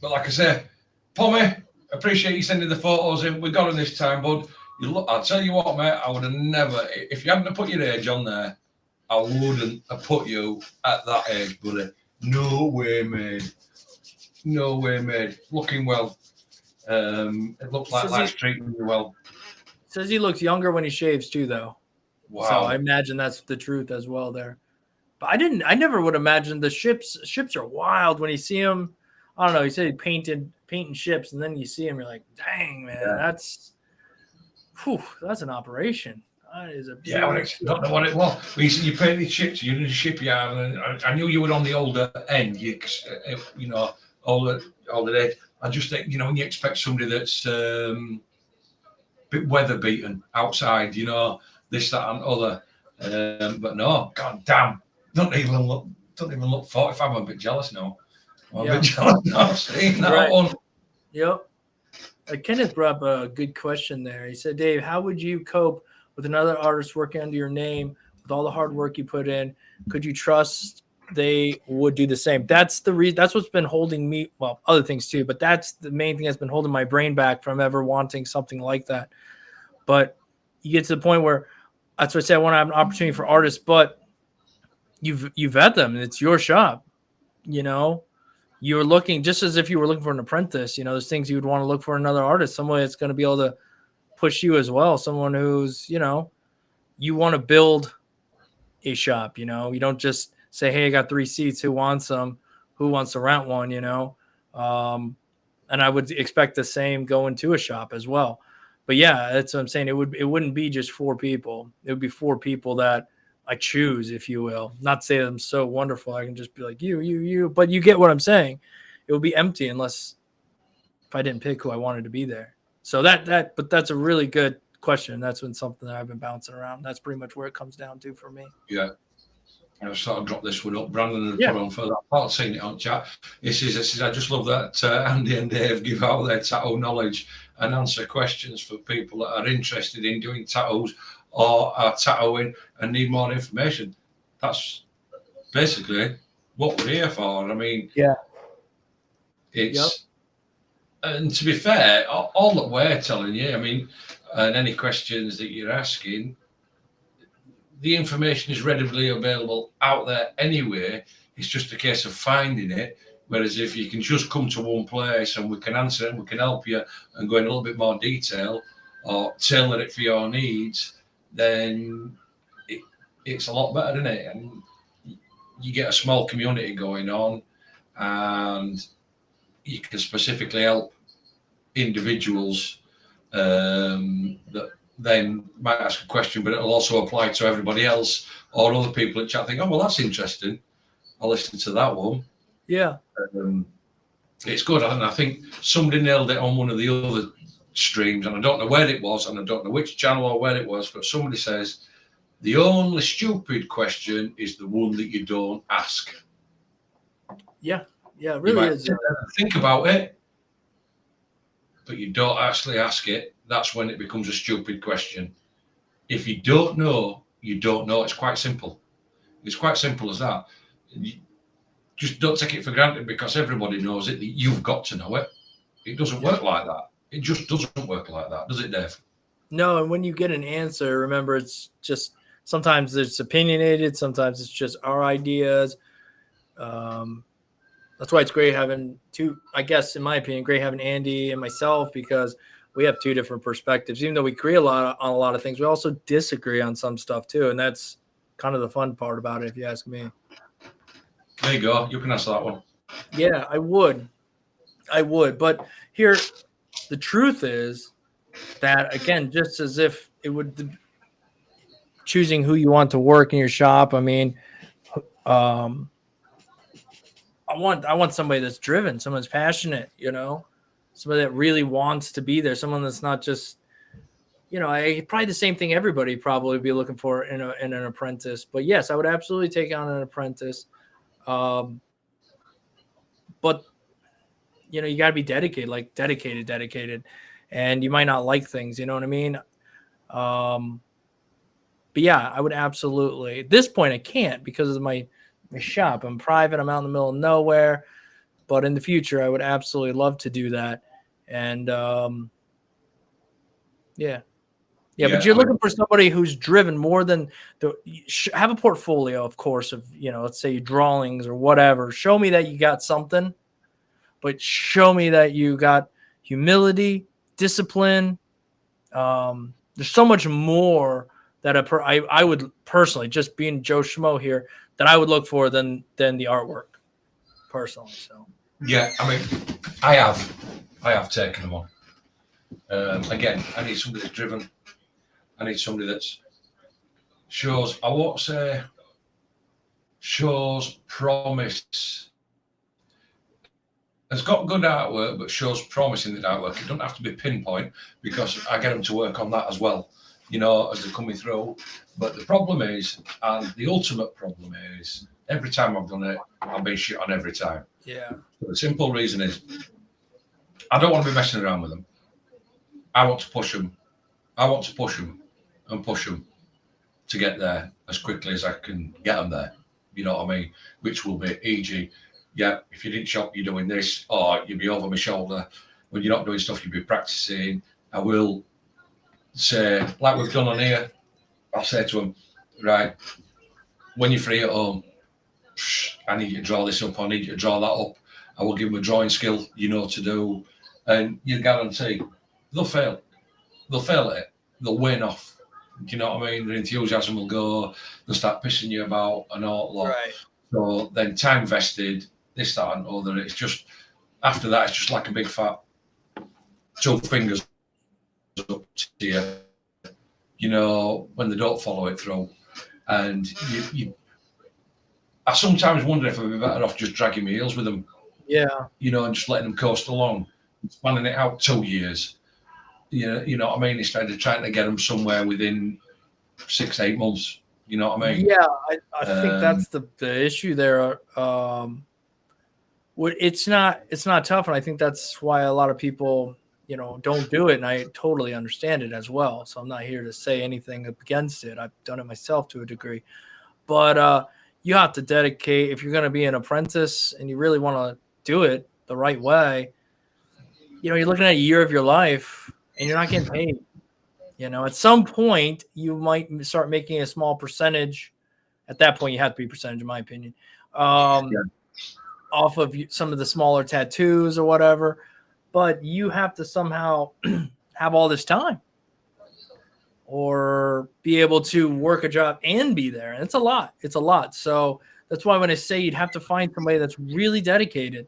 S1: But like I said, Pommy, appreciate you sending the photos in. We got them this time, bud. I'll tell you what, mate, I would have never, if you hadn't put your age on there, I wouldn't have put you at that age, buddy. No way, mate. No way, mate. Looking well. It looks like that's treating you well.
S2: Says he looks younger when he shaves too, though.
S1: Wow.
S2: So I imagine that's the truth as well there. But I never would imagine the ships are wild when you see them. I don't know. He said he painting ships, and then you see him, you're like, dang, man, that's an operation. That is a
S1: I don't know what it was. You painted ships, you're in the shipyard, and I knew you were on the older end. You know, older age. I just think, you know, when you expect somebody that's a bit weather beaten outside, you know, this, that, and other. But no, god damn, don't even look 45. I'm a bit jealous now. I'm a bit jealous now seeing that one.
S2: Yep. Kenneth brought up a good question there. He said, Dave, how would you cope with another artist working under your name with all the hard work you put in? Could you trust they would do the same? That's the reason. That's what's been holding me, well, other things too, but that's the main thing that's been holding my brain back from ever wanting something like that. But you get to the point where, that's what I say, I want to have an opportunity for artists, but you vet them. It's your shop. You know, you're looking just as if you were looking for an apprentice. You know, there's things you would want to look for another artist, someone that's going to be able to push you as well. Someone who's, you know, you want to build a shop. You know, you don't just say, hey, I got 3 seats. Who wants them? Who wants to rent one? You know, and I would expect the same going to a shop as well. But yeah, that's what I'm saying. It wouldn't be just 4 people. It would be 4 people that I choose, if you will. Not to say I'm so wonderful. I can just be like you. But you get what I'm saying. It would be empty unless if I didn't pick who I wanted to be there. So but that's a really good question. That's been something that I've been bouncing around. That's pretty much where it comes down to for me.
S1: Yeah. I sort of dropped this one up. Brandon had put on for that. I've seen it on chat. It says, I just love that Andy and Dave give out their tattoo knowledge and answer questions for people that are interested in doing tattoos or are tattooing and need more information. That's basically what we're here for. I mean, it's and to be fair, all that we're telling you, I mean, and any questions that you're asking, the information is readily available out there anyway. It's just a case of finding it, Whereas if you can just come to one place and we can answer it and we can help you and go in a little bit more detail or tailor it for your needs, then it's a lot better, isn't it? And you get a small community going on, and you can specifically help individuals that then might ask a question, but it'll also apply to everybody else or other people in chat think, oh, well, that's interesting. I'll listen to that one.
S2: Yeah.
S1: It's good. And I think somebody nailed it on one of the other streams, and I don't know where it was, and I don't know which channel or where it was, but somebody says, the only stupid question is the one that you don't ask.
S2: Yeah. Yeah, it really is.
S1: Think about it, but you don't actually ask it. That's when it becomes a stupid question. If you don't know, you don't know. It's quite simple. It's quite simple as that. You just don't take it for granted because everybody knows it. You've got to know it. It doesn't work like that. It just doesn't work like that, does it, Dave? No,
S2: and when you get an answer, remember, it's just sometimes it's opinionated, sometimes it's just our ideas. That's why it's great having two, I guess, in my opinion, great having Andy and myself, because we have two different perspectives. Even though we agree on a lot of things, we also disagree on some stuff too. And that's kind of the fun part about it, if you ask me.
S1: There you go. You can answer that one.
S2: Yeah, I would. But here, the truth is that, again, just as if it would choosing who you want to work in your shop. I mean, I want somebody that's driven, someone that's passionate, somebody that really wants to be there, someone that's not just, probably the same thing everybody probably be looking for in an apprentice. But yes, I would absolutely take on an apprentice. But you got to be dedicated, and you might not like things, you know what I mean? But yeah, I would absolutely. At this point, I can't because of my shop. I'm private. I'm out in the middle of nowhere. But in the future, I would absolutely love to do that. And yeah. But you're looking for somebody who's driven more than have a portfolio, of course, of let's say drawings or whatever. Show me that you got something, but show me that you got humility, discipline. There's so much more that I would personally, just being Joe Schmo here, that I would look for than the artwork, personally. So
S1: yeah, I mean, I have taken them on. Again, I need somebody that's driven. I need somebody that's shows promise. Has got good artwork, but shows promise in the artwork. It doesn't have to be pinpoint because I get them to work on that as well, as they're coming through. But the problem is, and the ultimate problem is, every time I've done it, I've been shit on every time.
S2: Yeah.
S1: So the simple reason is, I don't want to be messing around with them. I want to push them. I want to push them and push them to get there as quickly as I can get them there. You know what I mean? Which will be, e.g., yeah, if you didn't shop, you're doing this, or you'll be over my shoulder. When you're not doing stuff, you'll be practicing. I will say, like we've done on here, I'll say to them, right, when you're free at home, I need you to draw this up, I need you to draw that up. I will give them a drawing skill to do. And you guarantee they'll fail. They'll fail at it. They'll wane off. Do you know what I mean? Their enthusiasm will go. They'll start pissing you about and all that.
S2: Right.
S1: So then time vested, this, that, and other. It's just, after that, it's just like a big fat 2 fingers up to you, when they don't follow it through. And I sometimes wonder if I'd be better off just dragging my heels with them.
S2: Yeah.
S1: And just letting them coast along, spanning it out 2 years. You know what I mean? Instead of trying to get them somewhere within 6-8 months. You know what I mean?
S2: Yeah, I think that's the issue there. It's not tough, and I think that's why a lot of people, don't do it, and I totally understand it as well. So I'm not here to say anything against it. I've done it myself to a degree, but you have to dedicate if you're going to be an apprentice and you really want to do it the right way. You're looking at a year of your life, and you're not getting paid. At some point, you might start making a small percentage. At that point, you have to be a percentage, in my opinion. off of some of the smaller tattoos or whatever, but you have to somehow have all this time or be able to work a job and be there. And it's a lot. It's a lot. So that's why when I say you'd have to find somebody that's really dedicated,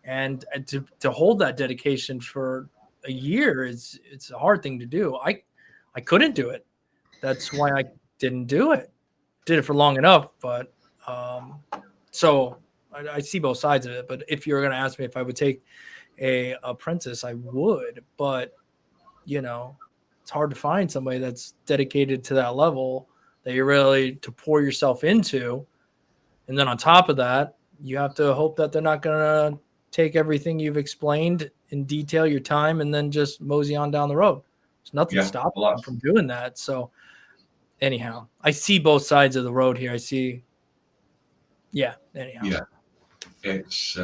S2: and to hold that dedication for a year it's a hard thing to do. I couldn't do it. That's why I didn't do it. Did it for long enough, but so I see both sides of it. But if you're going to ask me if I would take a apprentice, I would. But it's hard to find somebody that's dedicated to that level that you're really to pour yourself into. And then on top of that, you have to hope that they're not going to take everything you've explained in detail, your time, and then just mosey on down the road. There's nothing stopping them from doing that. So anyhow, I see both sides of the road here. I see. Yeah. Anyhow.
S1: Yeah. It's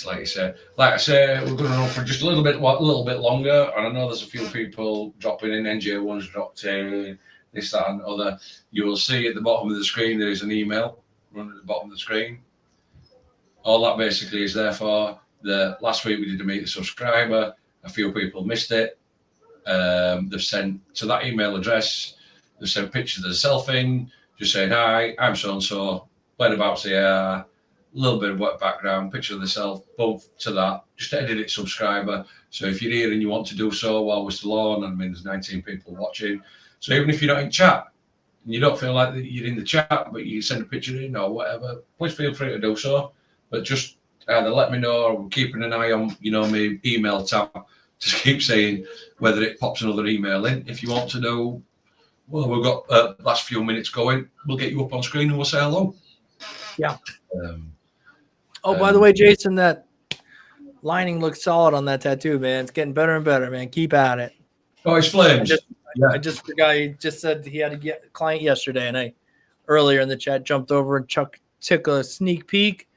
S1: like I say, we're going on for just a little bit longer. And I know there's a few people dropping in. NJ1's dropped in, this, that, and other. You will see at the bottom of the screen there is an email running at the bottom of the screen. All that basically is there for the last week we did a meet the subscriber. A few people missed it. They've sent to that email address. They've sent pictures of themselves in, just saying, hi, I'm so-and-so, whereabouts they are, a little bit of work background, picture of themselves, both to that, just edit it subscriber. So if you're here and you want to do so while we're still on, I mean, there's 19 people watching. So even if you're not in chat, and you don't feel like that you're in the chat, but you send a picture in or whatever, please feel free to do so. But just either let me know, or I'm keeping an eye on, my email tab. Just keep saying whether it pops another email in. If you want to know, well, we've got last few minutes going, we'll get you up on screen and we'll say hello.
S2: Yeah. By the way, Jason, that lining looks solid on that tattoo, man. It's getting better and better, man. Keep at it.
S1: Oh, it's flames.
S2: I just forgot. He just said he had a client yesterday, and I earlier in the chat jumped over and took a sneak peek.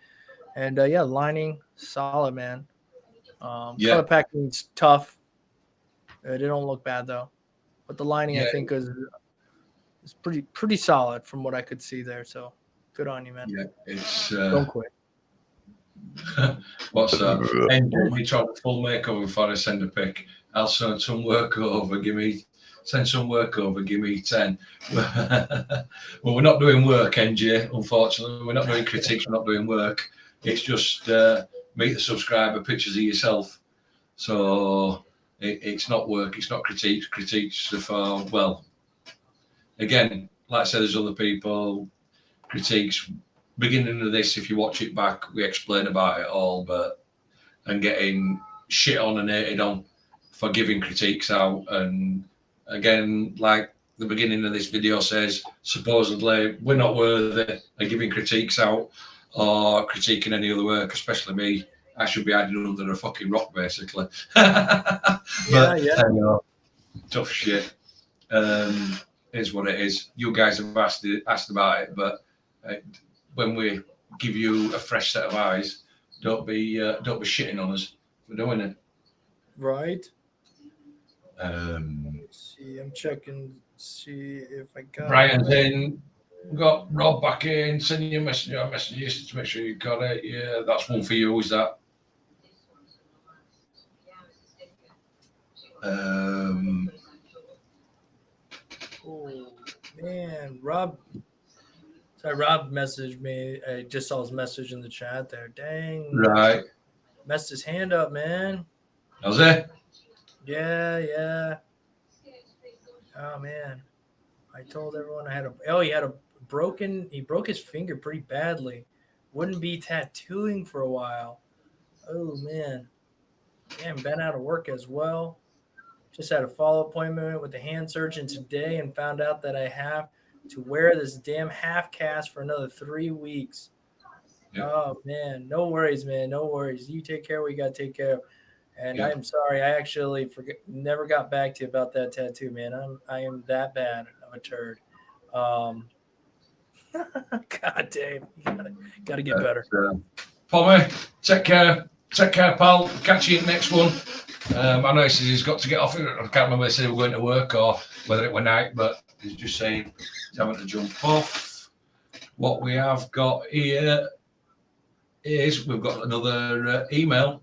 S2: And lining solid, man. Color packing's tough. They don't look bad though, but the lining I think is pretty solid from what I could see there. So good on you, man.
S1: Yeah, it's
S2: don't quit.
S1: What's that? And if you try the full makeover before I send a pic, I'll send some work over. Send some work over. Give me 10. Well, we're not doing work, NJ. Unfortunately, we're not doing critiques. We're not doing work. It's just meet the subscriber, pictures of yourself. So it's not work. It's not critiques. Critiques are for, well, again, like I said, there's other people. Critiques. Beginning of this, if you watch it back, we explain about it all, and getting shit on and hated on for giving critiques out. And again, like the beginning of this video says, supposedly we're not worthy of giving critiques out or critiquing any other work, especially me. I should be hiding under a fucking rock, basically. Tough shit. Is what it is. You guys have asked about it, but when we give you a fresh set of eyes, don't be shitting on us for doing it.
S2: Right. Let's see, I'm checking. See if I got.
S1: Brian's in. We've got Rob back in. Sending you a message to make sure you got it. Yeah, that's one for you. Is that?
S2: Oh man, Rob. Sorry, Rob messaged me. I just saw his message in the chat there. Dang.
S1: Right.
S2: Messed his hand up, man.
S1: How's it?
S2: Yeah. Oh man. I told everyone he broke his finger pretty badly. Wouldn't be tattooing for a while. Oh man. Damn, been out of work as well. Just had a follow-up appointment with the hand surgeon today and found out that I have to wear this damn half cast for another 3 weeks. Yep. Oh man, no worries, man. No worries. You take care of what you got to take care of. And yep. I'm sorry, I actually never got back to you about that tattoo, man. I am that bad of a turd. God damn, you gotta get better.
S1: Pommy, take care, pal. Catch you in the next one. I know he says he's got to get off. I can't remember if he said he was going to work or whether it were night, but he's just saying he's having to jump off. What we have got here is we've got another email.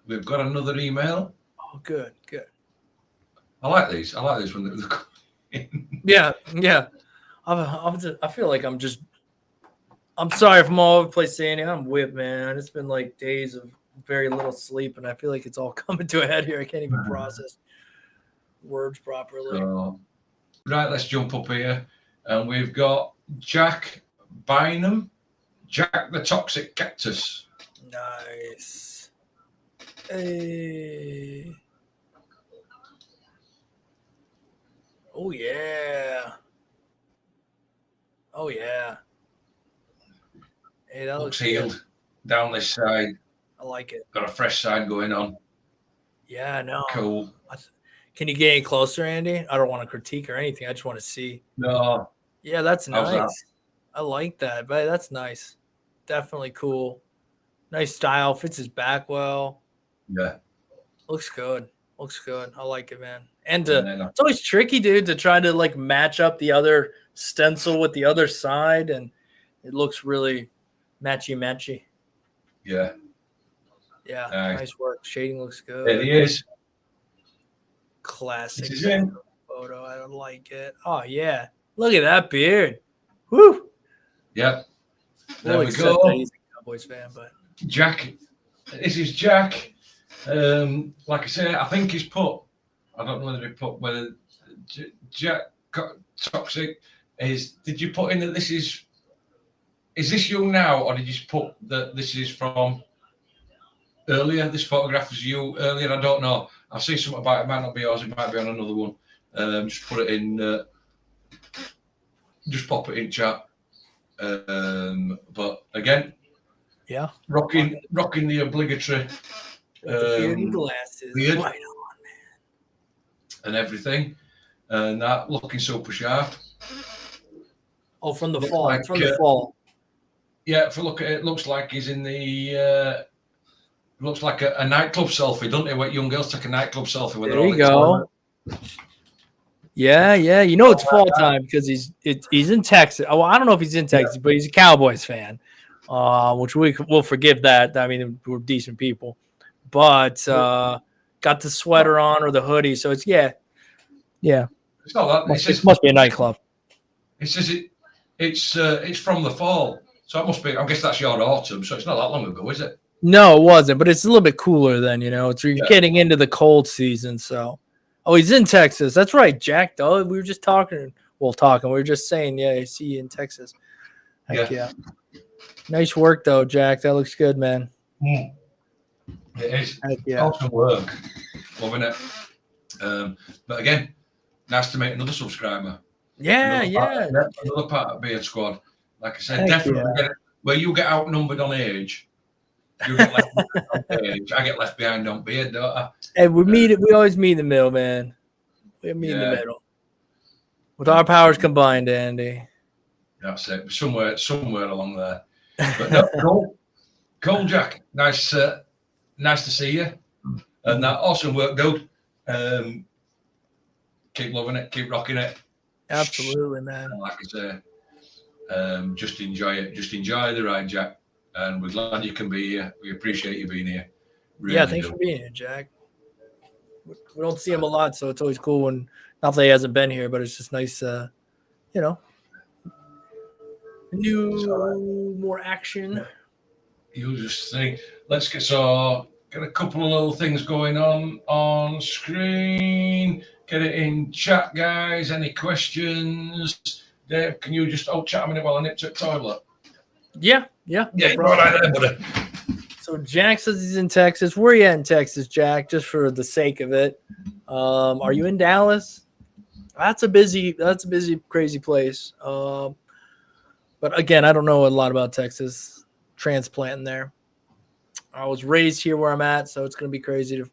S1: We've got another email.
S2: Oh, good.
S1: I like these. I like these when they're coming in.
S2: Yeah. I feel like I'm sorry if I'm all over the place, Sandy. I'm whipped, man. It's been like days of very little sleep, and I feel like it's all coming to a head here. I can't even process words properly.
S1: So, right, let's jump up here. And we've got Jack Bynum. Jack the Toxic Cactus.
S2: Nice. Hey. Oh, yeah. Hey, that
S1: looks
S2: good.
S1: healed down this side.
S2: I like it.
S1: Got a fresh side going on.
S2: Yeah, I know.
S1: Cool.
S2: Can you get any closer, Andy? I don't want to critique or anything. I just want to see.
S1: No.
S2: Yeah, that's
S1: How's
S2: nice.
S1: that?
S2: I like that, but that's nice. Definitely cool. Nice style. Fits his back well.
S1: Yeah.
S2: Looks good. I like it, man. And it's always tricky, dude, to try to like match up the other stencil with the other side, and it looks really matchy.
S1: Yeah.
S2: Yeah. Nice work. Shading looks good.
S1: There he is.
S2: Classic
S1: in.
S2: photo. I like it. Oh yeah. Look at that beard. Woo.
S1: Yep. There we go.
S2: He's a Cowboys fan, but
S1: Jack. This is Jack. Like I say, I think he's put. I don't know whether he put whether Jack Toxic is. Did you put in that this is? Is this you now, or did you put that this is from earlier? This photograph was you earlier. I don't know. I've seen something about it. It might not be yours. It might be on another one. Just put it in. Just pop it in chat. But again,
S2: yeah,
S1: rocking the obligatory
S2: beard and glasses,
S1: beard
S2: right on, man,
S1: and everything, and that looking super sharp.
S2: Oh, from the
S1: looks
S2: fall.
S1: Like,
S2: from the fall.
S1: Yeah, if you look at it, looks like he's in the. Looks like a nightclub selfie, doesn't it? What young girls take a nightclub selfie with.
S2: There you go. Yeah. You know it's fall time because he's in Texas. Oh, I don't know if he's in Texas, but he's a Cowboys fan, which we'll forgive that. I mean, we're decent people, but got the sweater on or the hoodie, so it's yeah.
S1: It's not that.
S2: It must be a nightclub.
S1: It says it's from the fall, so it must be. I guess that's your autumn, so it's not that long ago, is it?
S2: No, it wasn't, but it's a little bit cooler then, It's you're getting into the cold season, so. Oh, he's in Texas. That's right, Jack. Though we were just talking. We were just saying, yeah, I see you in Texas. Heck yeah. Nice work, though, Jack. That looks good, man.
S1: It is.
S2: Heck yeah.
S1: Awesome work. Loving it. But again, nice to meet another subscriber.
S2: Yeah.
S1: Another part of Beard Squad. Like I said, definitely get it. Where you get outnumbered on age, you get left behind on age. I get left behind on beard, don't I?
S2: Hey, we always meet in the middle, man. We meet in the middle. With our powers combined, Andy.
S1: That's it. Somewhere along there. But no, cool, Jack. Nice to see you. And that awesome work, dude. Keep loving it. Keep rocking it.
S2: Absolutely, man.
S1: Like I say, just enjoy it. Just enjoy the ride, Jack. And we're glad you can be here. We appreciate you being here. Really
S2: thanks for being here, Jack. We don't see him a lot, so it's always cool when not that he hasn't been here, but it's just nice, more action.
S1: You just think, let's get a couple of little things going on screen. Get it in chat, guys. Any questions? Dave, can you just chat a minute while I nip to the toilet?
S2: Yeah.
S1: No right there, buddy.
S2: So Jack says he's in Texas. Where are you at in Texas, Jack? Just for the sake of it. Are you in Dallas? That's a busy, crazy place. But again, I don't know a lot about Texas. Transplanting there. I was raised here where I'm at, so it's going to be crazy to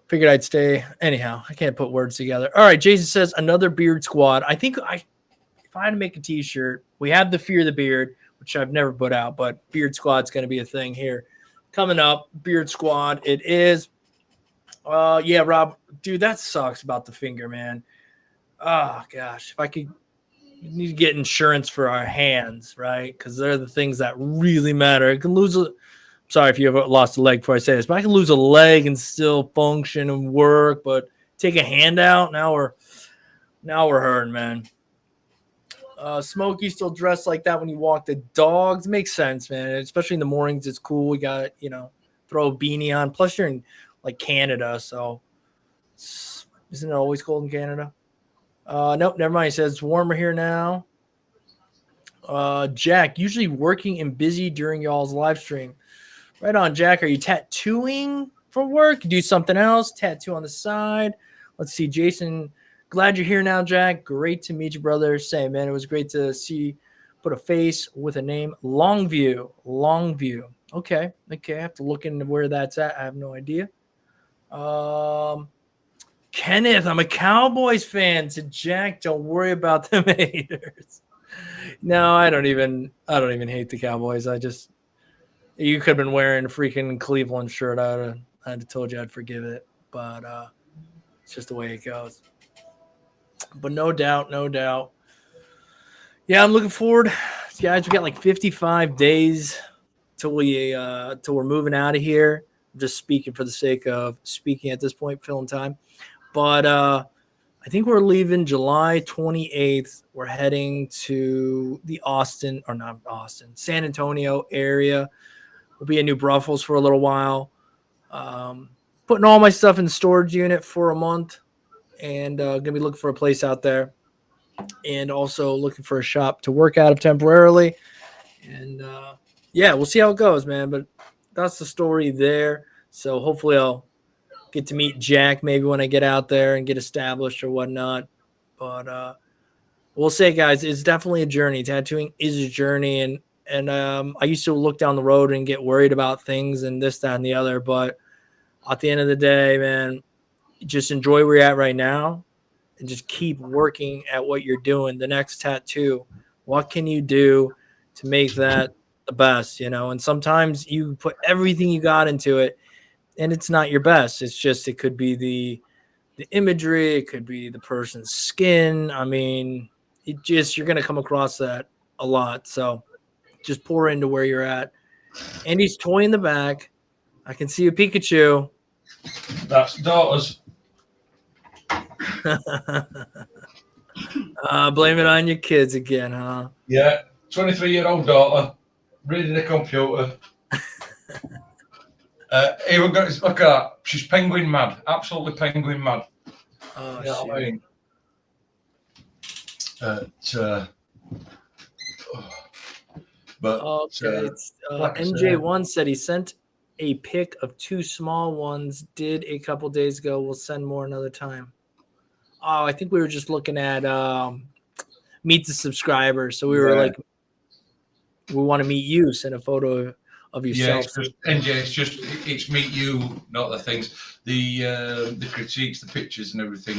S2: figured I'd stay. Anyhow, I can't put words together. All right, Jason says another beard squad. I think if I had to make a t-shirt, we have the Fear the Beard, which I've never put out, but Beard Squad's going to be a thing here. Coming up, Beard Squad, it is. Yeah, Rob, dude, that sucks about the finger, man. Oh, gosh. If I could We need to get insurance for our hands, right? Because they're the things that really matter. I can lose a. Sorry if you ever lost a leg before I say this, but I can lose a leg and still function and work. But take a hand out, now we're hurting, man. Smokey still dressed like that when you walk the dogs. Makes sense, man. Especially in the mornings, it's cool. We got throw a beanie on. Plus, you're in like Canada, so isn't it always cold in Canada? Nope, never mind. He says it's warmer here now. Jack, usually working and busy during y'all's live stream. Right on, Jack. Are you tattooing for work? Do something else? Tattoo on the side? Let's see, Jason. Glad you're here now, Jack. Great to meet you, brother. Same, man. It was great to see. Put a face with a name. Longview. Okay. I have to look into where that's at. I have no idea. Kenneth, I'm a Cowboys fan. To Jack, don't worry about them haters. No, I don't even hate the Cowboys. You could have been wearing a freaking Cleveland shirt. I'd have told you I'd forgive it, but it's just the way it goes. But no doubt. Yeah, I'm looking forward. Guys, we got like 55 days till we're moving out of here. I'm just speaking for the sake of speaking at this point, filling time. But I think we're leaving July 28th. We're heading to the San Antonio area. We'll be in New Braunfels for a little while. Putting all my stuff in the storage unit for a month, and going to be looking for a place out there, and also looking for a shop to work out of temporarily. And we'll see how it goes, man. But that's the story there. So hopefully I'll get to meet Jack maybe when I get out there and get established or whatnot. But we'll say, guys, it's definitely a journey. Tattooing is a journey, and I used to look down the road and get worried about things and this, that, and the other. But at the end of the day, man, just enjoy where you're at right now and just keep working at what you're doing. The next tattoo, what can you do to make that the best, And sometimes you put everything you got into it, and it's not your best. It's just, it could be the imagery, it could be the person's skin. I mean, you're going to come across that a lot. So just pour into where you're at. Andy's toy in the back. I can see a Pikachu.
S1: That's daughters.
S2: Blame it on your kids again, huh?
S1: Yeah, 23-year-old daughter reading the computer. Even got, look at that. She's penguin mad. Absolutely penguin mad.
S2: Oh,
S1: you know what I mean? But
S2: okay.
S1: like
S2: NJ1 said he sent a pic of 2 small ones. Did a couple days ago. We'll send more another time. Oh, I think we were just looking at meet the subscribers. So we were like, we want to meet you. Send a photo of yourself.
S1: Yeah, it's meet you, not the things. The critiques, the pictures, and everything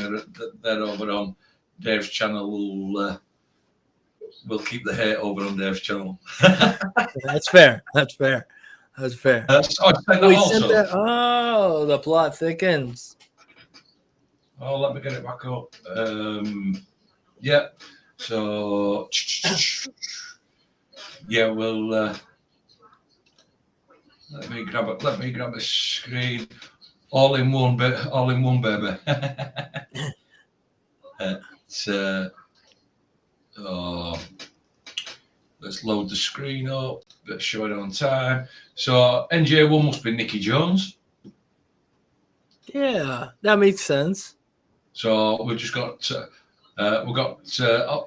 S1: they're over on Dave's channel. We'll keep the hate over on Dave's channel.
S2: That's fair. I sent that. Oh, the plot thickens.
S1: Oh, let me get it back up. Yeah. So, yeah, we'll. Let me grab a screen. All in one, baby. Let's load the screen up. Let's show it on time. So NJ1 must be Nicky Jones.
S2: Yeah, that makes sense.
S1: So we've just got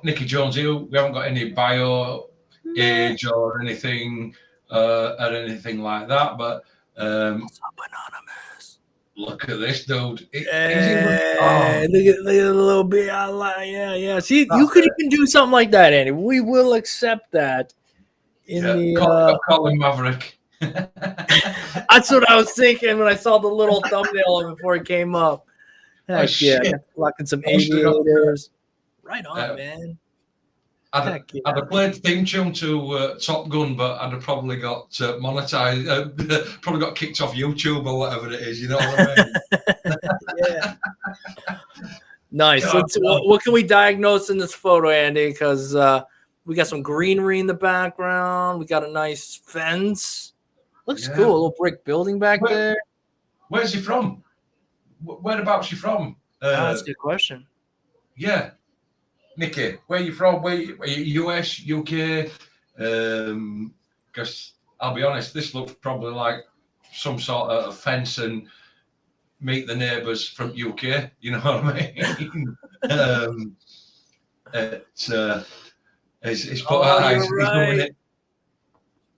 S1: Nicky Jones here. We haven't got any bio, age, or anything like that. But
S2: anonymous.
S1: Look at this dude.
S2: Look at the little bit. Yeah. See, you could even do something like that, Andy. We will accept that.
S1: Call him Maverick.
S2: That's what I was thinking when I saw the little thumbnail before it came up. Heck yeah, locking some aviators. Right on, man.
S1: I'd have played the theme tune to Top Gun, but I'd have probably got monetized, probably got kicked off YouTube or whatever it is. You know what I mean?
S2: Yeah. Nice.
S1: God,
S2: What can we diagnose in this photo, Andy? Because we got some greenery in the background. We got a nice fence. Looks cool. A little brick building back there.
S1: Where's he from? Whereabouts you from?
S2: That's a good question.
S1: Yeah, Nicky, where you from? Where you US, UK? Because I'll be honest, this looks probably like some sort of fence and meet the neighbours from UK. You know what I mean? He's put he's doing it.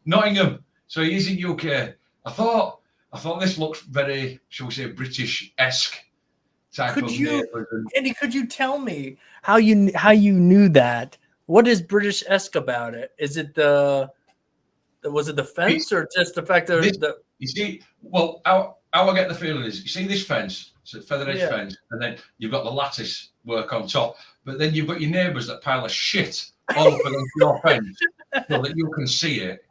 S1: Nottingham. So he's in UK. I thought this looks very, shall we say, British-esque type of neighbours.
S2: Andy, could you tell me how you knew that? What is British-esque about it? Is it was it the fence or just the fact that
S1: you see? Well, how I get the feeling is, you see this fence, it's a feather edge fence, and then you've got the lattice work on top, but then you've got your neighbours that pile of shit all up against your fence so that you can see it.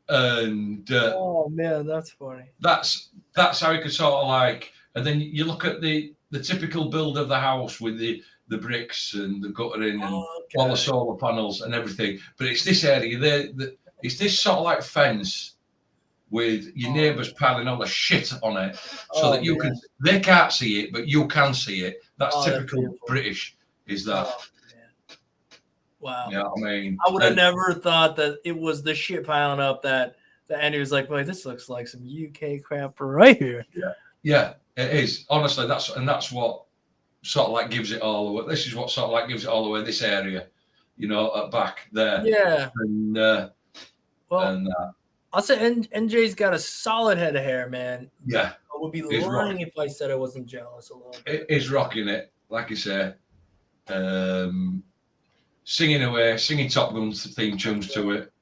S2: Oh man, that's funny.
S1: That's how you could sort of like, and then you look at the typical build of the house with the bricks and the guttering and all the solar panels and everything. But it's this area there, it's this sort of like fence with your neighbours piling all the shit on it, so that you can, they can't see it, but you can see it. That's typical British, is that.
S2: Wow.
S1: Yeah, I mean,
S2: I would have never thought that it was the shit piling up that Andy was like, "Boy, this looks like some UK crap right here."
S1: Yeah, it is. Honestly, that's what sort of like gives it all away. This is what sort of like gives it all away. This area, you know, at back there.
S2: Yeah.
S1: And
S2: I'll say NJ's got a solid head of hair, man.
S1: Yeah.
S2: I would be lying if I said I wasn't jealous a little bit.
S1: It is rocking it, like you say. Singing away, singing Top Gun theme tunes to it.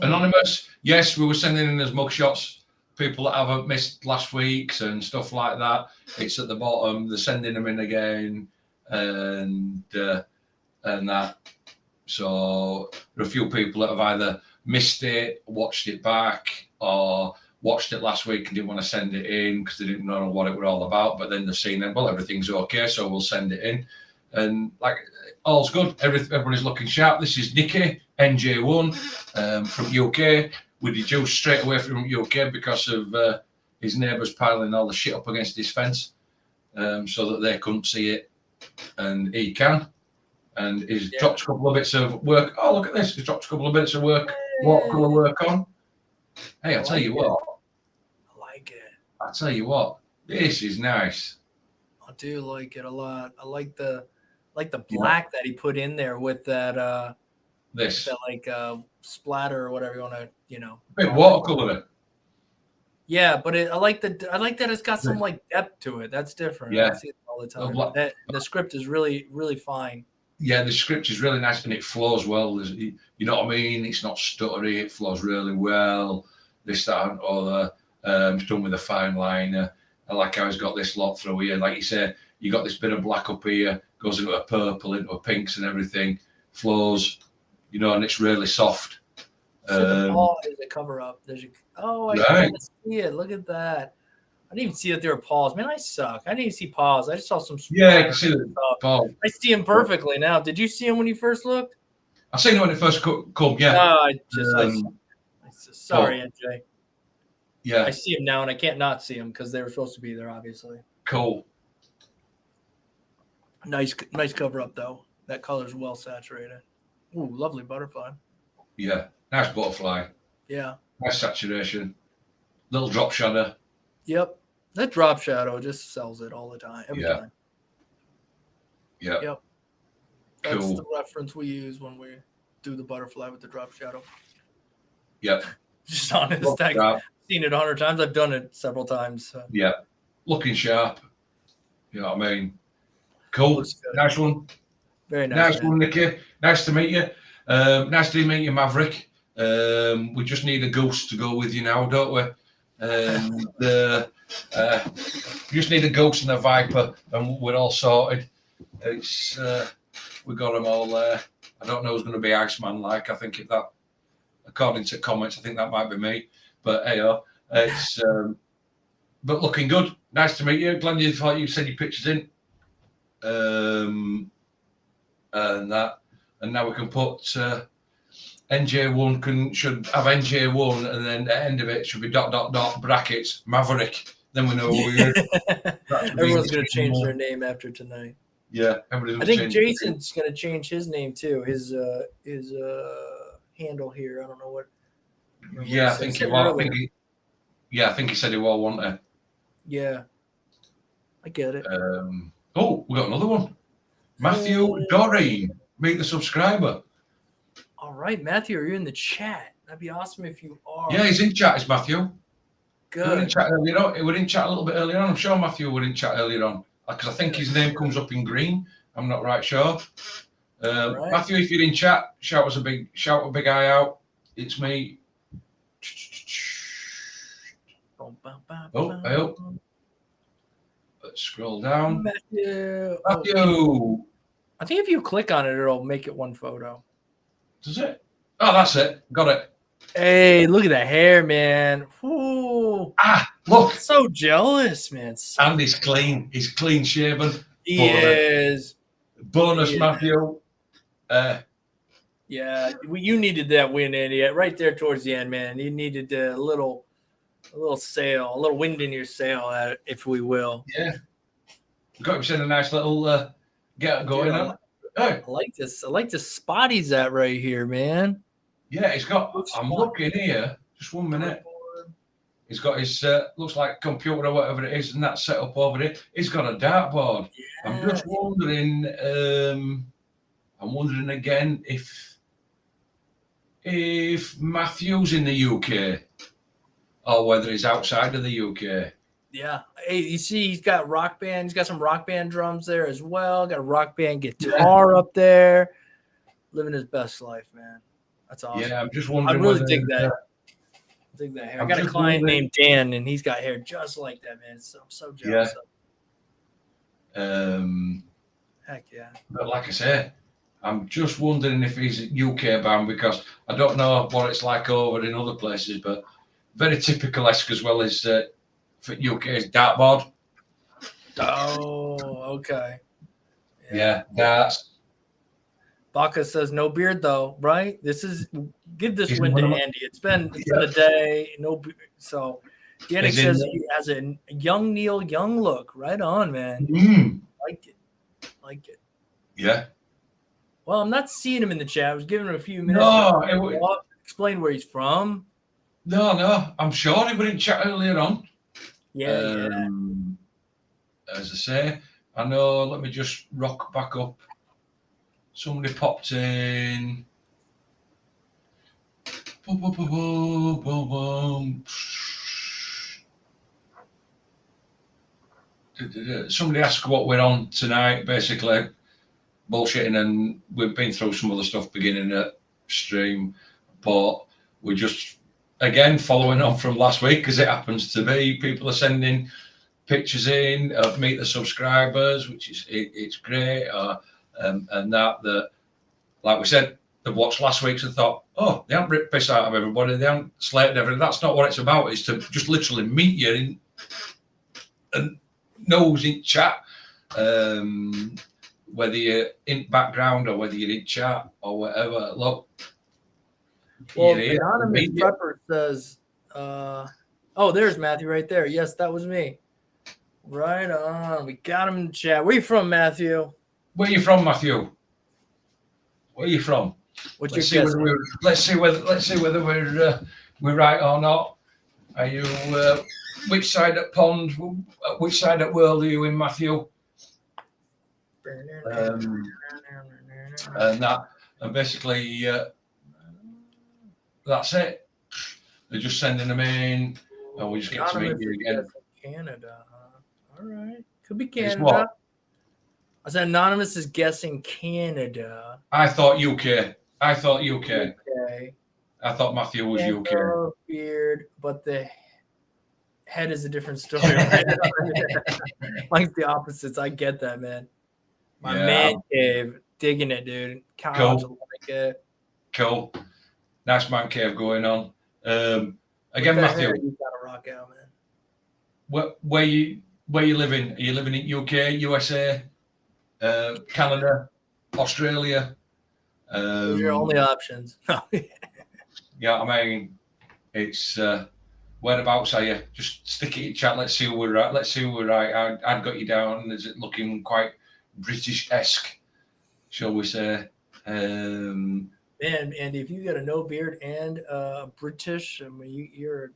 S1: Anonymous, yes, we were sending in as mugshots. People that haven't missed last week's and stuff like that. It's at the bottom. They're sending them in again, and that. So there are a few people that have either missed it, watched it back, or watched it last week and didn't want to send it in because they didn't know what it were all about. But then they've seen it. Well, everything's okay, so we'll send it in. And like, all's good. Everybody's looking sharp. This is Nicky, NJ1, from UK. We deduced straight away from UK because of his neighbours piling all the shit up against his fence, so that they couldn't see it, and he can. And he's dropped a couple of bits of work. Oh, look at this. He's dropped a couple of bits of work, watercolour work on. Hey, I'll tell you what.
S2: I like it.
S1: I'll tell you what. This is nice.
S2: I do like it a lot. I like the black that he put in there with that splatter or whatever you want to,
S1: a bit watercolor.
S2: Yeah, but I like that it's got some like depth to it. That's different.
S1: Yeah,
S2: I see it all the time. The script is really, really fine.
S1: Yeah, the script is really nice and it flows well. You know what I mean? It's not stuttery. It flows really well. This, that, and other. It's done with a fine liner. I like how he's got this lot through here. Like you say, you got this bit of black up here, goes into a purple, into a pinks and everything, flows, and it's really soft.
S2: So the paw is a cover up. I can't see it. Look at that. I didn't even see that there were paws. Man, I suck. I didn't even see paws. I just saw some.
S1: Yeah, I can see the paw.
S2: I see him perfectly now. Did you see him when you first looked?
S1: I seen him when it first come. Yeah.
S2: Sorry, NJ.
S1: Yeah.
S2: I see him now, and I can't not see him because they were supposed to be there, obviously.
S1: Cool.
S2: Nice cover up though. That color's well saturated. Ooh, lovely butterfly.
S1: Yeah, nice butterfly.
S2: Yeah.
S1: Nice saturation. Little drop shadow.
S2: Yep. That drop shadow just sells it all the time. Every time.
S1: Yeah.
S2: Yep. That's the reference we use when we do the butterfly with the drop shadow.
S1: Yep.
S2: Just honest. I've seen it 100 times. I've done it several times. So.
S1: Yeah. Looking sharp. You know what I mean? Cool. Nice one.
S2: Very nice.
S1: Nice one, Nicky. Nice to meet you. Nice to meet you, Maverick. We just need a ghost to go with you now, don't we? We just need a ghost and a viper, and we're all sorted. It's we got them all there. I don't know who's going to be Iceman like. I think if that, according to comments, I think that might be me. But hey, it's but looking good. Nice to meet you. Glad you thought you sent your pictures in. And now we can put NJ1 should have NJ1, and then at the end of it should be ... brackets Maverick. Then we know we're.
S2: Everyone's going to change their name after tonight.
S1: Yeah,
S2: I think Jason's going to change his name too. His handle here. I don't know what.
S1: Yeah, I think he will. I think he said he will, won't he?
S2: Yeah, I get it.
S1: Oh, we got another one. Matthew Doreen, meet the subscriber.
S2: All right, Matthew, are you in the chat? That'd be awesome if you are.
S1: Yeah, he's in chat. It's Matthew.
S2: Good.
S1: We're in chat earlier on. We're in chat a little bit earlier on. I'm sure Matthew were in chat earlier on because I think his name comes up in green. I'm not right sure. Right. Matthew, if you're in chat, shout a big eye out. It's me. Oh, I hope. Let's scroll down.
S2: Matthew. I think if you click on it, it'll make it one photo.
S1: Does it? Oh, that's it. Got it.
S2: Hey, look at that hair, man. Ooh.
S1: Look.
S2: So jealous, man.
S1: And he's clean. He's clean shaven.
S2: He is.
S1: Bonus, Matthew.
S2: Yeah, you needed that win, Andy. Right there towards the end, man. You needed a little sail, a little wind in your sail, if we will.
S1: Yeah. Got him a nice little get going on.
S2: I like this. I like the spot he's at right here, man.
S1: Yeah, he's got. I'm looking here. Just 1 minute. He's got his looks like computer or whatever it is, and that's set up over there. He's got a dartboard. Yeah. I'm just wondering. I'm wondering again if Matthew's in the UK or whether he's outside of the UK.
S2: Yeah. Hey, you see, he's got rock band. He's got some rock band drums there as well. Got a rock band guitar up there. Living his best life, man. That's awesome.
S1: Yeah, I'm just wondering.
S2: I really dig that. Dig that hair. I got a client named Dan, and he's got hair just like that, man. So I'm so jealous of him. Heck yeah.
S1: But like I say, I'm just wondering if he's UK bound because I don't know what it's like over in other places, but very typical-esque as well as for UK's dartboard.
S2: Oh, okay.
S1: Yeah, darts.
S2: Baca says no beard though, right? Give this win to Andy. It's been a day, no beard. So Danik says he has a young Neil Young look. Right on, man. Like it.
S1: Yeah.
S2: Well, I'm not seeing him in the chat. I was giving him a few minutes.
S1: No,
S2: explain where he's from.
S1: No. I'm sure he was in chat earlier on.
S2: Yeah.
S1: As I say, I know. Let me just rock back up. Somebody popped in. Somebody asked what we're on tonight, basically bullshitting, and we've been through some other stuff beginning at stream, but we're just again following on from last week because it happens to be people are sending pictures in of meet the subscribers, which is it's great. And that like we said, they've watched last week's and thought, oh, they haven't ripped piss out of everybody, they haven't slated everything. That's not what it's about. It's to just literally meet you and knows in chat, whether you're in background or whether you're in chat or whatever. Look,
S2: well, Anonymous Prepper says, oh, there's Matthew right there. Yes, that was me. Right on. We got him in the chat. Where you from, Matthew?
S1: Where you from, Matthew? Where you from?
S2: Let's see
S1: whether we're right or not. Are you which side of pond? Which side of world are you in, Matthew? And basically that's it. They're just sending them in, and we just get to meet you again.
S2: Canada, huh? All right, could be Canada. I said Anonymous is guessing Canada.
S1: I thought UK. I thought Matthew was UK.
S2: Beard, but the head is a different story. Like the opposites. I get that, man. My man cave, digging it, dude.
S1: Cool. Cool. Nice man cave going on. Again, Matthew.
S2: You gotta rock out, man.
S1: where you living? Are you living in UK, USA, Canada, Australia?
S2: Those are your only options.
S1: Yeah, I mean, it's whereabouts are you? Just stick it in chat. Let's see who we're at. Let's see who we're right. I'd got you down. Is it looking quite British-esque, shall we say?
S2: Man, Andy, if you got a no beard and British, I mean, you're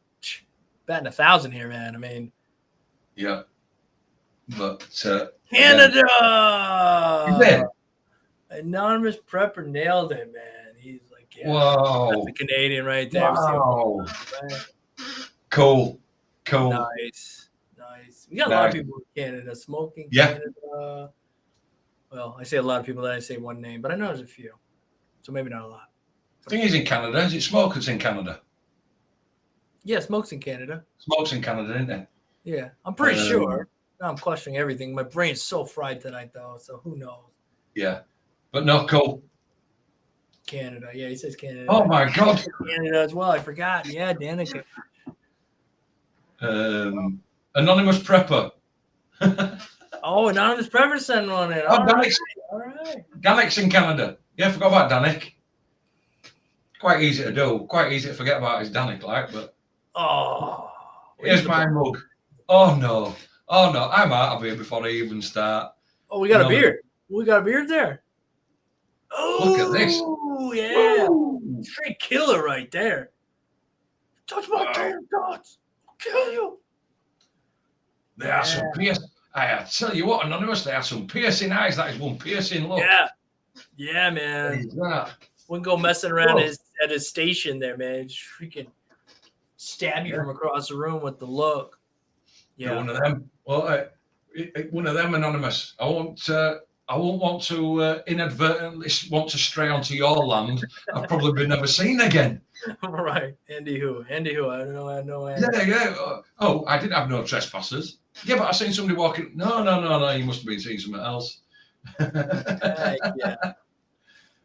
S2: batting 1,000 here, man. I mean,
S1: yeah, but
S2: Canada.
S1: Yeah.
S2: Anonymous prepper nailed it, man. He's like, yeah,
S1: Whoa,
S2: that's a Canadian right there.
S1: wow, cool.
S2: Nice. We got a lot of people in Canada smoking. Canada. Well, I say a lot of people. Then I say one name, but I know there's a few, so maybe not a lot.
S1: The thing is, in Canada, is it smokers in Canada?
S2: Yeah, smokes in Canada.
S1: Smokes in Canada, isn't it?
S2: Yeah, I'm pretty sure. Now I'm questioning everything. My brain's so fried tonight, though, so who knows? Yeah.
S1: But no, cool.
S2: Canada. Yeah, he says Canada.
S1: Oh, my God.
S2: Canada as well. I forgot. Yeah, Danica.
S1: Anonymous prepper.
S2: Oh, Anonymous prepper sent one in.
S1: All right. Danic's in Canada. Yeah, I forgot about Danic. Quite easy to do. Quite easy to forget about his Danic, like, but.
S2: Oh.
S1: Here's my mug. Oh, no. I'm out of here before I even start.
S2: Oh, we got a beard. We got a beard there. Oh,
S1: look at this.
S2: Oh, yeah. Woo. Straight killer right there. Touch my damn dots. I'll kill you.
S1: They are some piercing. I tell you what, Anonymous, they have some piercing eyes. That is one piercing look.
S2: Yeah, man. Wouldn't go messing around at his station there, man. Just freaking stab you from across the room with the look.
S1: Yeah, one of them. Well, one of them, Anonymous. I won't want to inadvertently want to stray onto your land. I've probably been never seen again.
S2: All right, Andy who? I don't know.
S1: Yeah. Oh, I didn't have no trespassers. Yeah, but I seen somebody walking. No. You must have been seeing something else.
S2: Yeah.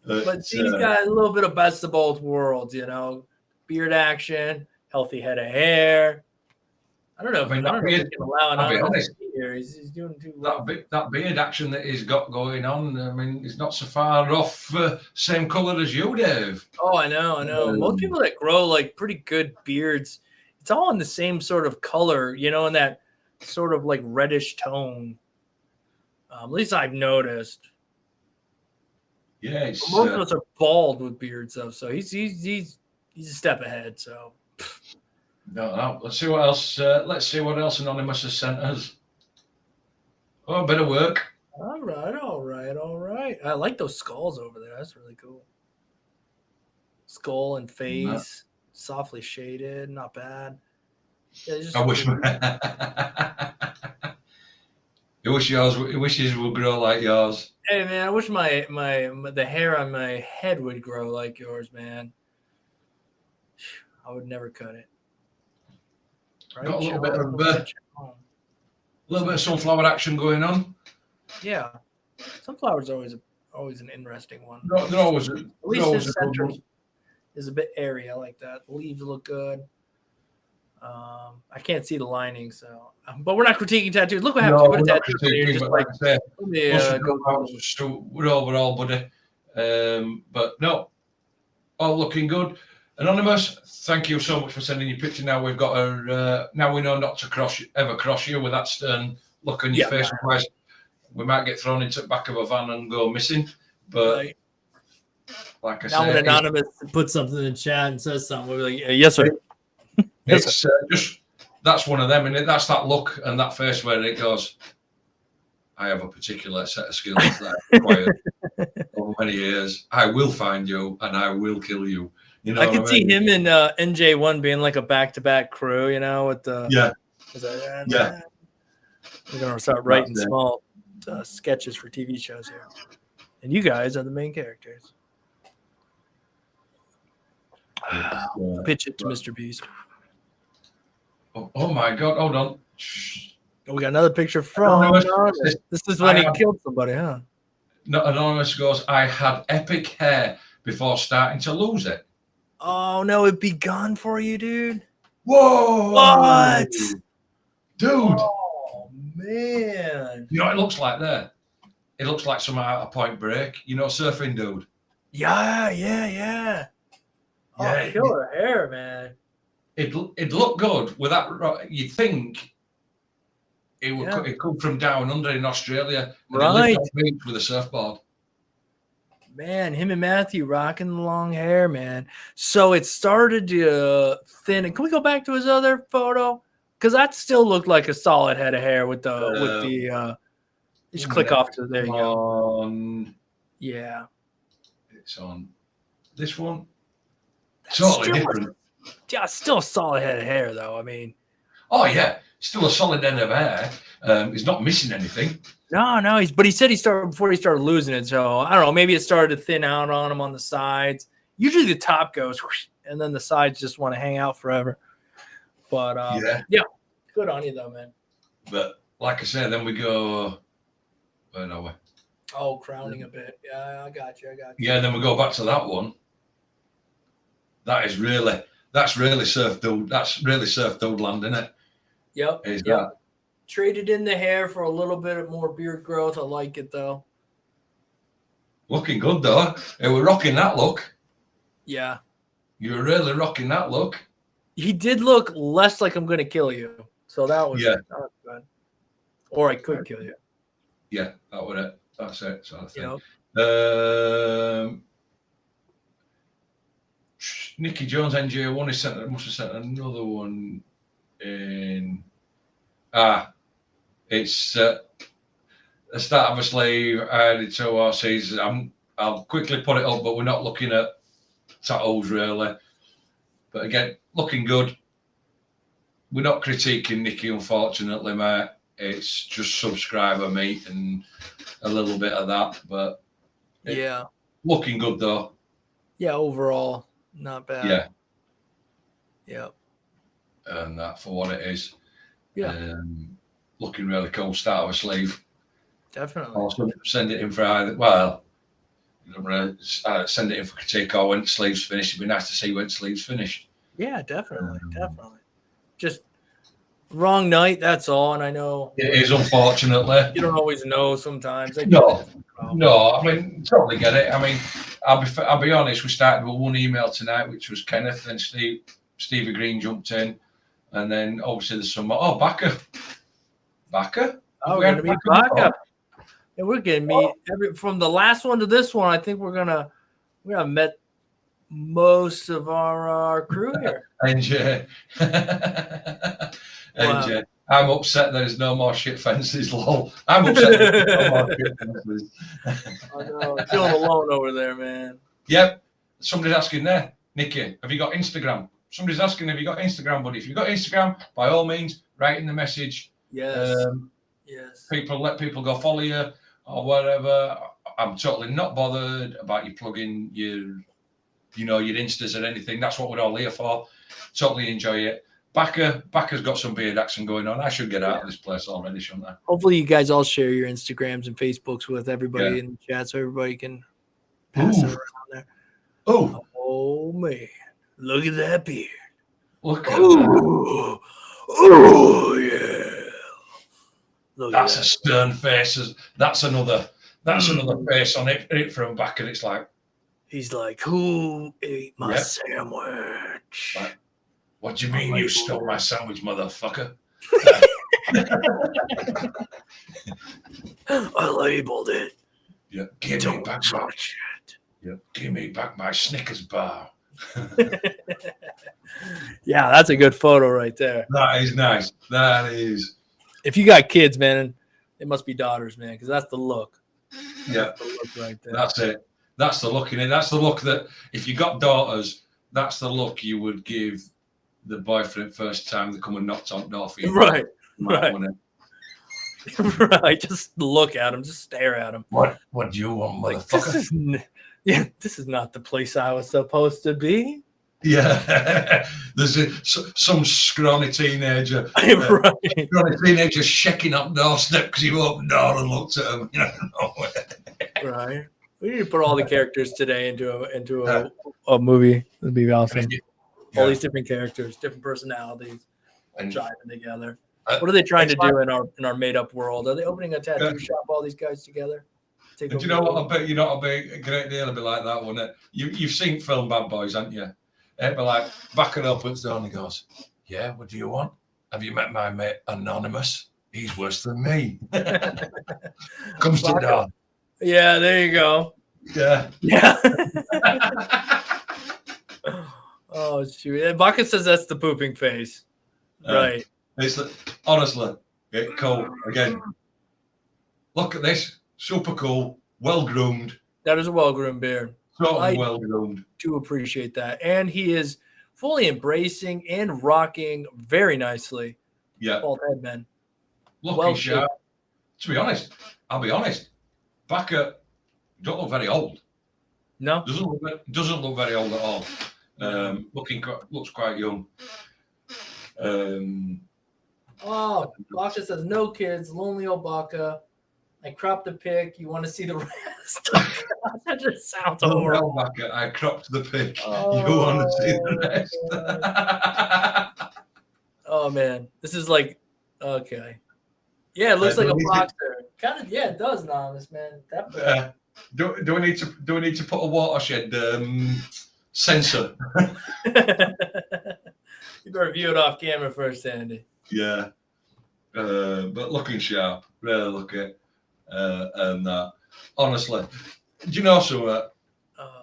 S2: But these guys, a little bit of best of both worlds, beard action, healthy head of hair. I don't know if we can allow Anonymous here. He's doing too well.
S1: That beard action that he's got going on, I mean, he's not so far off same colour as you, Dave.
S2: Oh, I know. Most people that grow like pretty good beards, it's all in the same sort of color, in that sort of like reddish tone. At least I've noticed.
S1: Yeah,
S2: most of us are bald with beards, though, so he's a step ahead. So.
S1: No. Let's see what else. Let's see what else Anonymous has sent us. Oh, a bit of work.
S2: All right. I like those skulls over there. That's really cool. Skull and face, softly shaded, not bad. Yeah,
S1: I wish. He wishes would grow like yours.
S2: Hey man, I wish the hair on my head would grow like yours, man. I would never cut it. Right?
S1: Got a little bit of sunflower action going on.
S2: Yeah, sunflowers are always an interesting one.
S1: They're always.
S2: At least the center is a bit airy. I like that. The leaves look good. I can't see the lining, so. But we're not critiquing tattoos. Look what happens.
S1: No,
S2: you put a tattoo here, just like
S1: I say, we're overall, buddy. But no, all looking good. Anonymous, thank you so much for sending your picture. Now we've got our. Now we know not to ever cross you with that stern look on your face. Otherwise, we might get thrown into the back of a van and go missing. But like I said,
S2: when Anonymous puts something in the chat and says something, we'll be like, yes, sir.
S1: It's just that's one of them, and that's that look and that face where it goes. I have a particular set of skills that I've acquired over many years. I will find you and I will kill you.
S2: I could see him in NJ1 being like a back-to-back crew, with the We're gonna start writing small sketches for TV shows here, and you guys are the main characters. Pitch it to Mr. Beast.
S1: Oh my God! Hold on.
S2: We got another picture from Anonymous. This is when he killed somebody, huh?
S1: No, Anonymous goes, I had epic hair before starting to lose it.
S2: Oh no, it'd be gone for you, dude.
S1: Whoa!
S2: What?
S1: Dude.
S2: Oh man.
S1: You know what it looks like there? It looks like some out of Point Break. You know, surfing dude.
S2: Yeah.
S1: Yeah.
S2: Oh, killer hair, man.
S1: It'd look good with that. You'd think it would it come from down under in Australia, and they lived on the beach with a surfboard.
S2: Man, him and Matthew rocking the long hair, man. So it started to thin. Can we go back to his other photo? Because that still looked like a solid head of hair with the. Just click off to there. You go. Yeah.
S1: It's on this one. Totally different.
S2: Yeah, still a solid head of hair, though. I mean.
S1: Oh yeah, still a solid head of hair. He's not missing anything.
S2: No, but he said he started before he started losing it. So I don't know. Maybe it started to thin out on him on the sides. Usually the top goes, whoosh, and then the sides just want to hang out forever. But yeah, good on you though, man.
S1: But like I said, then we go. Where are we?
S2: Oh, crowning a bit. Yeah, I got you.
S1: Yeah, then we go back to that one. That's really surf dude. That's really surf dude land, isn't it?
S2: Yep. That? Traded in the hair for a little bit more beard growth. I like it though.
S1: Looking good though. Hey, we're rocking that look.
S2: Yeah.
S1: You were really rocking that look.
S2: He did look less like I'm gonna kill you. So that was good. Or I could kill you.
S1: Yeah, that was it. That's it. So I think.
S2: Yep.
S1: Nicky Jones NJ1 must have sent another one in. It's the start of a sleeve. I added 2 horses. I'll quickly put it up, but we're not looking at tattoos really. But again, looking good. We're not critiquing Nicky, unfortunately, mate. It's just subscriber meat and a little bit of that, but looking good though. Yeah,
S2: overall, not bad. Yeah.
S1: And that for what it is.
S2: Yeah.
S1: Looking really cool. Start of a sleeve.
S2: Definitely.
S1: Also, send it in for either. Well, send it in for critique or when sleeves finished. It'd be nice to see when sleeves finished.
S2: Yeah, definitely. Just wrong night. That's all. And I know
S1: it is, unfortunately.
S2: You don't always know sometimes.
S1: No. I mean, totally get it. I mean, I'll be honest. We started with one email tonight, which was Kenneth, and Stevie Green jumped in. And then obviously there's some. Oh, Backer.
S2: Oh, we're gonna meet Backer. And we're gonna meet from the last one to this one. I think we're gonna met most of our crew here.
S1: NJ. NJ. I'm upset there's no more shit fences, lol. I'm upset there's no more shit fences.
S2: I know. I'm feeling alone over there, man.
S1: Yep. Somebody's asking there, Nicky, have you got Instagram? Somebody's asking, have you got Instagram, buddy? If you've got Instagram, by all means, write in the message.
S2: Yes.
S1: Let people go follow you or whatever. I'm totally not bothered about you plugging your Instas or anything. That's what we're all here for. Totally enjoy it. Backer's got some beard action going on. I should get out of this place already, shouldn't I?
S2: Hopefully you guys all share your Instagrams and Facebooks with everybody in the chat so everybody can pass it around there. Oh man. Look at that beard.
S1: Look at
S2: that. Oh yeah.
S1: That's a stern face. That's another face on it from back, and it's like
S2: he's like, who ate my sandwich?
S1: Like, what do you mean you stole my sandwich, motherfucker?
S2: I labeled it.
S1: Yeah, give me back my Snickers bar.
S2: Yeah, that's a good photo right there.
S1: That is nice. That is.
S2: If you got kids, man, it must be daughters, man, because that's the look.
S1: Yeah,
S2: that's the look right there.
S1: That's it. That's the look in it. That's the look that if you got daughters, that's the look you would give the boyfriend first time they come and knocked on the door for you.
S2: Right. Right. Just look at him. Just stare at him.
S1: What do you want, motherfucker?
S2: This is not the place I was supposed to be.
S1: Yeah, there's some scrawny teenager, scrawny teenager shaking up doorstep because he opened the door and looked at him.
S2: Right. We need to put all the characters today into a movie. It'd be awesome. All these different characters, different personalities, driving together. What are they trying to do in our made up world? Are they opening a tattoo shop? All these guys together.
S1: Do you know what? I bet you know. It'll be a great deal. It'll be like that, wouldn't it? You've seen film Bad Boys, haven't you? It'll be like backing up, puts down, and goes, "Yeah, what do you want? Have you met my mate Anonymous? He's worse than me." Comes to down.
S2: Yeah, there you go.
S1: Yeah.
S2: Oh shoot! Baka says that's the pooping face. Right.
S1: It's honestly, cool. Again, look at this. Super cool. Well groomed.
S2: That is a well groomed bear.
S1: Totally well groomed.
S2: Do appreciate that, and he is fully embracing and rocking very nicely.
S1: Yeah.
S2: Bald head, man.
S1: Looking sharp. To be honest, I'll be honest. Baka don't look very old.
S2: No,
S1: doesn't look very old at all. Looks quite young.
S2: Baka says no kids, lonely old Baka. I cropped the pic. You want to see the rest? That just sounds horrible.
S1: Baka, I cropped the pic. You want to see the rest?
S2: Oh man, this is like okay. Yeah, it looks like a boxer. Kind of, yeah, it does, Anonymous, man.
S1: Do we need to put a watershed sensor?
S2: You better view it off camera first, Andy.
S1: Yeah, but looking sharp, really looking, and honestly, do you know so?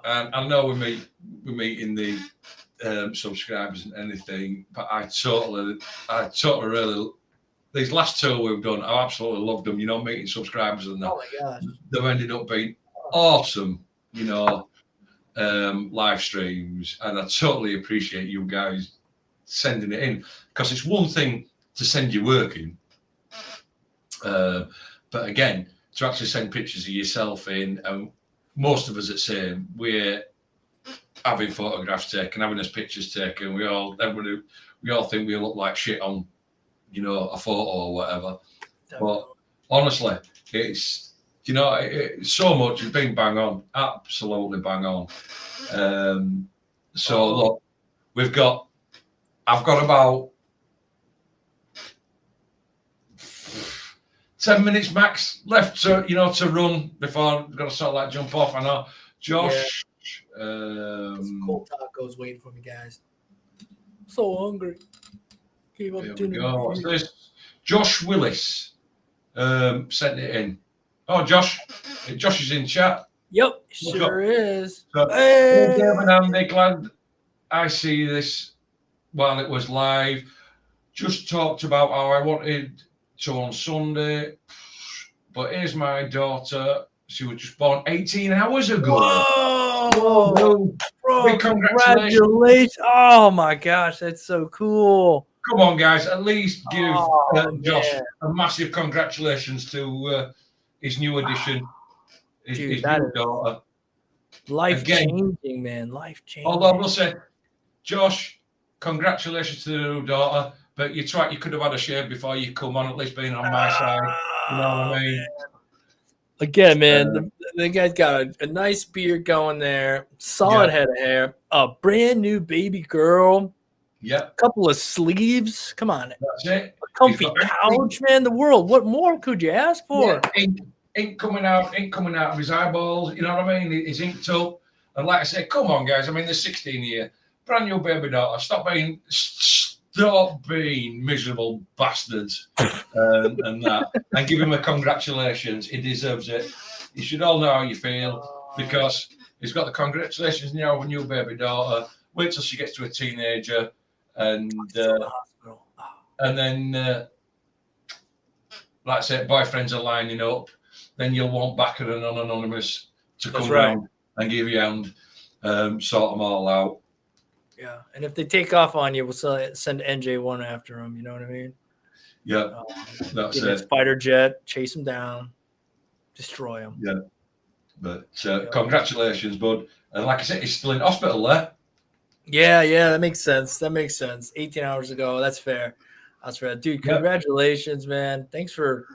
S1: And I know we meet in the subscribers and anything, but I totally really. These last two we've done, I absolutely loved them. You know, meeting subscribers and that.
S2: Oh my gosh,
S1: they've ended up being awesome. You know, live streams, and I totally appreciate you guys sending it in, because it's one thing to send your work in, but again, to actually send pictures of yourself in, and most of us at same, we're having photographs taken, having us pictures taken. We all think we look like shit on, you know, a photo or whatever. Definitely. But honestly, it's, you know, it's so much. It's been bang on, absolutely bang on. Look, I've got about 10 minutes max left to run before I've got to sort of like jump off. I know Josh.
S2: Some cold tacos waiting for me, guys. I'm so hungry.
S1: Here we go. What's this? Josh Willis sent it in. Oh, Josh is in chat.
S2: Yep, sure is.
S1: So, hey, David, I'm glad I see this while it was live. Just talked about how I wanted to on Sunday, but here's my daughter. She was just born 18 hours ago.
S2: Whoa! Bro, congratulations. Oh my gosh, that's so cool.
S1: Come on, guys, at least give Josh a massive congratulations to his new addition, his new daughter.
S2: Life-changing, man. Life-changing.
S1: Although I will say, Josh, congratulations to the new daughter, but you could have had a shave before you come on, at least being on my side. You know what I mean?
S2: Man. Again, man, the guy's got a nice beard going there, solid head of hair, a brand new baby girl.
S1: Yeah.
S2: A couple of sleeves. Come on.
S1: That's it.
S2: A comfy couch, man. The world. What more could you ask for?
S1: Yeah, ink coming out of his eyeballs. You know what I mean? He's inked up. And like I said, come on, guys. I mean, they're 16 here. Brand new baby daughter. Stop being miserable bastards and that. And give him a congratulations. He deserves it. You should all know how you feel, because he's got the congratulations now of a new baby daughter. Wait till she gets to a teenager. And then, like I said, boyfriends are lining up. Then you'll want back an Anonymous to come round and give you a hand, sort them all out.
S2: Yeah, and if they take off on you, we'll send NJ1 after them. You know what I mean?
S1: Yeah, that's it.
S2: Fighter jet, chase them down, destroy them.
S1: Yeah, but congratulations, bud. And like I said, he's still in hospital there.
S2: Yeah, that makes sense. 18 hours ago. That's fair. Dude, congratulations, man. Thanks for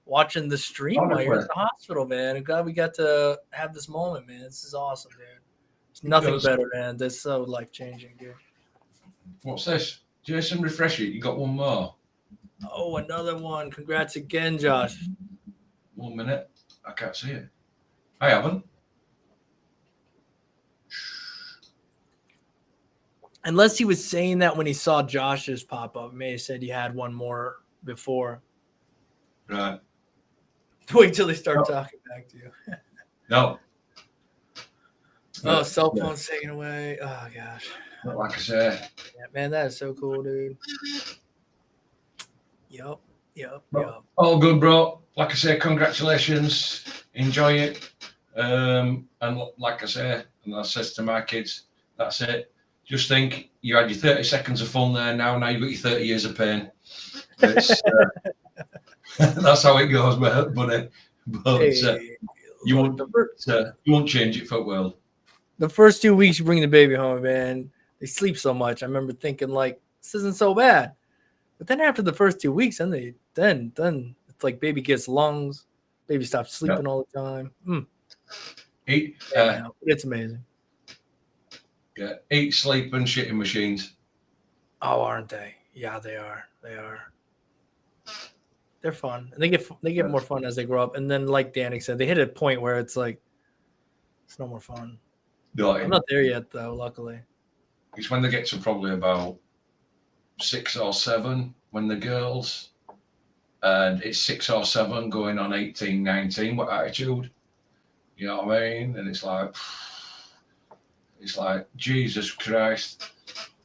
S2: watching the stream while you're at the hospital, man. I'm glad we got to have this moment, man. This is awesome, dude. There's nothing better, man. That's so life-changing, dude.
S1: What's this? Jason, refresh it. You got one more.
S2: Oh, another one. Congrats again, Josh.
S1: 1 minute. I can't see it. I haven't.
S2: Unless he was saying that when he saw Josh's pop up. He may have said you had one more before.
S1: Right.
S2: Wait till they start talking back to you.
S1: No.
S2: Oh, cell phone's taken away. Oh, gosh.
S1: Like I say.
S2: Yeah, man, that is so cool, dude. Yep.
S1: All good, bro. Like I say, congratulations. Enjoy it. And like I say, and I says to my kids, that's it. Just think you had your 30 seconds of fun there. Now you've got your 30 years of pain. It's, that's how it goes, buddy. But you won't change it for the world.
S2: The first 2 weeks you bring the baby home, man, they sleep so much. I remember thinking like, this isn't so bad. But then after the first 2 weeks, then it's like baby gets lungs, baby stops sleeping all the time. It's amazing.
S1: Yeah, eat, sleep, and shitting machines.
S2: Oh, aren't they? Yeah, they are. They're fun. And they get more fun as they grow up. And then, like Danik said, they hit a point where it's like it's no more fun. I'm not there yet, though. Luckily,
S1: it's when they get to probably about 6 or 7 when the girls, and it's 6 or 7 going on 18, 19. What attitude? You know what I mean? And it's like, Jesus Christ,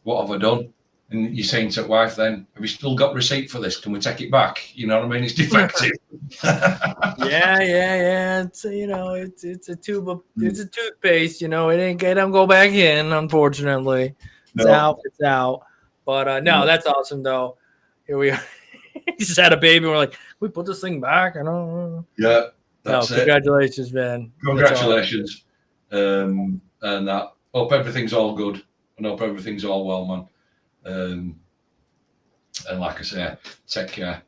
S1: what have I done? And you're saying to the wife, then, have you still got receipt for this? Can we take it back? You know what I mean? It's defective.
S2: yeah. It's it's a tube of it's a toothpaste. It don't go back in. Unfortunately, it's out. But no, that's awesome though. Here we are. He just had a baby. And we're like, we put this thing back.
S1: Yeah. That's
S2: it. Congratulations, man.
S1: Congratulations. And that. Hope everything's all good. And hope everything's all well, man. And like I say, take care.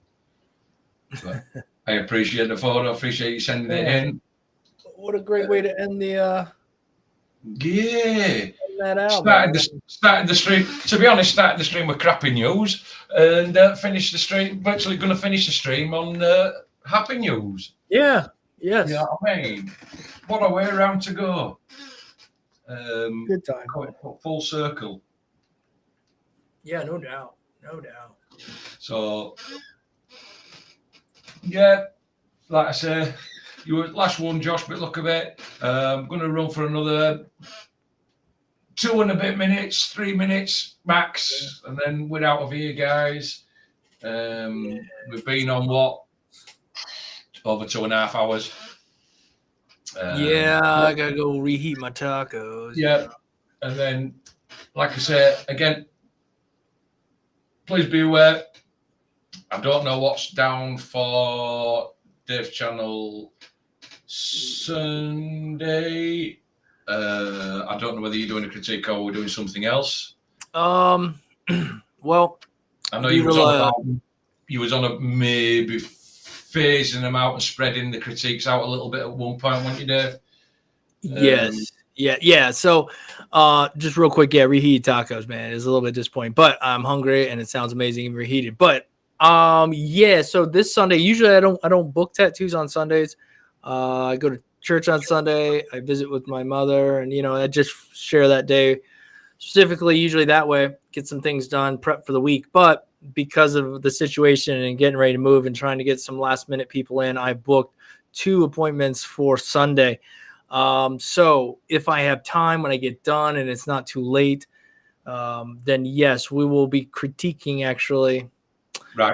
S1: But I appreciate the photo. Appreciate you sending it in.
S2: What a great way to end the.
S1: Yeah.
S2: That out,
S1: started the stream. To be honest, started the stream with crappy news, and finished the stream. Virtually going to finish the stream on happy news.
S2: Yeah. Yes.
S1: You know what I mean? What a way around to go.
S2: Good time.
S1: Full circle.
S2: Yeah, no doubt.
S1: So, yeah, like I say, you were last one, Josh, but look a bit. I'm going to run for another 2 and a bit minutes, 3 minutes max, and then we're out of here, guys. We've been on over 2.5 hours.
S2: I gotta go reheat my tacos.
S1: Yeah, and then, like I say, again, please be aware. I don't know what's down for Dave's channel Sunday. I don't know whether you're doing a critique or we're doing something else.
S2: Well,
S1: I know you was on a maybe phasing them out and spreading the critiques out a little bit at one point, weren't you, Dave?
S2: Yes. Yeah. So, just real quick, reheated tacos, man, is a little bit disappointing, but I'm hungry and it sounds amazing and reheated. But, so this Sunday, usually I don't book tattoos on Sundays. I go to church on Sunday. I visit with my mother, and I just share that day specifically. Usually that way, get some things done, prep for the week. But because of the situation and getting ready to move and trying to get some last minute people in, I booked 2 appointments for Sunday. So if I have time when I get done and it's not too late, then yes, we will be critiquing actually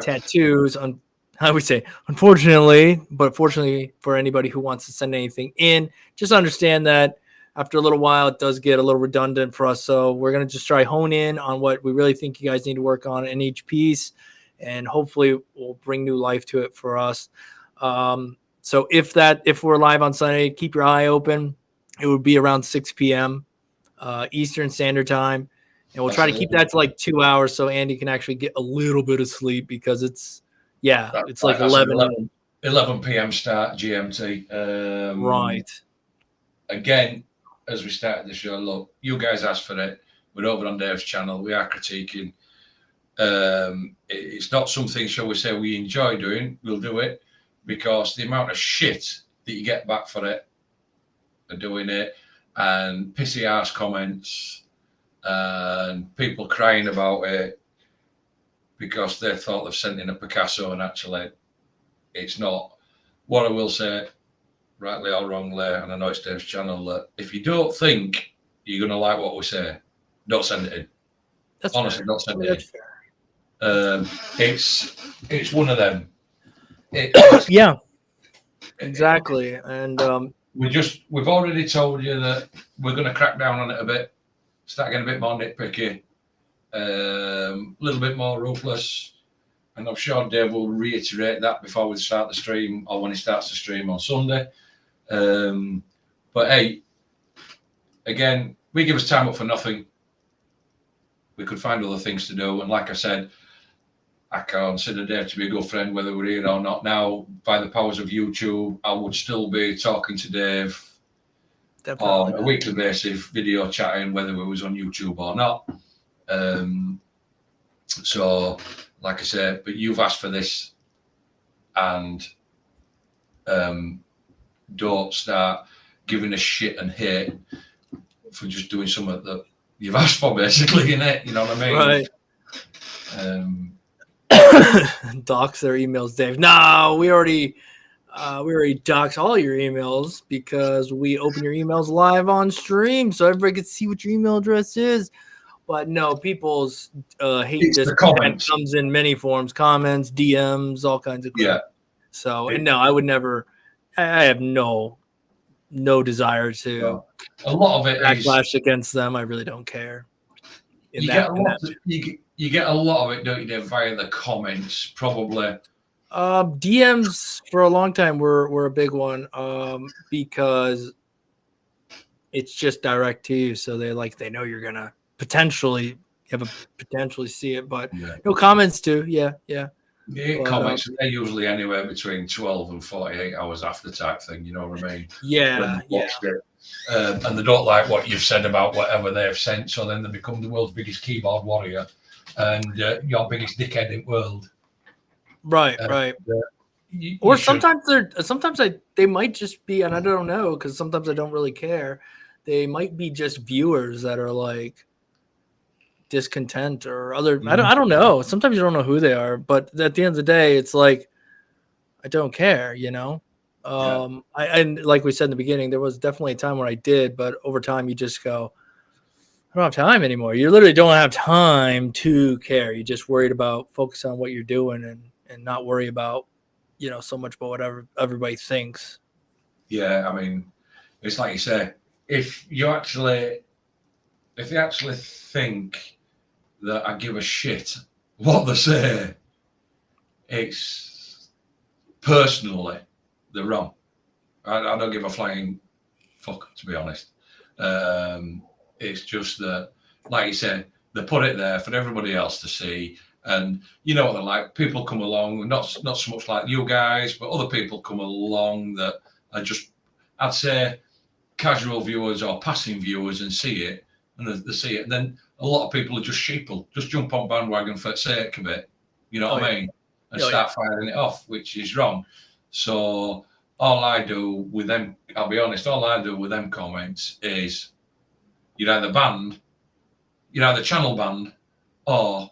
S2: tattoos on. I would say, unfortunately, but fortunately for anybody who wants to send anything in, just understand that after a little while, it does get a little redundant for us. So we're going to just try hone in on what we really think you guys need to work on in each piece, and hopefully we'll bring new life to it for us. So if we're live on Sunday, keep your eye open. It would be around 6 p.m. Eastern Standard Time, and we'll try to keep that to like 2 hours so Andy can actually get a little bit of sleep, because it's like 11
S1: p.m. start GMT.
S2: Right.
S1: Again, as we started the show, look, you guys asked for it. We're over on Dave's channel. We are critiquing. It's not something, shall we say, we enjoy doing. We'll do it because the amount of shit that you get back for it, for doing it, and pissy ass comments and people crying about it because they thought they've sent in a Picasso and actually it's not. What I will say, rightly or wrongly, and I know it's Dave's channel, that if you don't think you're going to like what we say, don't send it in.
S2: That's
S1: honestly
S2: fair.
S1: don't send it
S2: That's
S1: in. It's one of them.
S2: Yeah, exactly. And
S1: we've already told you that we're going to crack down on it a bit, start getting a bit more nitpicky, a little bit more ruthless, and I'm sure Dave will reiterate that before we start the stream or when he starts the stream on Sunday. But hey, again, we give us time up for nothing. We could find other things to do, and like I said, I consider Dave to be a good friend, whether we're here or not. Now, by the powers of YouTube, I would still be talking to Dave on a weekly basis, video chatting, whether it was on YouTube or not. So, like I said, but you've asked for this, and don't start giving us shit and hate for just doing something that you've asked for, basically, innit? You know what I mean?
S2: Right. Docs their emails, Dave. No, we already dox all your emails because we open your emails live on stream, so everybody can see what your email address is. But no, people's hate this comes in many forms: comments, DMs, all kinds of crap.
S1: Yeah.
S2: So, and no, I would never. I have no desire to.
S1: A lot of it
S2: backlash against them. I really don't care.
S1: You get a lot of it, don't you, Dave, via the comments, probably.
S2: DMs for a long time were a big one because it's just direct to you, so they know you're gonna potentially see it, but no comments too. Yeah.
S1: Comments they're usually anywhere between 12 and 48 hours after type thing. You know what I mean?
S2: Yeah.
S1: And they don't like what you've said about whatever they've sent, so then they become the world's biggest keyboard warrior and your biggest dickhead in the world.
S2: Right. Or sometimes they might just be, and I don't know, because sometimes I don't really care. They might be just viewers that are like discontent or other. I don't know. Sometimes you don't know who they are, but at the end of the day, it's like I don't care, you know. And like we said in the beginning, there was definitely a time when I did, but over time you just go, I don't have time anymore. You literally don't have time to care. You're just worried about focus on what you're doing and not worry about, you know, so much about whatever everybody thinks.
S1: Yeah, I mean, it's like you say, if they actually think that I give a shit what they say, it's personally they're wrong. I don't give a flying fuck, to be honest. It's just that, like you said, they put it there for everybody else to see. And you know what they're like. People come along, not so much like you guys, but other people come along that are just, I'd say, casual viewers or passing viewers and see it, and they see it. And then a lot of people are just sheeple, just jump on bandwagon for the sake of it. You know what I mean? And start firing it off, which is wrong. So all I do with them, I'll be honest, all I do with them comments is you're either channel banned or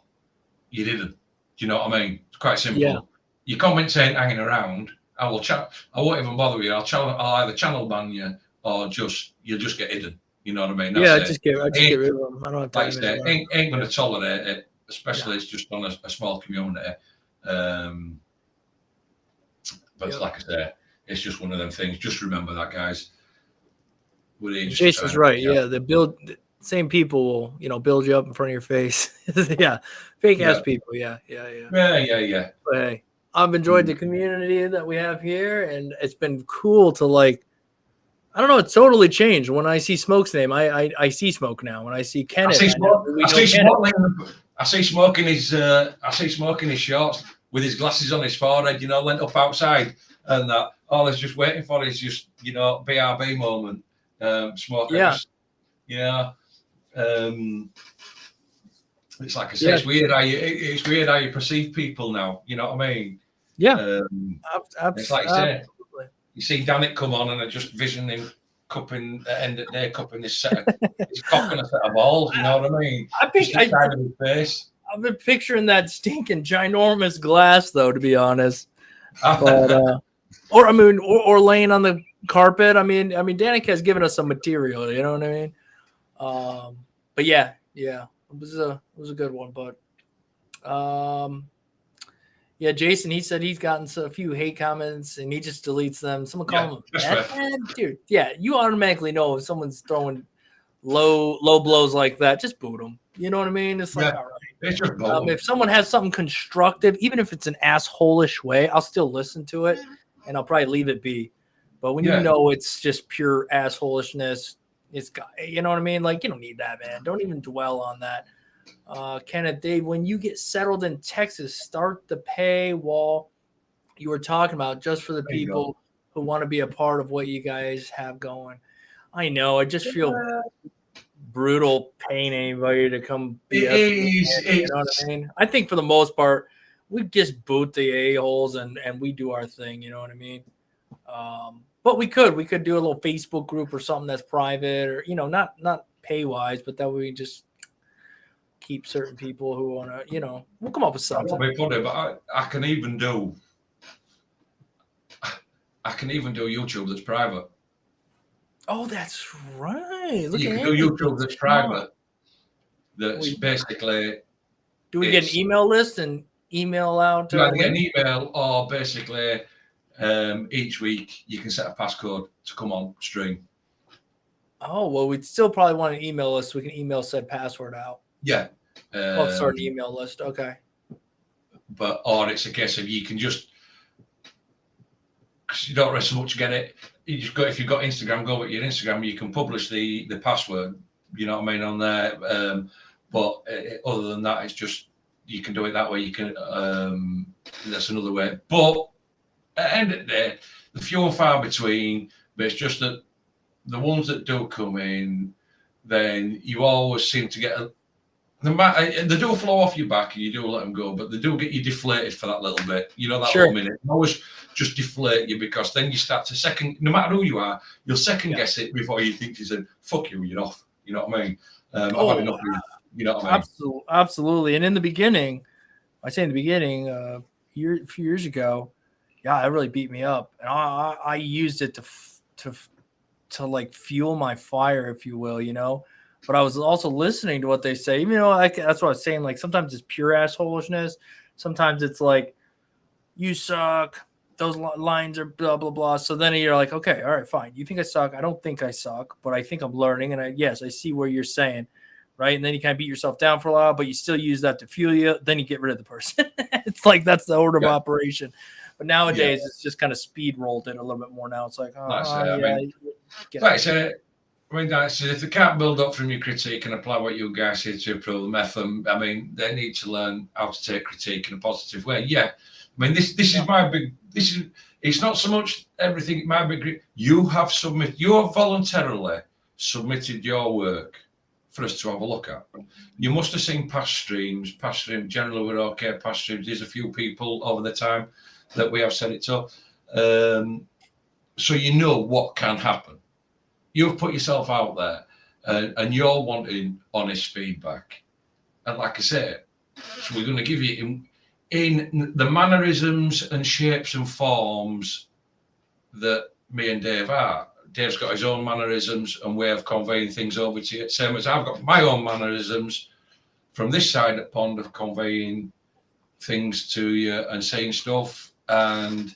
S1: you didn't. Do you know what I mean? It's quite simple.
S2: Yeah.
S1: Your comments ain't hanging around. I won't even bother with you. I'll either channel ban you or you'll just get hidden. You know what I mean?
S2: That's I just get rid of them. I don't have time.
S1: Like I say, ain't going to tolerate it, especially it's just on a small community. But like I say, it's just one of them things. Just remember that, guys.
S2: Jason's right. Yeah, the same people will, you know, build you up in front of your face. Yeah, fake ass people. Yeah.
S1: Yeah.
S2: But hey, I've enjoyed the community that we have here, and it's been cool to like. I don't know. It's totally changed. When I see Smoke's name, I see Smoke now. When I see Kenneth,
S1: I see Smoke in his shorts with his glasses on his forehead. You know, went up outside, and that all he's just waiting for is just, you know, BRB moment. Smoke.
S2: Yeah.
S1: It's like I say, it's weird how you perceive people now. You know what I mean?
S2: Yeah.
S1: It's like you say, you see Danik come on, and I just vision him cupping the end of day, cupping his cock and a set of balls. You know what I mean? Just the side of his face.
S2: I've been picturing that stinking ginormous glass, though, to be honest. But, or laying on the carpet. I mean, Danik has given us some material. You know what I mean? But yeah, it was a good one. But yeah, Jason, he said he's gotten a few hate comments and he just deletes them. Someone call him Batman, dude. Yeah, you automatically know if someone's throwing low blows like that, just boot them. You know what I mean? It's like, all right. If someone has something constructive, even if it's an asshole-ish way, I'll still listen to it and I'll probably leave it be. But when you know it's just pure assholishness, it's got, you know what I mean? Like, you don't need that, man. Don't even dwell on that. Kenneth, Dave, when you get settled in Texas, start the paywall you were talking about just for the people who want to be a part of what you guys have going. I know. I just feel brutal paying anybody to come be you know what I mean? I think for the most part, we just boot the a-holes and we do our thing. You know what I mean? But we could do a little Facebook group or something that's private, or, you know, not pay wise, but that we just keep certain people who want to, you know, we'll come up with something.
S1: But I can even do YouTube that's private.
S2: Oh, that's right.
S1: You can do YouTube that's private. That's basically.
S2: Do we get an email list and email out?
S1: You either get an email, or basically each week you can set a passcode to come on stream.
S2: Oh, well, we'd still probably want an email list so we can email said password out.
S1: Yeah.
S2: Start an email list. Okay.
S1: Or it's a case of you can just, because you don't really so much get it. You just go, if you've got Instagram, go with your Instagram. You can publish the password. You know what I mean, on there. But other than that, it's just you can do it that way. You can. That's another way. But at the end of the day, the few and far between. But it's just that the ones that do come in, then you always seem to get they do flow off your back and you do let them go, but they do get you deflated for that little bit. You know, that little minute. They always just deflate you, because then you start to second, no matter who you are, you'll second guess it before you think you said, fuck you, you're off. You know what I mean? I've had enough of you know what I mean?
S2: Absolutely. And in the beginning, a few years ago, yeah, it really beat me up. And I used it to like fuel my fire, if you will, you know. But I was also listening to what they say. You know, that's what I was saying. Like, sometimes it's pure assholishness. Sometimes it's like, you suck. Those lines are blah, blah, blah. So then you're like, okay, all right, fine. You think I suck. I don't think I suck, but I think I'm learning. And I see what you're saying, right? And then you kind of beat yourself down for a while, but you still use that to fuel you. Then you get rid of the person. It's like, that's the order of operation. But nowadays, it's just kind of speed rolled in a little bit more now. It's like,
S1: if they can't build up from your critique and apply what you guys say to improve the method, I mean, they need to learn how to take critique in a positive way. Yeah. I mean, this is my big, it's not so much everything, my big, you have voluntarily submitted your work for us to have a look at. You must have seen past streams generally we're okay, past streams, there's a few people over the time that we have said it to. So you know what can happen. You've put yourself out there and you're wanting honest feedback. And like I say, so we're going to give you in the mannerisms and shapes and forms that me and Dave are. Dave's got his own mannerisms and way of conveying things over to you. Same as I've got my own mannerisms from this side of the pond of conveying things to you and saying stuff. And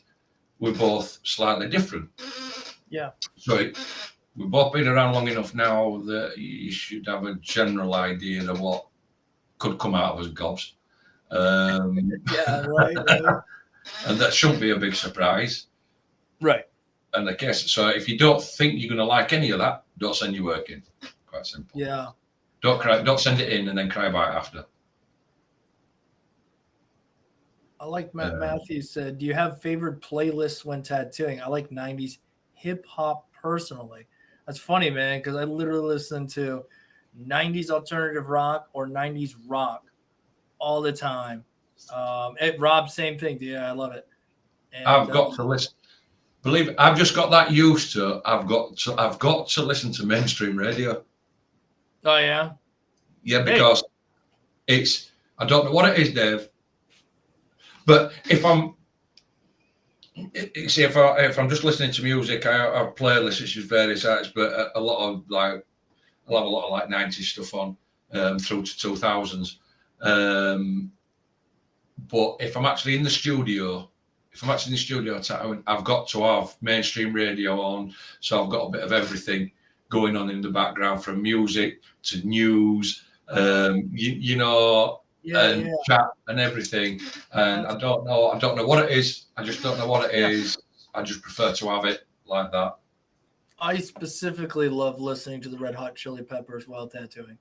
S1: we're both slightly different.
S2: Yeah.
S1: So we've both been around long enough now that you should have a general idea of what could come out of us gobs.
S2: Yeah, right.
S1: And that shouldn't be a big surprise.
S2: Right.
S1: And I guess, so if you don't think you're going to like any of that, don't send your work in. Quite simple.
S2: Yeah.
S1: Don't send it in and then cry about it after.
S2: I like Matthew said, do you have favorite playlists when tattooing? I like 90s hip hop personally. That's funny, man, because I literally listen to 90s alternative rock or 90s rock all the time. Rob, same thing. Yeah, I love it. And,
S1: I've got to listen. Believe it, I've just got that used to. I've got to listen to mainstream radio.
S2: Oh yeah.
S1: Yeah, because it's. I don't know what it is, Dave. But if I'm just listening to music, I have playlists which is various artists, but a lot of like I'll have a lot of like 90s stuff on through to 2000s. But if I'm actually in the studio, I've got to have mainstream radio on, so I've got a bit of everything going on in the background, from music to news, you know, chat and everything. And I don't know what it is. I just don't know what it is. I just prefer to have it like that.
S2: I specifically love listening to the Red Hot Chili Peppers while tattooing.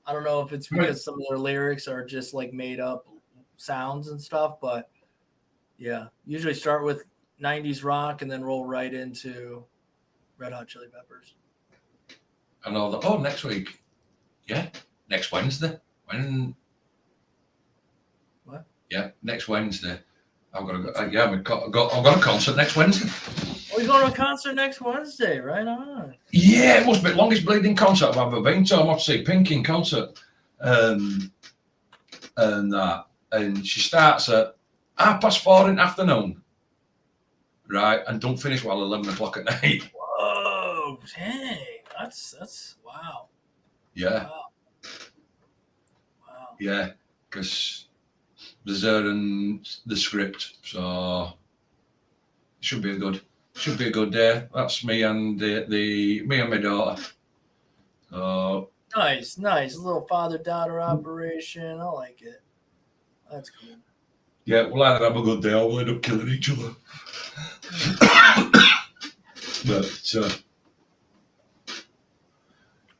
S2: I don't know if it's because some of their lyrics are just like made up sounds and stuff, but yeah, usually start with 90s rock and then roll right into Red Hot Chili Peppers.
S1: I know that. Oh, next week. Yeah, next Wednesday.
S2: What?
S1: Yeah, next Wednesday. I've got to go. Yeah, I've got a concert next Wednesday.
S2: Oh, you're going to a concert next Wednesday, right on.
S1: Yeah, it must be the longest bleeding concert I've ever been to. I'm off to see Pink in concert. And she starts at 4:30 in the afternoon. Right, and don't finish while 11 o'clock at night.
S2: Whoa, dang. That's wow.
S1: Yeah.
S2: Wow.
S1: Yeah, because there's her and the script, so it should be a good day. That's me and me and my daughter.
S2: Nice. A little father-daughter operation. I like it. That's cool.
S1: Yeah, we'll either have a good day or we'll end up killing each other. But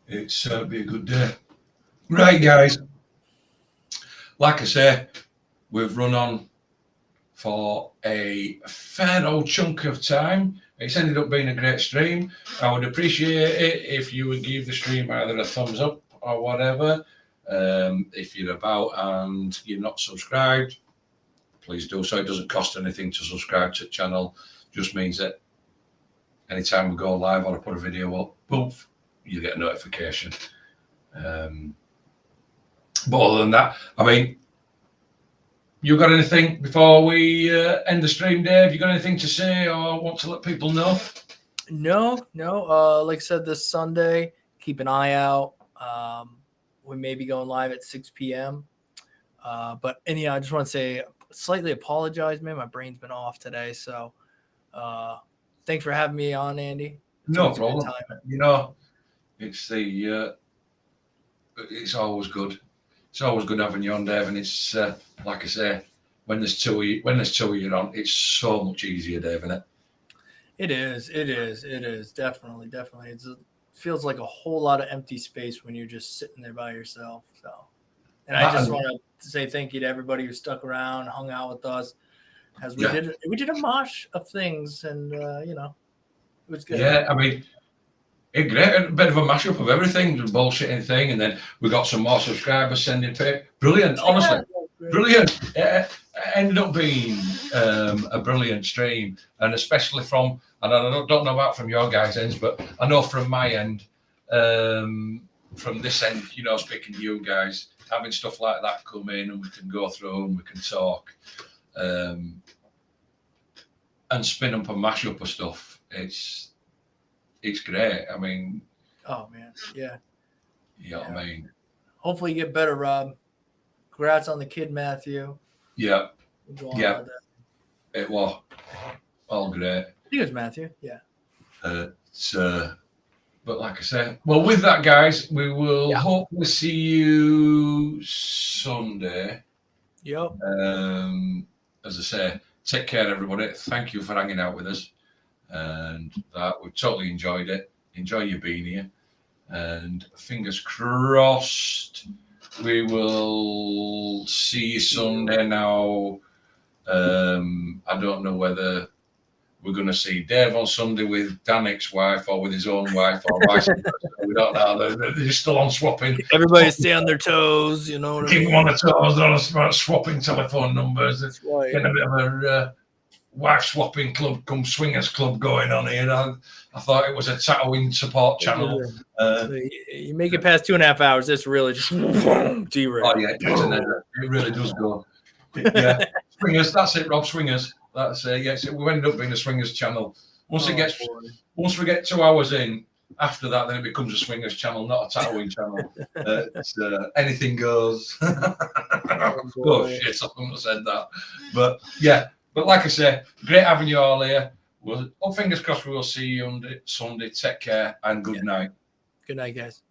S1: it's be a good day. Right, guys. Like I say, we've run on for a fair old chunk of time. It's ended up being a great stream. I would appreciate it if you would give the stream either a thumbs up or whatever. If you're about and you're not subscribed, please do so. It doesn't cost anything to subscribe to the channel. Just means that anytime we go live or I put a video up, poof, you get a notification. But other than that, I mean, you got anything before we end the stream, Dave? You got anything to say or want to let people know?
S2: No. Like I said, this Sunday, keep an eye out. We may be going live at 6 p.m. But anyhow, I just want to say, slightly apologize, man. My brain's been off today, so thanks for having me on, Andy.
S1: No problem. You know, it's it's always good. It's always good having you on, Dave, and it's like I say, when there's two of you on, it's so much easier, Dave, isn't it?
S2: It is definitely. It feels like a whole lot of empty space when you're just sitting there by yourself. So, and I just want to say thank you to everybody who stuck around, hung out with us, as we did a mosh of things, and it was good.
S1: Yeah, I mean, it's great. A bit of a mashup of everything, the bullshitting thing, and then we got some more subscribers sending pay. Brilliant, honestly, brilliant. It ended up being a brilliant stream, and especially from, and I don't know about from your guys' ends, but I know from my end, from this end, speaking to you guys, having stuff like that come in and we can go through and we can talk and spin up and mash up of stuff. It's great. I mean,
S2: oh man, yeah.
S1: You know what I mean?
S2: Hopefully you get better, Rob. Congrats on the kid, Matthew.
S1: Yeah. Yeah. It was all great.
S2: I think it was Matthew. Yeah.
S1: But like I said, well, with that, guys, we will hopefully see you Sunday.
S2: Yep.
S1: As I say, take care, everybody. Thank you for hanging out with us. And we've totally enjoyed it. Enjoy you being here. And fingers crossed, we will see you Sunday now. I don't know whether we're going to see Dave on Sunday with Danik's wife or with his own wife or vice versa. We don't know. They're still on swapping.
S2: Everybody stay on their toes, you know what I
S1: Keep
S2: mean?
S1: them on the toes. They're on swapping telephone numbers.
S2: That's right.
S1: Getting a bit of a wife swapping club, come swingers club going on here. I thought it was a Tatooine support channel.
S2: You make it past 2.5 hours, it's really just derail.
S1: Oh yeah, it really does go. Yeah, swingers. That's it, Rob. Swingers. That's yes. We ended up being a swingers channel. Once we get 2 hours in, after that, then it becomes a swingers channel, not a Tatooine channel. Anything goes. Oh shit! I couldn't have said that. But yeah. But like I say, great having you all here. Fingers crossed we will see you on Sunday. Take care and good night.
S2: Good night, guys.